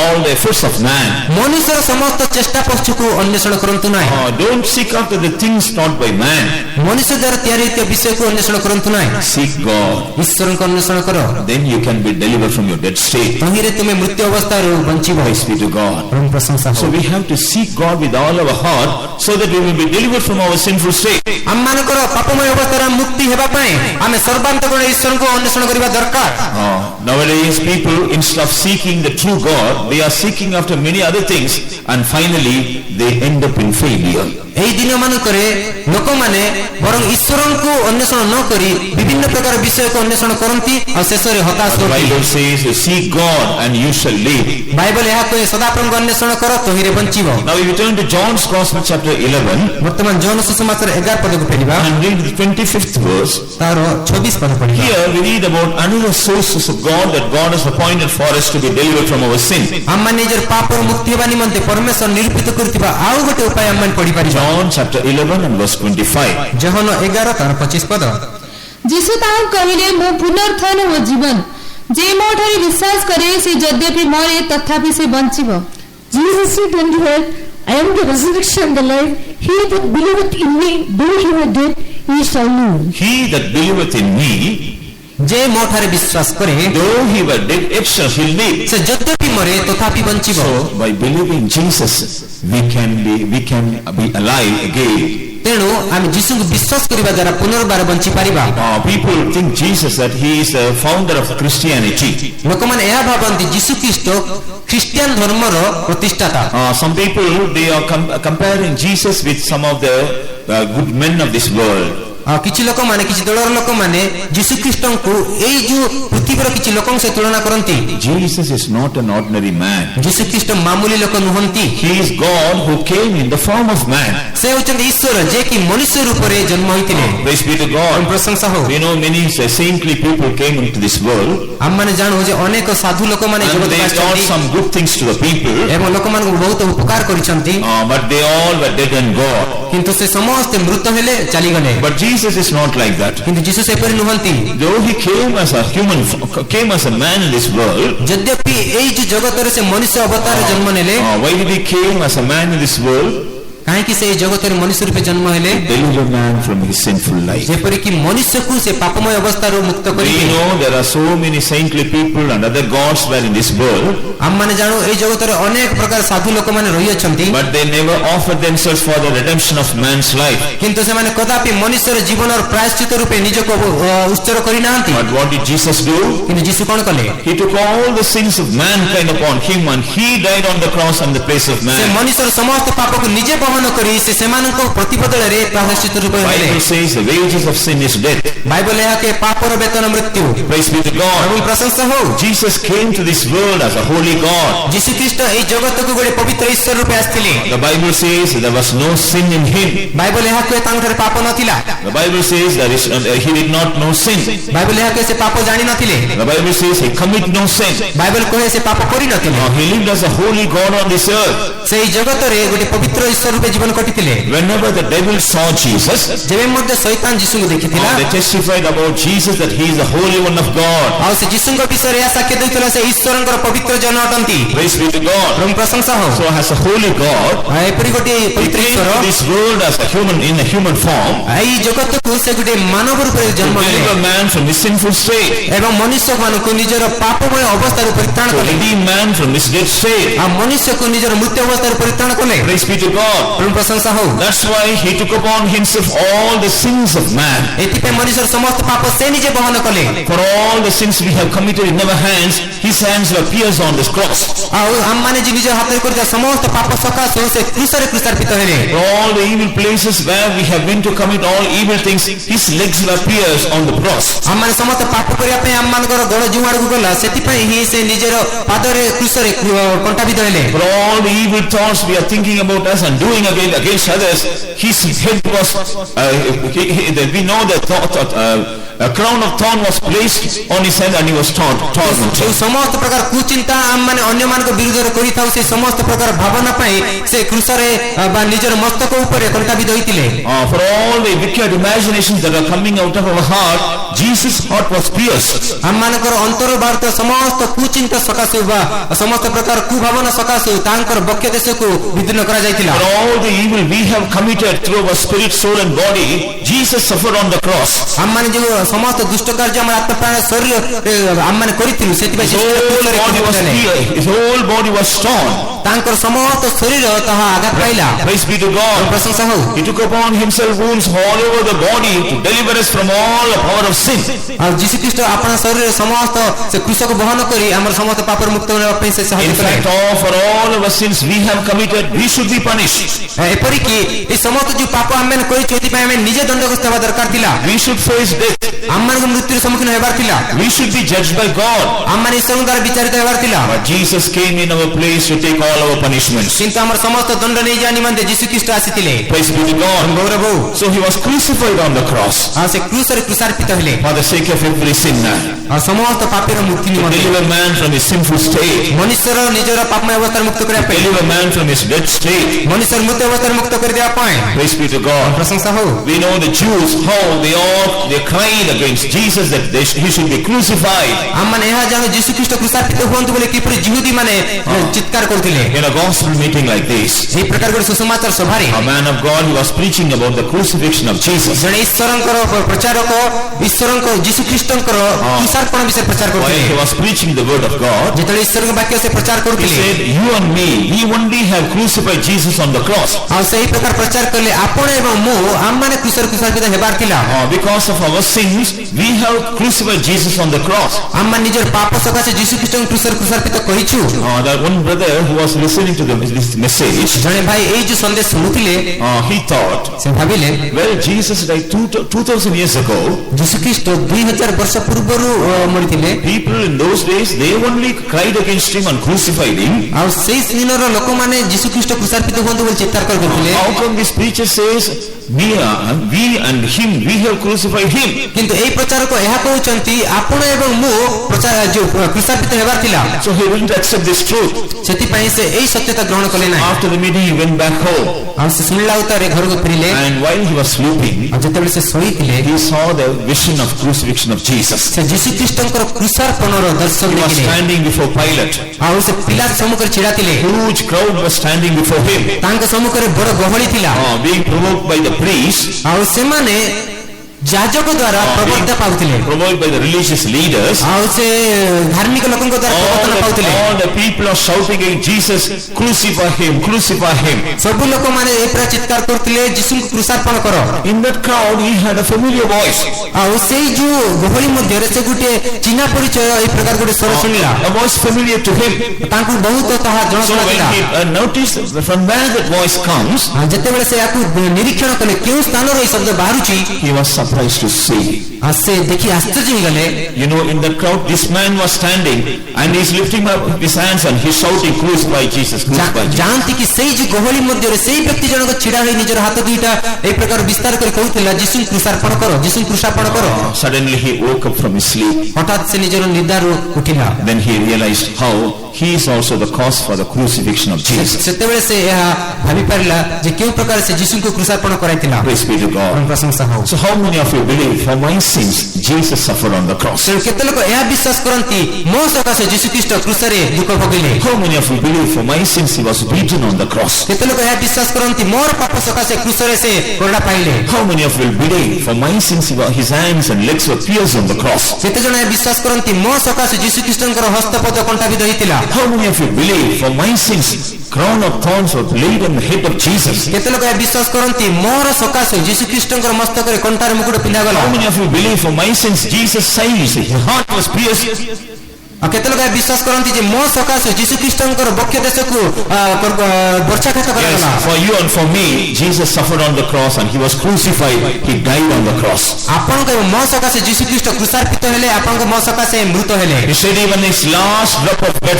all the efforts of man. ମନୁଷ୍ୟର ସମସ୍ତ ଚେଷ୍ଟା ପଛକୁ ଅନ୍ୱେଷଣ କରନ୍ତୁ ନାହିଁ। Don't seek after the things taught by man. ମନୁଷ୍ୟ ଦ୍ୱାରା ତିଆରି ହୋଇଥିବା ବିଷୟକୁ ଅନ୍ୱେଷଣ କରନ୍ତୁ ନାହିଁ। Seek God. ଈଶ୍ୱରଙ୍କ ଅନ୍ୱେଷଣ କର, Then you can be delivered from your dead state. ତହିଁରେ ତୁମେ ମୃତ୍ୟୁ ଅବସ୍ଥାରୁ ବଞ୍ଚିବ। Praise be to God. ପ୍ରଭୁ ପ୍ରଶଂସା So ହଉ। we have to seek God with all our heart so that we will be delivered from our sinful state. ଆମମାନଙ୍କର ପାପମୟ ଅବସ୍ଥାର ମୁକ୍ତି ହେବା ପାଇଁ ଆମେ ସର୍ବାନ୍ତକରଣ ଈଶ୍ୱରଙ୍କୁ ଅନ୍ୱେଷଣ କରିବା ଦରକାର। Nowadays people, instead of seeking the true God, they are seeking after many other things, and finally they end up in failure. ଏହି ଦିନ ମାନଙ୍କରେ ଲୋକମାନେ ବରଂ ଈଶ୍ୱରଙ୍କୁ ଅନ୍ୱେଷଣ ନ କରି ବିଭିନ୍ନ ପ୍ରକାର ବିଷୟକୁ ଅନ୍ୱେଷଣ କରନ୍ତି ଆଉ ଶେଷରେ ହତାଶ The ହୁଅନ୍ତି। Bible says, seek God and you shall live. Bible ଏହା କହେ ସଦାପ୍ରଭୁଙ୍କ ଅନ୍ୱେଷଣ କର, ତହିଁରେ ବଞ୍ଚିବ। Now if you turn to John's Gospel chapter 11 ବର୍ତ୍ତମାନ ଜୋହନ ସୁସମାଚାର 11 ପଦକୁ ଫେରିବା, and read the 25th verse, ତାର 24 ପଦ ପଢିବା। here we read about another sources of God that God has appointed for us to be delivered from our sin. ଆମମାନେ ନିଜର ପାପରୁ ମୁକ୍ତି ହେବା ନିମନ୍ତେ ପରମେଶ୍ୱର ନିରୂପିତ କରିଥିବା ଆଉ ଗୋଟେ ଉପାୟ ଆମମାନେ ପଢିପାରିବା। John chapter 11 and verse 25. ଜୋହନ 11 ତାର 25 ପଦ। ଯୀଶୁ ତାହାଙ୍କୁ କହିଲେ, ମୁଁ ପୁନରୁତ୍ଥାନ ଓ ଜୀବନ, ଯେ ମୋ ଠାରେ ବିଶ୍ୱାସ କରେ ସେ ଯଦ୍ୟପି ମରେ ତଥାପି ସେ ବଞ୍ଚିବ। Jesus said unto her, I am the resurrection and the life. He that believeth in me, though he were dead, he shall live. He that believeth in me, ଯେ ମୋ ଠାରେ ବିଶ୍ୱାସ କରେ though he were dead, yet shall he live. ସେ ଯଦ୍ୟପି ମରେ ତଥାପି ବଞ୍ଚିବ। So by believing Jesus, we can be alive again. ତେଣୁ ଆମେ ଯୀଶୁଙ୍କୁ ବିଶ୍ୱାସ କରିବା ଦ୍ୱାରା ପୁନର୍ବାର ବଞ୍ଚି ପାରିବା। People think Jesus that he is the founder of Christianity. ଲୋକମାନେ ଏହା ଭାବନ୍ତି ଯୀଶୁ ଖ୍ରୀଷ୍ଟ ଖ୍ରୀଷ୍ଟିଆନ ଧର୍ମର ପ୍ରତିଷ୍ଠାତା। Some people, they are comparing Jesus with some of the good men of this world. କିଛି ଲୋକମାନେ କିଛି ଦଳର ଲୋକମାନେ ଯୀଶୁ ଖ୍ରୀଷ୍ଟଙ୍କୁ ଏଇ ଯୋଉ ପୃଥିବୀର କିଛି ଲୋକଙ୍କ ସହ ତୁଳନା କରନ୍ତି। Jesus is not an ordinary man. ଯୀଶୁ ଖ୍ରୀଷ୍ଟ ମାମୁଲି ଲୋକ ନୁହନ୍ତି। He is God who came in the form of man. ସେ ହେଉଛନ୍ତି ଈଶ୍ୱର ଯେ କି ମନୁଷ୍ୟ ରୂପରେ ଜନ୍ମ ହୋଇଥିଲେ। Praise be to God. ପ୍ରଶଂସା ହଉ। We know many saintly people came into this world, ଆମମାନେ ଜାଣୁ ଯେ ଅନେକ ସାଧୁ ଲୋକମାନେ and ଜଗତକୁ they taught ଆସିଛନ୍ତି some good things to the people, ଏବଂ ଲୋକମାନଙ୍କୁ ବହୁତ ଉପକାର କରିଛନ୍ତି, but they all were dead and gone. କିନ୍ତୁ ସେ ସମସ୍ତେ ମୃତ ହେଲେ ଚାଲିଗଲେ। But Jesus is not like that. କିନ୍ତୁ ଯୀଶୁ ସେପରି ନୁହନ୍ତି। Though he came as a man in this world, ଯଦ୍ୟପି ଏଇ ଯୋଉ ଜଗତରେ ସେ ମନୁଷ୍ୟ ଅବତାର ଜନ୍ମ ନେଲେ, why did he came as a man in this world? କାହିଁକି ସେ ଜଗତରେ ମନୁଷ୍ୟ ରୂପେ ଜନ୍ମ ହେଲେ? Deliver man from his sinful life. ଯେପରିକି ମନୁଷ୍ୟକୁ ସେ ପାପମୟ ଅବସ୍ଥାରୁ ମୁକ୍ତ We କରିବେ। know there are so many saintly people and other gods were in this world, ଆମମାନେ ଜାଣୁ ଏଇ ଜଗତରେ ଅନେକ ପ୍ରକାର ସାଧୁ ଲୋକମାନେ ରହିଅଛନ୍ତି, but they never offered themselves for the redemption of man's life. କିନ୍ତୁ ସେମାନେ କଦାପି ମନୁଷ୍ୟର ଜୀବନର ପ୍ରାୟଶ୍ଚିତ ରୂପେ ନିଜକୁ ଉତ୍ସର୍ଗ କରିନାହାନ୍ତି। But what did Jesus do? କିନ୍ତୁ ଯୀଶୁ କଣ କଲେ? He took all the sins of mankind upon him, and he died on the cross in the place of ସେ man. ମନୁଷ୍ୟର ସମସ୍ତ ପାପକୁ ନିଜେ ବହନ ଗ୍ରହଣ କରି ସେ ସେମାନଙ୍କ ପ୍ରତିବଦଳରେ ପ୍ରାୟଶ୍ଚିତ ରୂପେ ହେଲେ। Bible says the wages of sin is death. Bible ଏହାକେ ପାପର ବେତନ ମୃତ୍ୟୁ। Praise be to God. ଏବଂ ପ୍ରଶଂସା ହଉ। Jesus came to this world as a holy God. ଯୀଶୁ ଖ୍ରୀଷ୍ଟ ଏହି ଜଗତକୁ ଗୋଟେ ପବିତ୍ର ଈଶ୍ୱର ରୂପେ ଆସିଥିଲେ। The Bible says there was no sin in him. Bible ଏହାକୁ ତାଙ୍କଠାରେ ପାପ ନଥିଲା। The Bible says he did not know sin. Bible ଏହାକୁ ସେ ପାପ ଜାଣି ନଥିଲେ। The Bible says he commit no sin. Bible କହେ ସେ ପାପ କରି ନଥିଲେ। He lived as a holy God on this earth. ସେହି ଜଗତରେ ଗୋଟେ ପବିତ୍ର ଈଶ୍ୱର ରୂପେ ଜୀବନ କଟିଥିଲେ। Whenever the devil saw Jesus, ଯେବେ ମଧ୍ୟ ଶୈତାନ ଯୀଶୁଙ୍କୁ ଦେଖିଥିଲା, they testified about Jesus that he is the holy one of God. ଆଉ ସେ ଯୀଶୁଙ୍କ ବିଷୟରେ ଏହା ସାକ୍ଷ୍ୟ ଦେଇଥିଲା ସେ ଈଶ୍ୱରଙ୍କର ପବିତ୍ର ଜନ ଅଟନ୍ତି। Praise be to God. ଏବଂ ପ୍ରଶଂସା ହଉ। So as a holy God, ଏପରି ଗୋଟେ he ପବିତ୍ର came ଈଶ୍ୱର to this world as a human in a human form. ଏହି ଜଗତକୁ ସେ ଗୋଟେ ମାନବ ରୂପରେ To ଜନ୍ମ ନେଲେ deliver man from his sinful state. ଏବଂ ମନୁଷ୍ୟମାନଙ୍କୁ ନିଜର ପାପମୟ ଅବସ୍ଥାରୁ ପରିତ୍ରାଣ To କଲେ redeem man from his dead state. ଆଉ ମନୁଷ୍ୟକୁ ନିଜର ମୃତ୍ୟୁ ଅବସ୍ଥାରୁ ପରିତ୍ରାଣ କଲେ। Praise be to God. ଏବଂ ପ୍ରଶଂସା ହଉ। That's why he took upon himself all the sins of man. ଏଥିପାଇଁ ମନୁଷ୍ୟର ସମସ୍ତ ପାପ ସେ ନିଜେ ବହନ କଲେ। For all the sins we have committed in our hands, his hands were pierced on this cross. ଆଉ ଆମମାନେ ଯେ ନିଜ ହାତରେ କରିଥିବା ସମସ୍ତ ପାପ ସକାଶୁ ସେ କ୍ରୁଶରେ କ୍ରୁଶାର୍ପିତ ହେଲେ। For all the evil places where we have been to commit all evil things, his legs were pierced on the cross. ଆମମାନେ ସମସ୍ତ ପାପ କରିବା ପାଇଁ ଆମମାନଙ୍କର ଗୋଡ଼ ଯେଉଁ ଆଡ଼କୁ ଗଲା ସେଥିପାଇଁ ହିଁ ସେ ନିଜର ପାଦରେ କ୍ରୁଶରେ କଣ୍ଟାବିଦ୍ଧ ହେଲେ। For all the evil thoughts we are thinking about us and doing against others, his head was, we know that a crown of thorn was placed on his head and he was tormented. ଯେଉଁ ସମସ୍ତ ପ୍ରକାର କୁଚିନ୍ତା ଆମମାନେ ଅନ୍ୟମାନଙ୍କ ବିରୁଦ୍ଧରେ କରିଥାଉ ସେ ସମସ୍ତ ପ୍ରକାର ଭାବନା ପାଇଁ ସେ କ୍ରୁଶରେ ବା ନିଜର ମସ୍ତକ ଉପରେ କଣ୍ଟାବିଦ୍ଧ ହୋଇଥିଲେ। For all the wicked imaginations that are coming out of our heart, Jesus' heart was pierced. ଆମମାନଙ୍କର ଅନ୍ତର ଭାରତ ସମସ୍ତ କୁଚିନ୍ତା ସକାଶୁ ବା ସମସ୍ତ ପ୍ରକାର କୁଭାବନା ସକାଶୁ ତାଙ୍କର ବକ୍ଷ ଦେଶକୁ ବିଦୀର୍ଣ୍ଣ କରାଯାଇଥିଲା। For all the evil we have committed through our spirit, soul and body, Jesus suffered on the cross. ଆମମାନେ ଯେଉଁ ସମସ୍ତ ଦୁଷ୍ଟ କାର୍ଯ୍ୟ ଆମର ଆତ୍ମପ୍ରାଣ ଶରୀର ଆମମାନେ କରିଥିଲୁ ସେଥିପାଇଁ His whole body was torn. ତାଙ୍କର ସମସ୍ତ ଶରୀର ତାହା ଆଘାତ ପାଇଲା। Praise be to God. ପ୍ରଶଂସା ହଉ। He took upon himself wounds all over the body to deliver us from all the power of sin. ଆଉ ଯୀଶୁ ଖ୍ରୀଷ୍ଟ ଆପଣା ଶରୀରରେ ସମସ୍ତ ସେ କୃଷକ ବହନ କରି ଆମର ସମସ୍ତ ପାପରୁ ମୁକ୍ତ ହେବା ପାଇଁ ସେ ସାହାଯ୍ୟ In କଲେ। fact, for all our sins we have committed, we should be punished. ଏପରିକି ଏ ସମସ୍ତ ଯେଉଁ ପାପ ଆମମାନେ କରିଛୁ ଏଥିପାଇଁ ଆମେ ନିଜେ ଦଣ୍ଡଗ୍ରସ୍ତ ହେବା ଦରକାର ଥିଲା। We should face death. ଆମମାନଙ୍କ ମୃତ୍ୟୁର ସମ୍ମୁଖୀନ ହେବାର ଥିଲା। We should be judged by God. ଆମମାନେ ଈଶ୍ୱରଙ୍କ ଦ୍ୱାରା ବିଚାରିତ ହେବାର ଥିଲା। But Jesus came in our place to take all our punishments. କିନ୍ତୁ ଆମର ସମସ୍ତ ଦଣ୍ଡ ନେଇଯିବା ନିମନ୍ତେ ଯୀଶୁ ଖ୍ରୀଷ୍ଟ ଆସିଥିଲେ। Praise be to God. ଗୌରବ ହଉ। So he was crucified on the cross ଆଉ ସେ କ୍ରୁଶରେ କ୍ରୁଶାର୍ପିତ ହେଲେ for the sake of every sinner. ଆଉ ସମସ୍ତ ପାପୀର ମୁକ୍ତି To ନିମନ୍ତେ deliver man from his sinful state. ମନୁଷ୍ୟର ନିଜର ପାପମୟ ଅବସ୍ଥାରୁ ମୁକ୍ତ କରିବା ପାଇଁ Deliver man from his dead state. ମନୁଷ୍ୟର ମୃତ୍ୟୁ ଅବସ୍ଥାରୁ ମୁକ୍ତ କରିଦେବା ପାଇଁ Praise be to God. ପ୍ରଶଂସା ହଉ। We know the Jews, how they cried against Jesus that he should be crucified. ଆମମାନେ ଏହା ଜାଣୁ ଯୀଶୁ ଖ୍ରୀଷ୍ଟ କ୍ରୁଶାର୍ପିତ ହୁଅନ୍ତୁ ବୋଲି କିପରି ଯିହୁଦୀ ମାନେ ଚିତ୍କାର କରୁଥିଲେ। In a gospel meeting like this, ଏହି ପ୍ରକାର ଗୋଟେ ସୁସମାଚାର ସଭାରେ a man of God who was preaching about the crucifixion of Jesus. ଜଣେ ଈଶ୍ୱରଙ୍କର ପ୍ରଚାରକ ଈଶ୍ୱରଙ୍କ ଯୀଶୁ ଖ୍ରୀଷ୍ଟଙ୍କର କ୍ରୁଶାର୍ପଣ ବିଷୟରେ ପ୍ରଚାର While କରୁଥିଲେ। he was preaching the word of God, ଯେତେବେଳେ ଈଶ୍ୱରଙ୍କ ବାକ୍ୟ ସେ ପ୍ରଚାର he କରୁଥିଲେ said, you and me, we only have crucified Jesus on the cross. ଆଉ ସେହି ପ୍ରକାର ପ୍ରଚାର କଲେ ଆପଣ ଏବଂ ମୁଁ ଆମମାନେ କ୍ରୁଶରେ କ୍ରୁଶାର୍ପିତ ହେବାର ଥିଲା। Because of our sins, we have crucified Jesus on the cross. ଆମମାନେ ନିଜର ପାପ ସକାଶେ ଯୀଶୁ ଖ୍ରୀଷ୍ଟଙ୍କୁ କ୍ରୁଶରେ କ୍ରୁଶାର୍ପିତ କରିଛୁ। That one brother who was listening to this message, ଜଣେ ଭାଇ ଏଇ ଯୋଉ ସନ୍ଦେଶ ଶୁଣୁଥିଲେ he thought, ସେ ଭାବିଲେ well, Jesus died 2000 years ago. ଯୀଶୁ ଖ୍ରୀଷ୍ଟ 2000 ବର୍ଷ ପୂର୍ବରୁ ମରିଥିଲେ। People in those days, they only cried against him and crucified him. ଆଉ ସେଇ ଦିନର ଲୋକମାନେ ଯୀଶୁ ଖ୍ରୀଷ୍ଟ କ୍ରୁଶାର୍ପିତ ହୁଅନ୍ତୁ ବୋଲି ଚିତ୍କାର କରୁଥିଲେ। How come this preacher says, we and him, we have crucified him? କିନ୍ତୁ ଏଇ ପ୍ରଚାରକ ଏହା କହୁଛନ୍ତି ଆପଣ ଏବଂ ମୁଁ ଯୋଉ କ୍ରୁଶାର୍ପିତ ହେବାର ଥିଲା। So he didn't accept this truth. ସେଥିପାଇଁ ସେ ଏଇ ସତ୍ୟତା ଗ୍ରହଣ କଲେ ନାହିଁ। After the meeting, he went back home. ଆଉ ସେ ଶୁଣିଲା ଉତ୍ତାରେ ଘରକୁ ଫେରିଲେ। And while he was sleeping, ଆଉ ଯେତେବେଳେ ସେ ଶୋଇଥିଲେ he saw the vision of crucifixion of Jesus. ସେ ଯୀଶୁ ଖ୍ରୀଷ୍ଟଙ୍କର କ୍ରୁଶାର୍ପଣର ଦର୍ଶନ He was ଦେଖିଲେ। standing before Pilate. ଆଉ ସେ ପିଲାତ ସମ୍ମୁଖରେ ଛିଡ଼ା ଥିଲେ। Huge crowd was standing before him, ତାଙ୍କ ସମ୍ମୁଖରେ ବଡ଼ ଗହଳି ଥିଲା। being provoked by the priests. ଆଉ ସେମାନେ ଯାଜକ ଦ୍ୱାରା ପ୍ରବର୍ତ୍ତା ପାଉଥିଲେ provoked by the religious leaders. ଆଉ ସେ ଧାର୍ମିକ ଲୋକଙ୍କ ଦ୍ୱାରା ପ୍ରବର୍ତ୍ତନ ପାଉଥିଲେ All the people are shouting at Jesus, crucify him, crucify him. ସବୁ ଲୋକମାନେ ଏ ପ୍ରକାର ଚିତ୍କାର କରୁଥିଲେ ଯୀଶୁଙ୍କୁ କ୍ରୁଶାର୍ପଣ କର। In that crowd, he had a familiar voice. ଆଉ ସେଇ ଯୋଉ ଗହଳି ମଧ୍ୟରେ ସେ ଗୋଟିଏ ଚିହ୍ନା ପରିଚୟ এই ପ୍ରକାର ଗୋଟେ ସ୍ୱର ଶୁଣିଲା A voice familiar to him. ତାଙ୍କୁ ବହୁତ ତାହା So ଜଣାଶୁଣା when ଥିଲା। he noticed that from where that voice comes, ଯେତେବେଳେ ସେ ୟାକୁ ନିରୀକ୍ଷଣ କଲେ କେଉଁ ସ୍ଥାନରୁ এই ଶବ୍ଦ ବାହାରୁଛି he was surprised to see. ସେ ଦେଖି ଆଶ୍ଚର୍ଯ୍ୟ ହେଇଗଲେ। You know, in that crowd, this man was standing and he's lifting up his hands and he's shouting, crucify Jesus, crucify Jesus. ଜାଣନ୍ତି କି ସେଇ ଯୋଉ ଗହଳି ମଧ୍ୟରେ ସେଇ ବ୍ୟକ୍ତି ଜଣକ ଛିଡା ହୋଇ ନିଜର ହାତ ଦୁଇଟା এই ପ୍ରକାର ବିସ୍ତାର କରି କହୁଥିଲା ଯୀଶୁ କ୍ରୁଶାର୍ପଣ କର, ଯୀଶୁ କ୍ରୁଶାର୍ପଣ କର। Suddenly he woke up from his sleep. ହଠାତ୍ ସେ ନିଜର ନିଦାରୁ ଉଠିଲା। Then he realized how he is also the cause for the crucifixion of Jesus. ସେତେବେଳେ ସେ ଏହା ଭାବି ପାରିଲା ଯେ କେଉଁ ପ୍ରକାର ସେ ଯୀଶୁଙ୍କୁ କ୍ରୁଶାର୍ପଣ କରାଇଥିଲା। Praise be to God. ପ୍ରଶଂସା ହଉ। So how many of you believe for my sins Jesus suffered on the cross? ତେଣୁ କେତେ ଲୋକ ଏହା ବିଶ୍ୱାସ କରନ୍ତି ମୋ ସକାଶେ ଯୀଶୁ ଖ୍ରୀଷ୍ଟ କ୍ରୁଶରେ ଦୁଃଖ ଭୋଗିଲେ। How many of you believe for my sins he was beaten on the cross? କେତେ ଲୋକ ଏହା ବିଶ୍ୱାସ କରନ୍ତି ମୋର ପାପ ସକାଶେ କ୍ରୁଶରେ ସେ କୋରଡ଼ା ପାଇଲେ। How many of you believe for my sins his hands and legs were pierced on the cross? କେତେ ଜଣ ଏହା ବିଶ୍ୱାସ କରନ୍ତି ମୋ ସକାଶେ ଯୀଶୁ ଖ୍ରୀଷ୍ଟଙ୍କର ହସ୍ତପଦ କଣ୍ଟାବିଦ୍ଧ ହୋଇଥିଲା। How many of you believe for my sins crown of thorns was laid on the head of Jesus? କେତେ ଲୋକ ଏହା ବିଶ୍ୱାସ କରନ୍ତି ମୋର ସକାଶେ ଯୀଶୁ ଖ୍ରୀଷ୍ଟଙ୍କର ମସ୍ତକରେ କଣ୍ଟାର ମୁକୁଟ ପିନ୍ଧାଗଲା। How many of you believe for my sins Jesus sized, his heart was pierced? ଆଉ କେତେ ଲୋକ ଏହା ବିଶ୍ୱାସ କରନ୍ତି ଯେ ମୋ ସକାଶେ ଯୀଶୁ ଖ୍ରୀଷ୍ଟଙ୍କର ବକ୍ଷ ଦେଶକୁ ବର୍ଚ୍ଛାଘାତ କରାଗଲା। Yes, for you and for me Jesus suffered on the cross and he was crucified, he died on the cross. ଆପଣଙ୍କ ମୋ ସକାଶେ ଯୀଶୁ ଖ୍ରୀଷ୍ଟ କ୍ରୁଶାର୍ପିତ ହେଲେ, ଆପଣଙ୍କ ମୋ ସକାଶେ ମୃତ ହେଲେ। He shed even his last drop of blood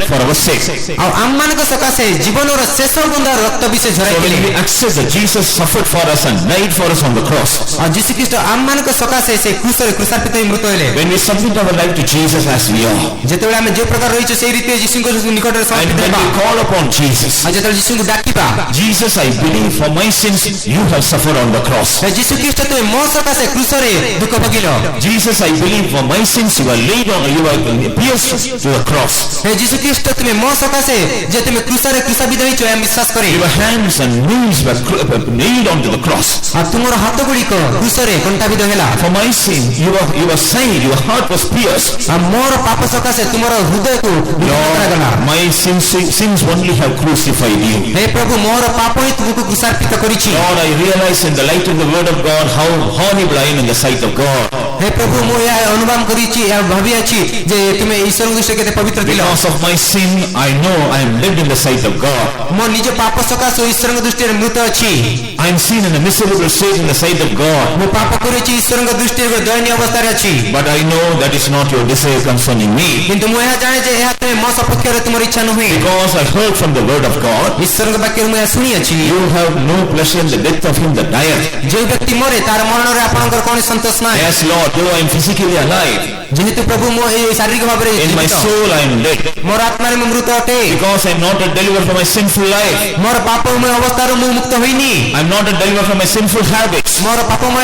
for our sake. ଆଉ ଆମମାନଙ୍କ ସକାଶେ ଜୀବନର ଶେଷ ବୁନ୍ଦା ରକ୍ତ ବି ସେ So when ଝରାଇଥିଲେ। we accept that Jesus suffered for us and died for us on the cross, ଆଉ ଯୀଶୁ ଖ୍ରୀଷ୍ଟ ଆମମାନଙ୍କ ସକାଶେ ସେ କ୍ରୁଶରେ କ୍ରୁଶାର୍ପିତ ହୋଇ ମୃତ ହେଲେ। when we submit our life to Jesus as we are, ଯେତେବେଳେ ଆମେ ଯେଉଁ ପ୍ରକାର ରହିଛୁ ସେଇ ରୀତିରେ ଯୀଶୁଙ୍କ ନିକଟରେ and ସମର୍ପିତ when ହେବା, we call upon Jesus, ଆଉ ଯେତେବେଳେ ଯୀଶୁଙ୍କୁ ଡାକିବା, Jesus, I believe for my sins you have suffered on the cross. ଯୀଶୁ ଖ୍ରୀଷ୍ଟ ତୁମେ ମୋ ସକାଶେ କ୍ରୁଶରେ ଦୁଃଖ ଭୋଗିଲ। Jesus, I believe for my sins you are laid on, you are pierced to the cross. ହେ ଯୀଶୁ ଖ୍ରୀଷ୍ଟ ତୁମେ ମୋ ସକାଶେ ଯେ ତୁମେ କ୍ରୁଶରେ କ୍ରୁଶାବିଦ୍ଧ ହୋଇଛ ଏହା ବିଶ୍ୱାସ କରେ। Your hands and knees were nailed onto the cross. ଆଉ ତୁମର ହାତ ଗୁଡ଼ିକ କ୍ରୁଶରେ କଣ୍ଟାବିଦ୍ଧ ହେଲା। For my sin you were saved, your heart was pierced. ଆଉ ମୋର ପାପ ସକାଶେ ତୁମର ହୃଦୟକୁ ବିଦ୍ରୋହ କରାଗଲା। Lord, my sins only have crucified you. ହେ ପ୍ରଭୁ ମୋର ପାପ ହିଁ ତୁମକୁ କ୍ରୁଶାର୍ପିତ କରିଛି। Lord, I realize in the light of the word of God how horrible I am in the sight of God. ହେ ପ୍ରଭୁ ମୁଁ ଏହା ଅନୁଭବ କରିଛି, ଏହା ଭାବିଅଛି ଯେ ତୁମେ ଈଶ୍ୱରଙ୍କ ଦୃଷ୍ଟିରେ କେତେ ପବିତ୍ର ଥିଲ। Because of my sin I know I am dead in the sight of God. ମୋ ନିଜ ପାପ ସକାଶେ ଈଶ୍ୱରଙ୍କ ଦୃଷ୍ଟିରେ ମୃତ ଅଛି। I am seen in a miserable state in the sight of God. ମୁଁ ପାପ କରିଛି ଈଶ୍ୱରଙ୍କ ଦୃଷ୍ଟିରେ ଗୋଟେ ଦୟନୀୟ ଅବସ୍ଥାରେ ଅଛି। But I know that is not your desire concerning me. କିନ୍ତୁ ମୁଁ ଏହା ଜାଣେ ଯେ ଏହା ତୁମେ ମୋ ସପକ୍ଷରେ ତୁମର ଇଚ୍ଛା ନୁହେଁ। Because I heard from the word of God, ଈଶ୍ୱରଙ୍କ ବାକ୍ୟରୁ ମୁଁ ଏହା ଶୁଣିଅଛି, you have no pleasure in the death of him that dieth. ଯେଉଁ ବ୍ୟକ୍ତି ମରେ ତାର ମରଣରେ ଆପଣଙ୍କର କୌଣସି ସନ୍ତୋଷ ନାହିଁ। Yes, Lord, though I am physically alive, ଯେହେତୁ ପ୍ରଭୁ ମୁଁ ଏହି ଶାରୀରିକ ଭାବରେ in my ଜୀବିତ, soul I am dead. ମୋର ଆତ୍ମାରେ ମୁଁ ମୃତ ଅଟେ। Because I am not yet delivered from my sinful life. ମୋର ପାପମୟ ଅବସ୍ଥାରୁ ମୁଁ ମୁକ୍ତ ହୋଇନି। I am not yet delivered from my sinful habits. ମୋର ପାପମୟ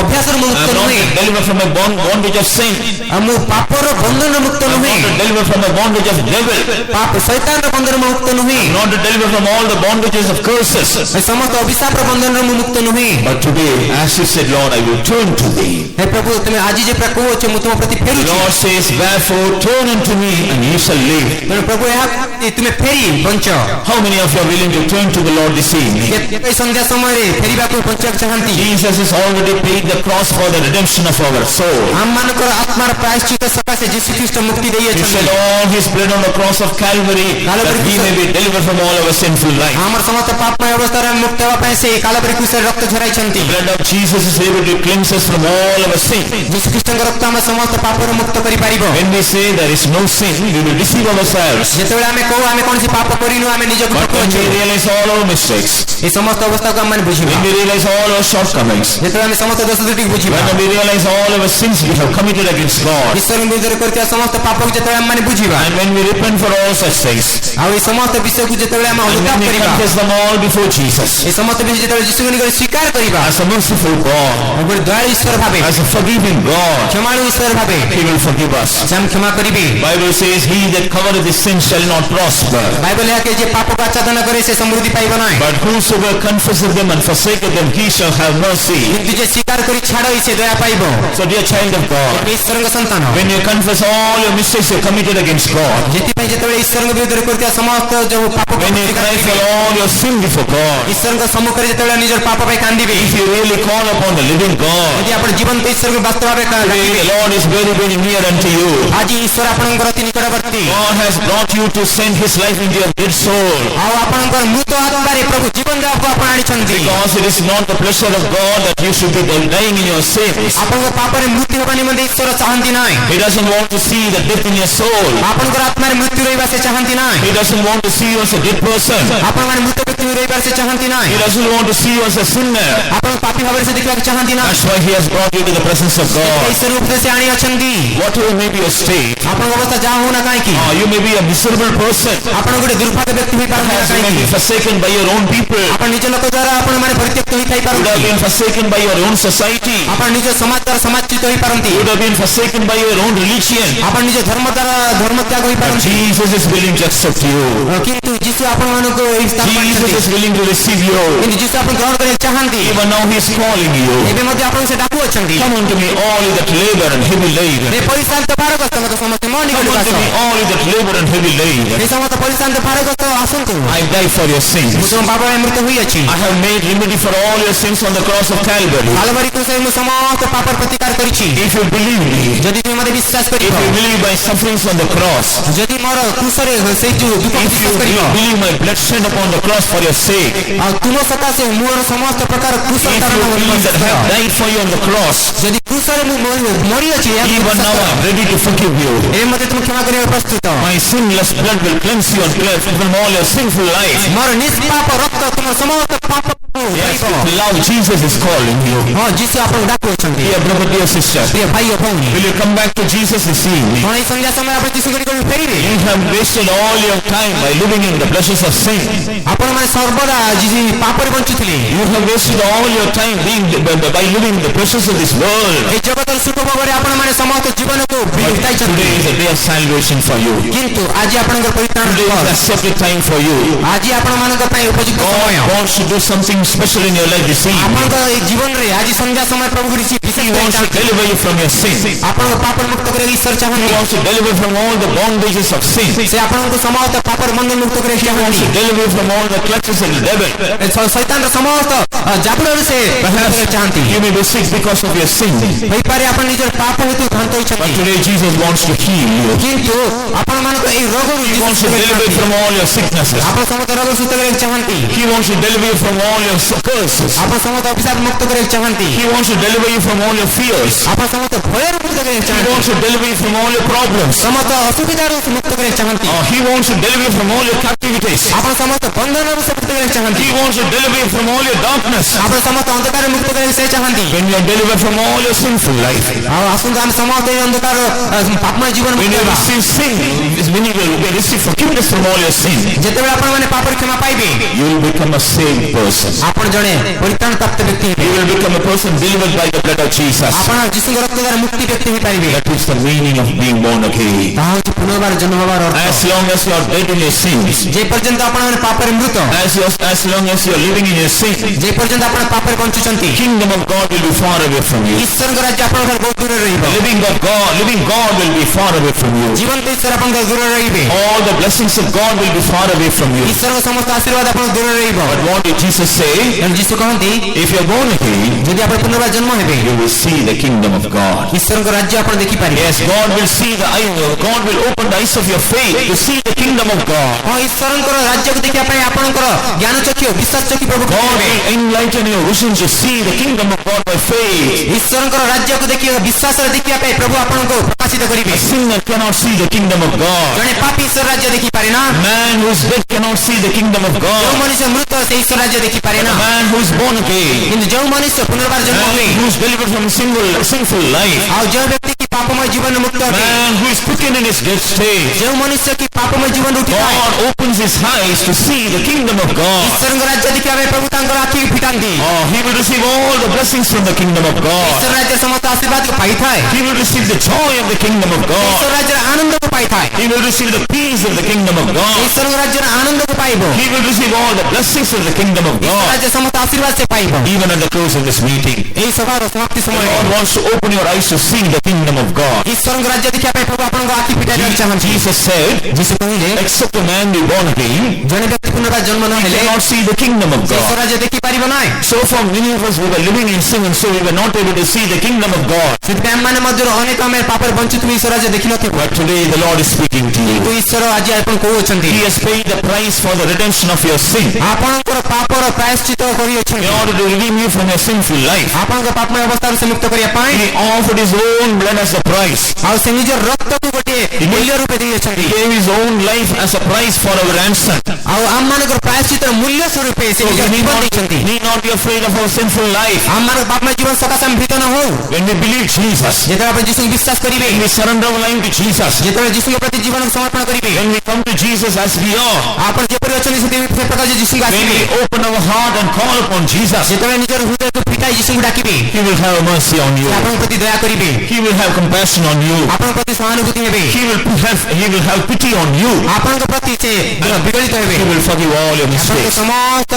ଅଭ୍ୟାସରୁ ମୁଁ I ମୁକ୍ତ am not ନୁହେଁ। yet delivered from my bondage of sin. ଆଉ ମୁଁ ପାପର ବନ୍ଧନରୁ ମୁକ୍ତ I am ନୁହେଁ। not yet delivered from the bondage of devil. ପାପ ଶୈତାନର ବନ୍ଧନରୁ ମୁଁ ମୁକ୍ତ ନୁହେଁ। I am not yet delivered from all the bondages of curses. ଏ ସମସ୍ତ ଅଭିଶାପର ବନ୍ଧନରୁ ମୁଁ ମୁକ୍ତ ନୁହେଁ। But today, as you said, Lord, I will turn to thee. ହେ ପ୍ରଭୁ ତୁମେ ଆଜି ଯେ ପ୍ରାୟ କହୁଅଛ ମୁଁ ତୁମ ପ୍ରତି The ଫେରୁଛି। Lord says, wherefore turn unto me and ye shall live. ତେଣୁ ପ୍ରଭୁ ଏହା କହନ୍ତି, ତୁମେ ଫେରି ବଞ୍ଚ। How many of you are willing to turn to the Lord this evening? କେତେ ସନ୍ଧ୍ୟା ସମୟରେ ଫେରିବାକୁ ବଞ୍ଚିବାକୁ ଚାହାନ୍ତି। Jesus has already paid the cross for the redemption of our soul. ଆମମାନଙ୍କର ଆତ୍ମାର ପ୍ରାୟଶ୍ଚିତ ସକାଶେ ଯୀଶୁ ଖ୍ରୀଷ୍ଟ ମୁକ୍ତି He ଦେଇଅଛନ୍ତି। shed all his blood on the cross of Calvary that we may be delivered from all our sinful life. ଆମର ସମସ୍ତ ପାପମୟ ଅବସ୍ଥାରେ ମୁକ୍ତ ହେବା ପାଇଁ ସେ କାଲବରୀ କ୍ରୁଶରେ ରକ୍ତ ଝରାଇଛନ୍ତି। The blood of Jesus is able to cleanse us from all our sin. ଯୀଶୁ ଖ୍ରୀଷ୍ଟଙ୍କ ରକ୍ତ ଆମ ସମସ୍ତ ପାପରୁ ମୁକ୍ତ କରିପାରିବ। When we say there is no sin, we will deceive ourselves. ଯେତେବେଳେ ଆମେ କହୁ ଆମେ କୌଣସି ପାପ କରିନୁ, ଆମେ ନିଜକୁ But when ଠକୁଅଛୁ। we realize all our mistakes, ଏ ସମସ୍ତ ଅବସ୍ଥାକୁ ଆମେ ବୁଝିବା। when we realize all our shortcomings, ଯେତେବେଳେ ଆମେ ସମସ୍ତ ଦୋଷ ତ୍ରୁଟିକୁ ବୁଝିବା, when we realize all our sins we have committed against God, ଈଶ୍ୱରଙ୍କ ବିରୁଦ୍ଧରେ କରିଥିବା ସମସ୍ତ ପାପକୁ ଯେତେବେଳେ ଆମେ ବୁଝିବା, and when we repent for all such things, ଆଉ ଏ ସମସ୍ତ ବିଷୟକୁ ଯେତେବେଳେ ଆମେ and ଅନୁତାପ when we କରିବା, confess them all before Jesus, ଏ ସମସ୍ତ ବିଷୟ ଯେତେବେଳେ ଯୀଶୁଙ୍କ ନିକଟରେ ସ୍ୱୀକାର କରିବା, as a merciful God, ଗୋଟେ ଦୟାଳୁ ଈଶ୍ୱର ଭାବେ as a forgiving God, କ୍ଷମାଳୁ ଈଶ୍ୱର ଭାବେ He will forgive us. ସେ ଆମେ କ୍ଷମା କରିବେ। Bible says, He that covereth his sin shall not prosper. Bible ଏହା କହେ ଯେ ପାପକୁ ଆଚ୍ଛାଦନ କରେ ସେ ସମୃଦ୍ଧି ପାଇବ ନାହିଁ, But whosoever confesseth them and forsaketh them, he shall have mercy. କିନ୍ତୁ ଯେ ସ୍ୱୀକାର କରି ଛାଡ଼ଇ ସେ ଦୟା ପାଇବ। So dear child of God, ଈଶ୍ୱରଙ୍କ ସନ୍ତାନ, when you confess all your mistakes you committed against God, ସେଥିପାଇଁ ଯେତେବେଳେ ଈଶ୍ୱରଙ୍କ ବିରୁଦ୍ଧରେ କରୁଥିବା ସମସ୍ତ ଯୋଉ ପାପ when you cry for all your sin before God, ଈଶ୍ୱରଙ୍କ ସମ୍ମୁଖରେ ଯେତେବେଳେ ନିଜର ପାପ ପାଇଁ କାନ୍ଦିବେ, if you really call upon the living God, ଯଦି ଆପଣ ଜୀବନ୍ତ ଈଶ୍ୱରଙ୍କୁ ବାସ୍ତବ ଭାବେ today the Lord is very, very near unto you. ଆଜି ଈଶ୍ୱର ଆପଣଙ୍କର ଅତି ନିକଟବର୍ତ୍ତୀ, God has brought you to send His life into your dead soul. ଆଉ ଆପଣଙ୍କର ମୃତ ଆତ୍ମାରେ ପ୍ରଭୁ ଜୀବନ ଦେବାକୁ ଆପଣ ଆଣିଛନ୍ତି। Because it is not the pleasure of God that you should be dying in your sins. ଆପଣଙ୍କ ପାପରେ ମୃତ୍ୟୁ ହେବା ନିମନ୍ତେ ଈଶ୍ୱର ଚାହାନ୍ତି ନାହିଁ। He doesn't want to see the death in your soul. ଆପଣଙ୍କର ଆତ୍ମାରେ ମୃତ୍ୟୁ ରହିବା ସେ ଚାହାନ୍ତି ନାହିଁ। He doesn't want to see you as a dead person. ଆପଣମାନେ ମୃତ ବ୍ୟକ୍ତି ରହିବାର ସେ ଚାହାନ୍ତି ନାହିଁ। He doesn't want to see you as a sinner. ଆପଣ ପାପୀ ଭାବରେ ସେ ଦେଖିବାକୁ ଚାହାନ୍ତି ନାହିଁ। That's why He has brought you to the presence of God. ଈଶ୍ୱର ରୂପରେ ସେ ଆଣି ଅଛନ୍ତି। Whatever may be your state, ଆପଣଙ୍କ ଅବସ୍ଥା ଯାହା ହଉନା କାହିଁକି, you may be a miserable person. ଆପଣ ଗୋଟେ ଦୁର୍ଭାଗ୍ୟ ବ୍ୟକ୍ତି ହୋଇପାରନ୍ତି ନା Perhaps you may କାହିଁକି, be forsaken by your own people. ଆପଣ ନିଜ ଲୋକ ଦ୍ୱାରା ଆପଣ ମାନେ ପରିତ୍ୟକ୍ତ You would have ହୋଇଥାଇପାରନ୍ତି, been forsaken by your own society. ଆପଣ ନିଜ ସମାଜ ଦ୍ୱାରା ସମାଜଚ୍ୟୁତ ହୋଇପାରନ୍ତି, You would have been forsaken by your own religion. ଆପଣ ନିଜ ଧର୍ମ ଦ୍ୱାରା ଧର୍ମତ୍ୟାଗ But ହୋଇପାରନ୍ତି, Jesus is willing to accept you. କିନ୍ତୁ ଯୀଶୁ ଆପଣମାନଙ୍କୁ ଏହି ସ୍ଥାନ Jesus ପାଇଛନ୍ତି। is willing to receive you. କିନ୍ତୁ ଯୀଶୁ ଆପଣ ଗ୍ରହଣ କରିବାକୁ ଚାହାନ୍ତି। Even now He is calling you. ଏବେ ମଧ୍ୟ ଆପଣଙ୍କୁ ସେ ଡାକୁଅଛନ୍ତି, Come unto me, all you that labor and heavy laden. ଏ ପରିଶ୍ରାନ୍ତ ଭାରଗ୍ରସ୍ତ ମତେ ସମସ୍ତେ ମୋ Come ନିକଟକୁ unto ଆସ। me, all you that labor and heavy laden. ଏ ସମସ୍ତ ପରିଶ୍ରାନ୍ତ ଭାରଗ୍ରସ୍ତ ଆସନ୍ତୁ, I died for your sins. ମୁଁ ତୁମ ପାପ ପାଇଁ ମୃତ ହୋଇଅଛି। I have made remedy for all your sins on the cross of Calvary. କାଲଭାରୀ କ୍ରୁଶରେ ମୁଁ ସମସ୍ତ ପାପର ପ୍ରତିକାର କରିଛି। If you believe me, ଯଦି ତୁମେ ମୋତେ ବିଶ୍ୱାସ କରିବ, if you believe my sufferings on the cross, ଯଦି ମୋର କ୍ରୁଶରେ ସେଇ ଯୋଉ ଦୁଃଖ if you ବିଶ୍ୱାସ କରିବ, believe my blood shed upon the cross for your sake, ଆଉ ତୁମ ସକାଶେ ମୋର ସମସ୍ତ ପ୍ରକାର କ୍ରୁଶ if କାରଣ you believe that I have died for you on the cross, ଯଦି କ୍ରୁଶରେ ମୁଁ ମରିଅଛି, even now I am ready to forgive you. ଏବେ ମୋତେ ତୁମେ କ୍ଷମା କରିବାକୁ ପ୍ରସ୍ତୁତ। My sinless blood will cleanse you and cleanse from all your sinful life. ମୋର ନିଷ୍ପାପ ରକ୍ତ ତୁମ ସମସ୍ତ ପାପ Yes, with love, Jesus is calling you. ହଁ ଯୀଶୁ ଆପଣଙ୍କୁ ଡାକୁଅଛନ୍ତି। Dear brother, dear sister, ପ୍ରିୟ ଭାଇ ଓ ଭଉଣୀ, will you come back to Jesus this evening? କଣ ଏଇ ସନ୍ଧ୍ୟା ସମୟରେ ଆପଣ ଯୀଶୁ ଗୁଡ଼ିକ ଫେରିବେ? You have wasted all your time by living in the pleasures of sin. ଆପଣମାନେ ସର୍ବଦା ପାପରେ ବଞ୍ଚୁଥିଲେ, You have wasted all your time by living in the pleasures of this world. এই ଜଗତର ସୁଖ ଭୋଗରେ ଆପଣମାନେ ସମସ୍ତ ଜୀବନକୁ ବିତାଇଛନ୍ତି। Today is a day of salvation for you. କିନ୍ତୁ ଆଜି ଆପଣଙ୍କର ପରିତ୍ରାଣ Today is accepted time for you. ଆଜି ଆପଣମାନଙ୍କ ପାଇଁ ଉପଯୁକ୍ତ ସମୟ। God should do something special in your life this evening. ଆପଣଙ୍କ ଏଇ ଜୀବନରେ ଆଜି ସନ୍ଧ୍ୟା ସମୟ ପ୍ରଭୁ କିଛି ବିଶେଷ He wants to ଚାହାନ୍ତି। deliver you from your sin. ଆପଣଙ୍କ ପାପ ମୁକ୍ତ କରିବାକୁ ଈଶ୍ୱର He ଚାହାନ୍ତି। wants to deliver you from all the bondages of sin. ସେ ଆପଣଙ୍କୁ ସମସ୍ତ ପାପର ବନ୍ଧନ ମୁକ୍ତ କରିବାକୁ He wants ଚାହାନ୍ତି। to deliver you from all the clutches of the devil. ଶୈତାନର ସମସ୍ତ ଜାବୁଡରୁ ସେ ବାହାର କରିବାକୁ ଚାହାନ୍ତି। You may be sick because of your sin. ହୋଇପାରେ ଆପଣ ନିଜର ପାପ ହେତୁ ଭ୍ରାନ୍ତ But ହୋଇଛନ୍ତି, today Jesus wants to heal you. କିନ୍ତୁ ଆପଣମାନଙ୍କ ଏଇ ରୋଗରୁ He wants to deliver you from all your sicknesses. ଆପଣ ସମସ୍ତ ରୋଗ ସୁସ୍ଥ କରିବାକୁ ଚାହାନ୍ତି। He wants to deliver you from all your curses. ଆପଣ ସମସ୍ତ ଅଭିଶାପ ମୁକ୍ତ କରିବାକୁ ଚାହାନ୍ତି। He wants to deliver you from all your fears. ଆପଣ ସମସ୍ତ ଭୟରୁ ମୁକ୍ତ କରିବାକୁ He ଚାହାନ୍ତି। wants to deliver you from all your problems. ସମସ୍ତ ଅସୁବିଧାରୁ ମୁକ୍ତ କରିବାକୁ ଚାହାନ୍ତି। He wants to deliver you from all your captivities. ଆପଣ ସମସ୍ତ ବନ୍ଧନରୁ ମୁକ୍ତ କରିବାକୁ ଚାହାନ୍ତି। He wants to deliver you from all your darkness. ଆପଣ ସମସ୍ତ ଅନ୍ଧକାର ମୁକ୍ତ କରିବାକୁ ସେ ଚାହାନ୍ତି। When you are delivered from all your sinful life, ଆଉ ଆସନ୍ତୁ ଆମେ ସମସ୍ତେ ଏଇ ଅନ୍ଧକାର ପାପମୟ ଜୀବନ when ମୁକ୍ତ you ହେବା। receive sin, when you receive forgiveness from all your sin, ଯେତେବେଳେ ଆପଣମାନେ ପାପର କ୍ଷମା ପାଇବେ, you will become a saved person. ଆପଣ ଜଣେ ପରିତ୍ରାଣ ପ୍ରାପ୍ତ ବ୍ୟକ୍ତି ହେବେ। You will become a person delivered by the blood of Jesus. ଆପଣ ଯୀଶୁଙ୍କ ରକ୍ତ ଦ୍ୱାରା ମୁକ୍ତି ବ୍ୟକ୍ତି ହୋଇପାରିବେ। That is the meaning of being born again. ତାହା ହେଉଛି ପୁନର୍ବାର ଜନ୍ମ ହେବାର ଅର୍ଥ। As long as you are dead in your sins, ଯେ ପର୍ଯ୍ୟନ୍ତ ଆପଣମାନେ ପାପରେ ମୃତ, as long as you are living in your sin, ଯେ ପର୍ଯ୍ୟନ୍ତ ଆପଣ ପାପରେ ବଞ୍ଚୁଛନ୍ତି, kingdom of God will be far away from you. ଈଶ୍ୱରଙ୍କ ରାଜ୍ୟ ଆପଣଙ୍କ ଠାରୁ ବହୁତ ଦୂରରେ ରହିବ। Living God will be far away from you. ଜୀବନ୍ତ ଈଶ୍ୱର ଆପଣଙ୍କ ଦୂରରେ ରହିବେ। All the blessings of God will be far away from you. ଈଶ୍ୱରଙ୍କ ସମସ୍ତ ଆଶୀର୍ବାଦ ଆପଣଙ୍କ ଦୂରରେ ରହିବ। But what did Jesus say? ତେଣୁ ଯୀଶୁ କହନ୍ତି, If you are born again, ଯଦି ଆପଣ ପୁନର୍ବାର ଜନ୍ମ ହେବେ, you will see the kingdom of God. ଈଶ୍ୱରଙ୍କ ରାଜ୍ୟ ଆପଣ ଦେଖିପାରିବେ। Yes, God will open the eyes of your faith to see the kingdom of God. ହଁ, ଈଶ୍ୱରଙ୍କର ରାଜ୍ୟକୁ ଦେଖିବା ପାଇଁ ଆପଣଙ୍କର ଜ୍ଞାନ ଚକ୍ଷୁ ବିଶ୍ୱାସ ଚକ୍ଷୁ ପ୍ରଭୁ God ଖୋଲିବେ। will enlighten your vision to see the kingdom of God by faith. ଈଶ୍ୱରଙ୍କର ରାଜ୍ୟକୁ ଦେଖିବା ବିଶ୍ୱାସରେ ଦେଖିବା ପାଇଁ ପ୍ରଭୁ ଆପଣଙ୍କୁ ପ୍ରକାଶିତ କରିବେ। A sinner cannot see the kingdom of God. ଜଣେ ପାପୀ ଈଶ୍ୱର ରାଜ୍ୟ ଦେଖିପାରେ ନା। Man who is dead cannot cannot see the kingdom of ଯେଉଁ God. ମନୁଷ୍ୟ ମୃତ ସେ ଈଶ୍ୱର ରାଜ୍ୟ ଦେଖିପାରେ The ନା man who is born again, କିନ୍ତୁ ଯେଉଁ ମନୁଷ୍ୟ ପୁନର୍ବାର the ଜନ୍ମ man ହୁଏ who is delivered from sinful life, ଆଉ ଯେଉଁ ବ୍ୟକ୍ତି କି ପାପମୟ ଜୀବନ ମୁକ୍ତ the ଅଟେ man who is quickened in his dead state, ଯେଉଁ ମନୁଷ୍ୟ କି ପାପମୟ ଜୀବନ ଉଠିଥାଏ God opens his eyes to see the kingdom of God. ଈଶ୍ୱରଙ୍କ ରାଜ୍ୟ ଦେଖିବା ପାଇଁ ପ୍ରଭୁ ତାଙ୍କର ଆଖି ଫିଟାନ୍ତି Oh, he will receive all the blessings from the kingdom of God. ଈଶ୍ୱର ରାଜ୍ୟ ସମସ୍ତ ଆଶୀର୍ବାଦକୁ ପାଇଥାଏ He will receive the joy of the kingdom of God. ଈଶ୍ୱର ରାଜ୍ୟର ଆନନ୍ଦକୁ ପାଇଥାଏ He will receive the peace of the kingdom of God. ଈଶ୍ୱରଙ୍କ ରାଜ୍ୟର ଆନନ୍ଦକୁ ପାଇବ He will receive all the blessings of the kingdom of ଈଶ୍ୱର God. ରାଜ୍ୟ ସମସ୍ତ ଆଶୀର୍ବାଦ ସେ ପାଇବ Even at the close of this meeting, ଏହି ସଭାର ସମାପ୍ତି the ସମୟରେ Lord wants to open your eyes to see the kingdom of God. ଈଶ୍ୱରଙ୍କ ରାଜ୍ୟ ଦେଖିବା ପାଇଁ ପ୍ରଭୁ ଆପଣଙ୍କ ଆଖି ଫିଟାଇବାକୁ ଚାହାନ୍ତି Jesus said, ଯୀଶୁ କହିଲେ except a man be born again, ଜଣେ ବ୍ୟକ୍ତି ପୁନର୍ବାର ଜନ୍ମ ନ he ହେଲେ cannot see the kingdom of ସେ ଈଶ୍ୱର God. ରାଜ୍ୟ ଦେଖିପାରିବ ନାହିଁ So for many of us, we were living in sin, and so we were not able to see the kingdom of God. ସେଥିପାଇଁ ଆମମାନେ ମଧ୍ୟରୁ ଅନେକ ଆମେ ପାପରେ ବଞ୍ଚିତ ହୋଇ ଈଶ୍ୱର ରାଜ୍ୟ ଦେଖିନଥିବୁ But today the Lord is speaking to you. କିନ୍ତୁ ଈଶ୍ୱର ଆଜି ଆପଣ କହୁଅଛନ୍ତି He has paid the price for the redemption of your sin. ଆପଣଙ୍କର ପାପର ପ୍ରାୟଶ୍ଚିତ In କରିଅଛନ୍ତି order to redeem you from your sinful life, ଆପଣଙ୍କ ପାପମୟ ଅବସ୍ଥାରୁ ସେ ମୁକ୍ତ କରିବା ପାଇଁ He offered His own blood as a price. ଆଉ ସେ ନିଜର ରକ୍ତକୁ ଗୋଟିଏ ମୂଲ୍ୟ ରୂପେ ଦେଇଅଛନ୍ତି He gave His own life as a price for our ransom. ଆଉ ଆମମାନଙ୍କର ପ୍ରାୟଶ୍ଚିତର ମୂଲ୍ୟ ସ୍ୱରୂପେ ସେ So we ନିଜର need ଜୀବନ not, ଦେଇଛନ୍ତି need not be afraid of our sinful life. ଆମମାନଙ୍କ ପାପମୟ ଜୀବନ ସକାଶେ ଆମେ ଭୀତ ନ ହଉ When we believe Jesus, ଯେତେବେଳେ ଆପଣ ଯୀଶୁଙ୍କୁ ବିଶ୍ୱାସ କରିବେ when we surrender our life to Jesus, ଯେତେବେଳେ ଯୀଶୁଙ୍କ ପ୍ରତି ଜୀବନକୁ ସମର୍ପଣ କରିବେ when we come to Jesus as we are, ଆପଣ ଯେପରି ଅଛନ୍ତି ସେ ପ୍ରକାର ଯୀଶୁଙ୍କୁ when ଆସିବେ we open our heart and call upon Jesus, ଯେତେବେଳେ ନିଜର ହୃଦୟକୁ ଫିଟାଇ ଯୀଶୁଙ୍କୁ ଡାକିବେ He will have mercy on you. ସେ ଆପଣଙ୍କ ପ୍ରତି ଦୟା କରିବେ He will have compassion on you. ଆପଣଙ୍କ ପ୍ରତି ସହାନୁଭୂତି ହେବେ He will have pity on you. ଆପଣଙ୍କ ପ୍ରତି ସେ ବିଗଳିତ ହେବେ He will forgive all your ଆପଣଙ୍କ mistakes. ସମସ୍ତ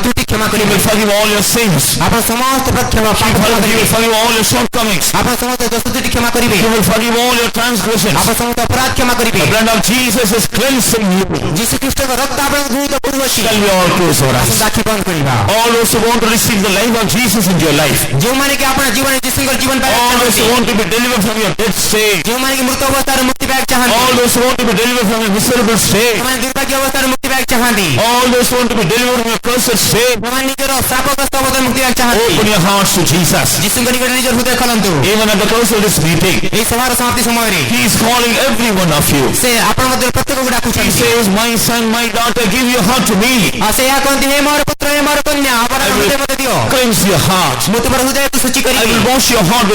ତ୍ରୁଟି କ୍ଷମା He କରିବେ will forgive all your sins. ଆପଣ ସମସ୍ତ କ୍ଷମା ପାପ କ୍ଷମା He କରିବେ will forgive all your shortcomings. ଆପଣ ସମସ୍ତ ଦୋଷ ତ୍ରୁଟି କ୍ଷମା କରିବେ He will forgive all your transgressions. ଆପଣ ସମସ୍ତ ଅପରାଧ କ୍ଷମା କରିବେ The blood of Jesus is cleansing you. ଯୀଶୁ ଖ୍ରୀଷ୍ଟଙ୍କ ରକ୍ତ ଆପଣଙ୍କୁ ଧୌତ କରୁଅଛି Shall we all close our eyes? ଆସନ୍ତୁ ଆଖି ବନ୍ଦ କରିବା All those who want to receive the life of Jesus into your life. ଯେଉଁମାନେ କି ଆପଣ ଜୀବନରେ ଯୀଶୁଙ୍କର ଜୀବନ All ପାଇବାକୁ those who ଚାହାନ୍ତି want to be delivered from your dead state. ଯେଉଁମାନେ କି ମୃତ ଅବସ୍ଥାରୁ ମୁକ୍ତି ପାଇବାକୁ ଚାହାନ୍ତି All those who want to be delivered from your miserable state. ଯେଉଁମାନେ ଦୁର୍ଭାଗ୍ୟ ଅବସ୍ଥାରୁ ମୁକ୍ତି ପାଇବାକୁ ଚାହାନ୍ତି All those who want to be delivered from your cursed state. ଯେଉଁମାନେ ନିଜର ଶ୍ରାପଗ୍ରସ୍ତ ଅବସ୍ଥାରୁ ମୁକ୍ତି ପାଇବାକୁ ଚାହାନ୍ତି Open your hearts to Jesus. ଯୀଶୁଙ୍କ ନିକଟରେ ନିଜର ହୃଦୟ ଖୋଲନ୍ତୁ Even at the close of this meeting, ଏହି ସଭାର ସମାପ୍ତି ସମୟରେ He is calling every one of you. ସେ ଆପଣଙ୍କ ମଧ୍ୟରୁ ପ୍ରତ୍ୟେକକୁ He ଡାକୁଛନ୍ତି says, my son, my daughter, give your heart to me. ଆଉ ସେ ଏହା କହନ୍ତି ହେ ମୋର ପୁତ୍ର ହେ ମୋର କନ୍ୟା ଆପଣଙ୍କ ହୃଦୟ ମୋତେ ଦିଅ Cleanse your heart. ମୁଁ ତୁମର ହୃଦୟକୁ ଶୁଚି I କରିବି will wash your heart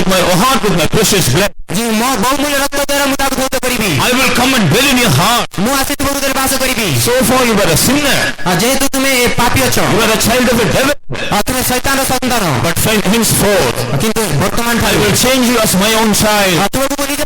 with my precious blood. ମୋ ବହୁମୂଲ୍ୟ ରକ୍ତ ଦ୍ୱାରା ମୁଁ ତାକୁ ଧୌତ କରିବି I will come and dwell in your heart. ମୁଁ ଆସି ତୁମ ହୃଦୟରେ ବାସ କରିବି So far you were a sinner. ଆଉ ଯେହେତୁ ତୁମେ ପାପୀ ଅଛ You were a child of the devil. ଆଉ ତୁମେ ଶୈତାନର ସନ୍ତାନ But henceforth, କିନ୍ତୁ ବର୍ତ୍ତମାନ I ଠାରୁ will change you as my own child. ଆଉ ତୁମକୁ ମୁଁ ନିଜ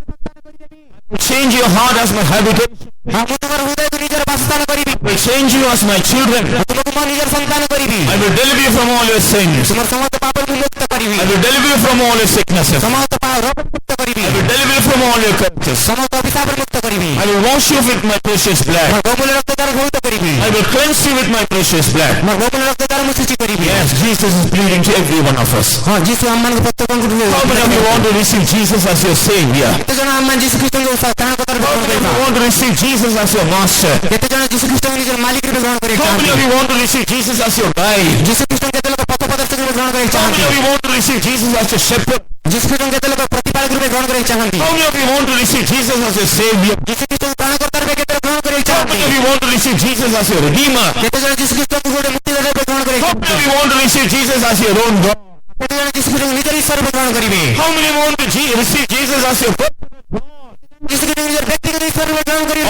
Change your heart as my habitation. ଆଉ ମୁଁ ତୁମର ହୃଦୟକୁ ନିଜର ବାସସ୍ଥାନ କରିବି I will change you as my children. ତୁମକୁ ମୋ ନିଜର ସନ୍ତାନ କରିବି I will deliver you from all your sins. ତୁମର ସମସ୍ତ ପାପରୁ ମୁଁ ମୁକ୍ତ କରିବି I will deliver you from all your sicknesses. ସମସ୍ତ ରୋଗ ମୁକ୍ତ କରିବି I will deliver you from all your curses. ସମସ୍ତ ଅଭିଶାପରୁ ମୁକ୍ତ କରିବି I will wash you with my precious blood. ମୋ ବହୁମୂଲ୍ୟ ରକ୍ତ ଦ୍ୱାରା ଧୌତ କରିବି I will cleanse you with my precious blood. ମୋ ବହୁମୂଲ୍ୟ ରକ୍ତ ଦ୍ୱାରା ମୁଁ ଶୁଚି କରିବି Yes, Jesus is pleading to every one of us. ହଁ ଯୀଶୁ ଆମମାନଙ୍କୁ ପ୍ରତ୍ୟେକଙ୍କୁ How many of you want to receive Jesus as your Savior? କେତେ ଜଣ ଆମମାନେ ଯୀଶୁ ଖ୍ରୀଷ୍ଟଙ୍କୁ ସ୍ଥାନାଗତରେ How ଗ୍ରହଣ many of କରିବା you want to receive Jesus as your master? କେତେ ଜଣ ଯୀଶୁ ଖ୍ରୀଷ୍ଟଙ୍କୁ ନିଜର ମାଲିକ ରୂପେ ଗ୍ରହଣ କରିବାକୁ How many ଚାହାନ୍ତି of you want to receive Jesus as your guide? ଯୀଶୁ ଖ୍ରୀଷ୍ଟଙ୍କୁ କେତେ ଲୋକ ପଥ ପ୍ରଦର୍ଶକ ରୂପେ ଗ୍ରହଣ କରିବାକୁ How ଚାହାନ୍ତି many of you want to receive Jesus as your shepherd? ଯୀଶୁ ଖ୍ରୀଷ୍ଟଙ୍କୁ କେତେ ଲୋକ ପ୍ରତିପାଳକ ରୂପେ ଗ୍ରହଣ କରିବାକୁ ଚାହାନ୍ତି How many of you want to receive Jesus as your Savior? ଯୀଶୁ ଖ୍ରୀଷ୍ଟଙ୍କୁ ପ୍ରାଣକର୍ତ୍ତା ରୂପେ କେତେ ଗ୍ରହଣ କରିବାକୁ How ଚାହାନ୍ତି many of you want to receive Jesus as your Redeemer? କେତେ ଜଣ ଯୀଶୁ ଖ୍ରୀଷ୍ଟଙ୍କୁ ଗୋଟେ ମୁକ୍ତିଦାତା ରୂପେ ଗ୍ରହଣ କରିବାକୁ How many of you want to receive Jesus as your own God? କେତେ ଜଣ ଯୀଶୁ ଖ୍ରୀଷ୍ଟଙ୍କୁ ନିଜର ଈଶ୍ୱର ରୂପେ ଗ୍ରହଣ କରିବେ How many want to receive Jesus as your ଯୀଶୁ ଖ୍ରୀଷ୍ଟଙ୍କୁ ନିଜର ବ୍ୟକ୍ତିଗତ ଈଶ୍ୱର ରୂପେ ଗ୍ରହଣ କରିବେ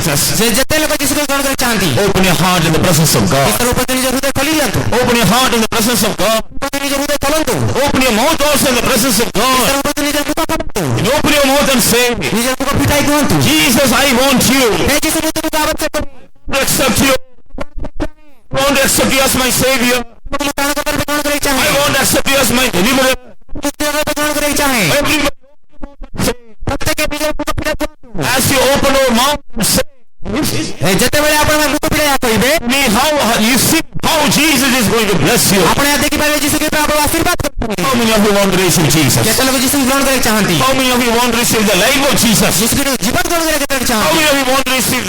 Jesus? ସେ ଯେତେ ଲୋକ ଯୀଶୁଙ୍କୁ ଗ୍ରହଣ କରିବାକୁ ଚାହାନ୍ତି Open your heart in the presence of God. ଈଶ୍ୱର ଉପରେ ନିଜ ହୃଦୟ ଖୋଲି ଦିଅନ୍ତୁ Open your heart in the presence of God. ନିଜ ହୃଦୟ ଖୋଲନ୍ତୁ Open your mouth also in the presence of God. ଈଶ୍ୱର ଉପରେ ନିଜର ମୁଖ ଖୋଲନ୍ତୁ And open your mouth and say, ନିଜର ମୁଖ ଫିଟାଇ କୁହନ୍ତୁ Jesus, I want you. ହେ ଯୀଶୁ ମୁଁ ତୁମକୁ ଆବଶ୍ୟକ To accept you. I want to accept you as my Savior. ମୁଁ ପ୍ରାଣକର୍ତ୍ତା ରୂପେ ଗ୍ରହଣ କରିବାକୁ ଚାହେଁ I want to accept you as my deliverer. ମୁକ୍ତିଦାତା ରୂପେ ଗ୍ରହଣ କରିବାକୁ ଚାହେଁ Everybody, ପ୍ରତ୍ୟେକ ନିଜର ମୁଖ ଫିଟାଇ କୁହନ୍ତୁ as you open your mouth and say, ଯେତେବେଳେ ଆପଣ ମୁଖ ଫିଟାଇ ଏହା କହିବେ me how you see how Jesus is going to bless you. ଆପଣ ଏହା ଦେଖିପାରିବେ ଯୀଶୁ ଖ୍ରୀଷ୍ଟ ଆପଣଙ୍କୁ ଆଶୀର୍ବାଦ କରୁଛନ୍ତି How many of you want to receive Jesus? କେତେ ଲୋକ ଯୀଶୁଙ୍କୁ ଗ୍ରହଣ କରିବାକୁ ଚାହାନ୍ତି How many of you want to receive the life of Jesus? ଯୀଶୁ ଖ୍ରୀଷ୍ଟ ଜୀବନ ଗ୍ରହଣ କରିବାକୁ କେତେ ଲୋକ How ଚାହାନ୍ତି many of you want to receive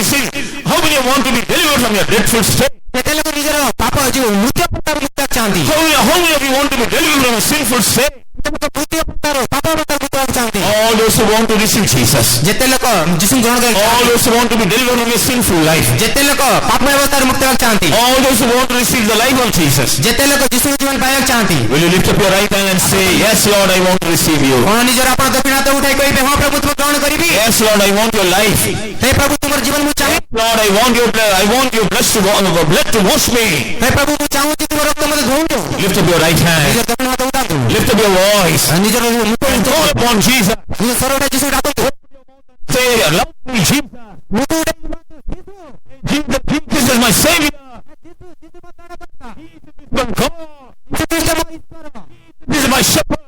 received? How many of you want to be delivered from your dreadful state? କେତେ ଲୋକ ନିଜର ପାପ ଯେଉଁ ମୃତ୍ୟୁ ଅବସ୍ଥାରୁ ମୁକ୍ତ ଚାହାନ୍ତି How many of you want to be delivered from a sinful state? ବୃତ୍ତି ଅବସ୍ଥାରୁ ପାପ ଅବସ୍ଥାରୁ ମୁକ୍ତ ହେବାକୁ ଚାହାନ୍ତି। All those who want to receive Jesus. ଯେତେ ଲୋକ ଯୀଶୁଙ୍କୁ ଗ୍ରହଣ କରିବାକୁ All ଚାହାନ୍ତି, those who want to be delivered from a sinful life. ଯେତେ ଲୋକ ପାପମୟ ଅବସ୍ଥାରୁ ମୁକ୍ତ ହେବାକୁ ଚାହାନ୍ତି, All those who want to receive the life of Jesus. ଯେତେ ଲୋକ ଯୀଶୁଙ୍କ ଜୀବନ ପାଇବାକୁ ଚାହାନ୍ତି, Will you lift up your right hand and say, yes Lord, I want to receive you. କଣ ନିଜର ଆପଣ ଦକ୍ଷିଣ ହାତ ଉଠାଇ କହିବେ, ହଁ ପ୍ରଭୁ ତୁମ ଗ୍ରହଣ କରିବି। Yes Lord, I want your life. ହେ ପ୍ରଭୁ ତୁମର ଜୀବନ ମୁଁ ଚାହେଁ। Lord, I want your blood to wash me. ହେ ପ୍ରଭୁ ମୁଁ ଚାହୁଁଛି ତୁମ ରକ୍ତ ମୋତେ ଧୋଉନ୍ତୁ। Lift up your right hand. ନିଜର ଦକ୍ଷିଣ ହାତ ଉଠାନ୍ତୁ, Lift up your voice. ନିଜର ମୁଖ And ଉଠାନ୍ତୁ, call upon Jesus. ନିଜ ସ୍ୱର ଉଠାଇ ଯୀଶୁଙ୍କୁ ଡାକନ୍ତୁ। Say, love me, Jesus. ମୁଖ ଉଠାଇ Jesus is my Savior. My God. This is my shepherd.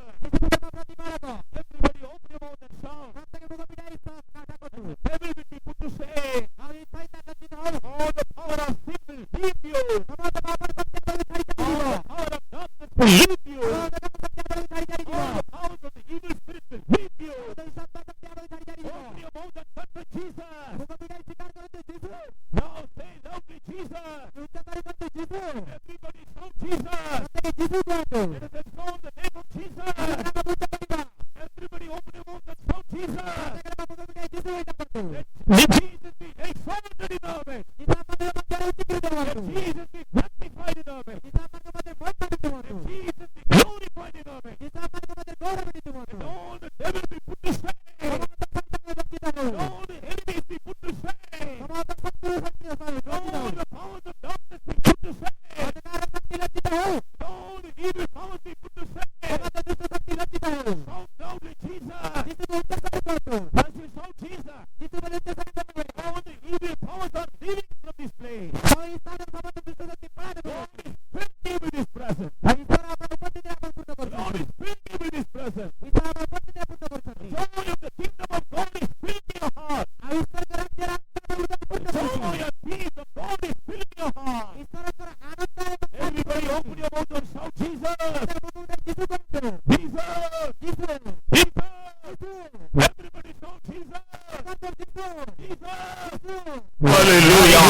Everybody open your mouth and shout. Devil will be put to shame. All the power of sin will leave you. All the power of darkness will leave you. All the powers of the evil spirit will leave you. Open your mouth and confess Jesus. Now say loudly Jesus. Everybody shout Jesus. Let us exalt the name of Jesus. Everybody open your mouth and shout Jesus. Let Jesus be exalted in our midst. Let Jesus be magnified in our midst. Let Jesus be glorified in our midst. Let all the devil be put to shame. Let all the enemies be put to shame. Let all the powers of darkness be put to shame. Let all the evil powers be put to shame. Shout loudly Jesus. As you shout Jesus, all the evil powers are leaving from this place. God is filling you with His presence. Lord is filling you with His presence. Joy of the kingdom of God is filling your heart. Joy and peace of God is filling your heart. Everybody open your mouth and shout Jesus. Jesus. Jesus. Everybody shout Jesus. Jesus. Hallelujah.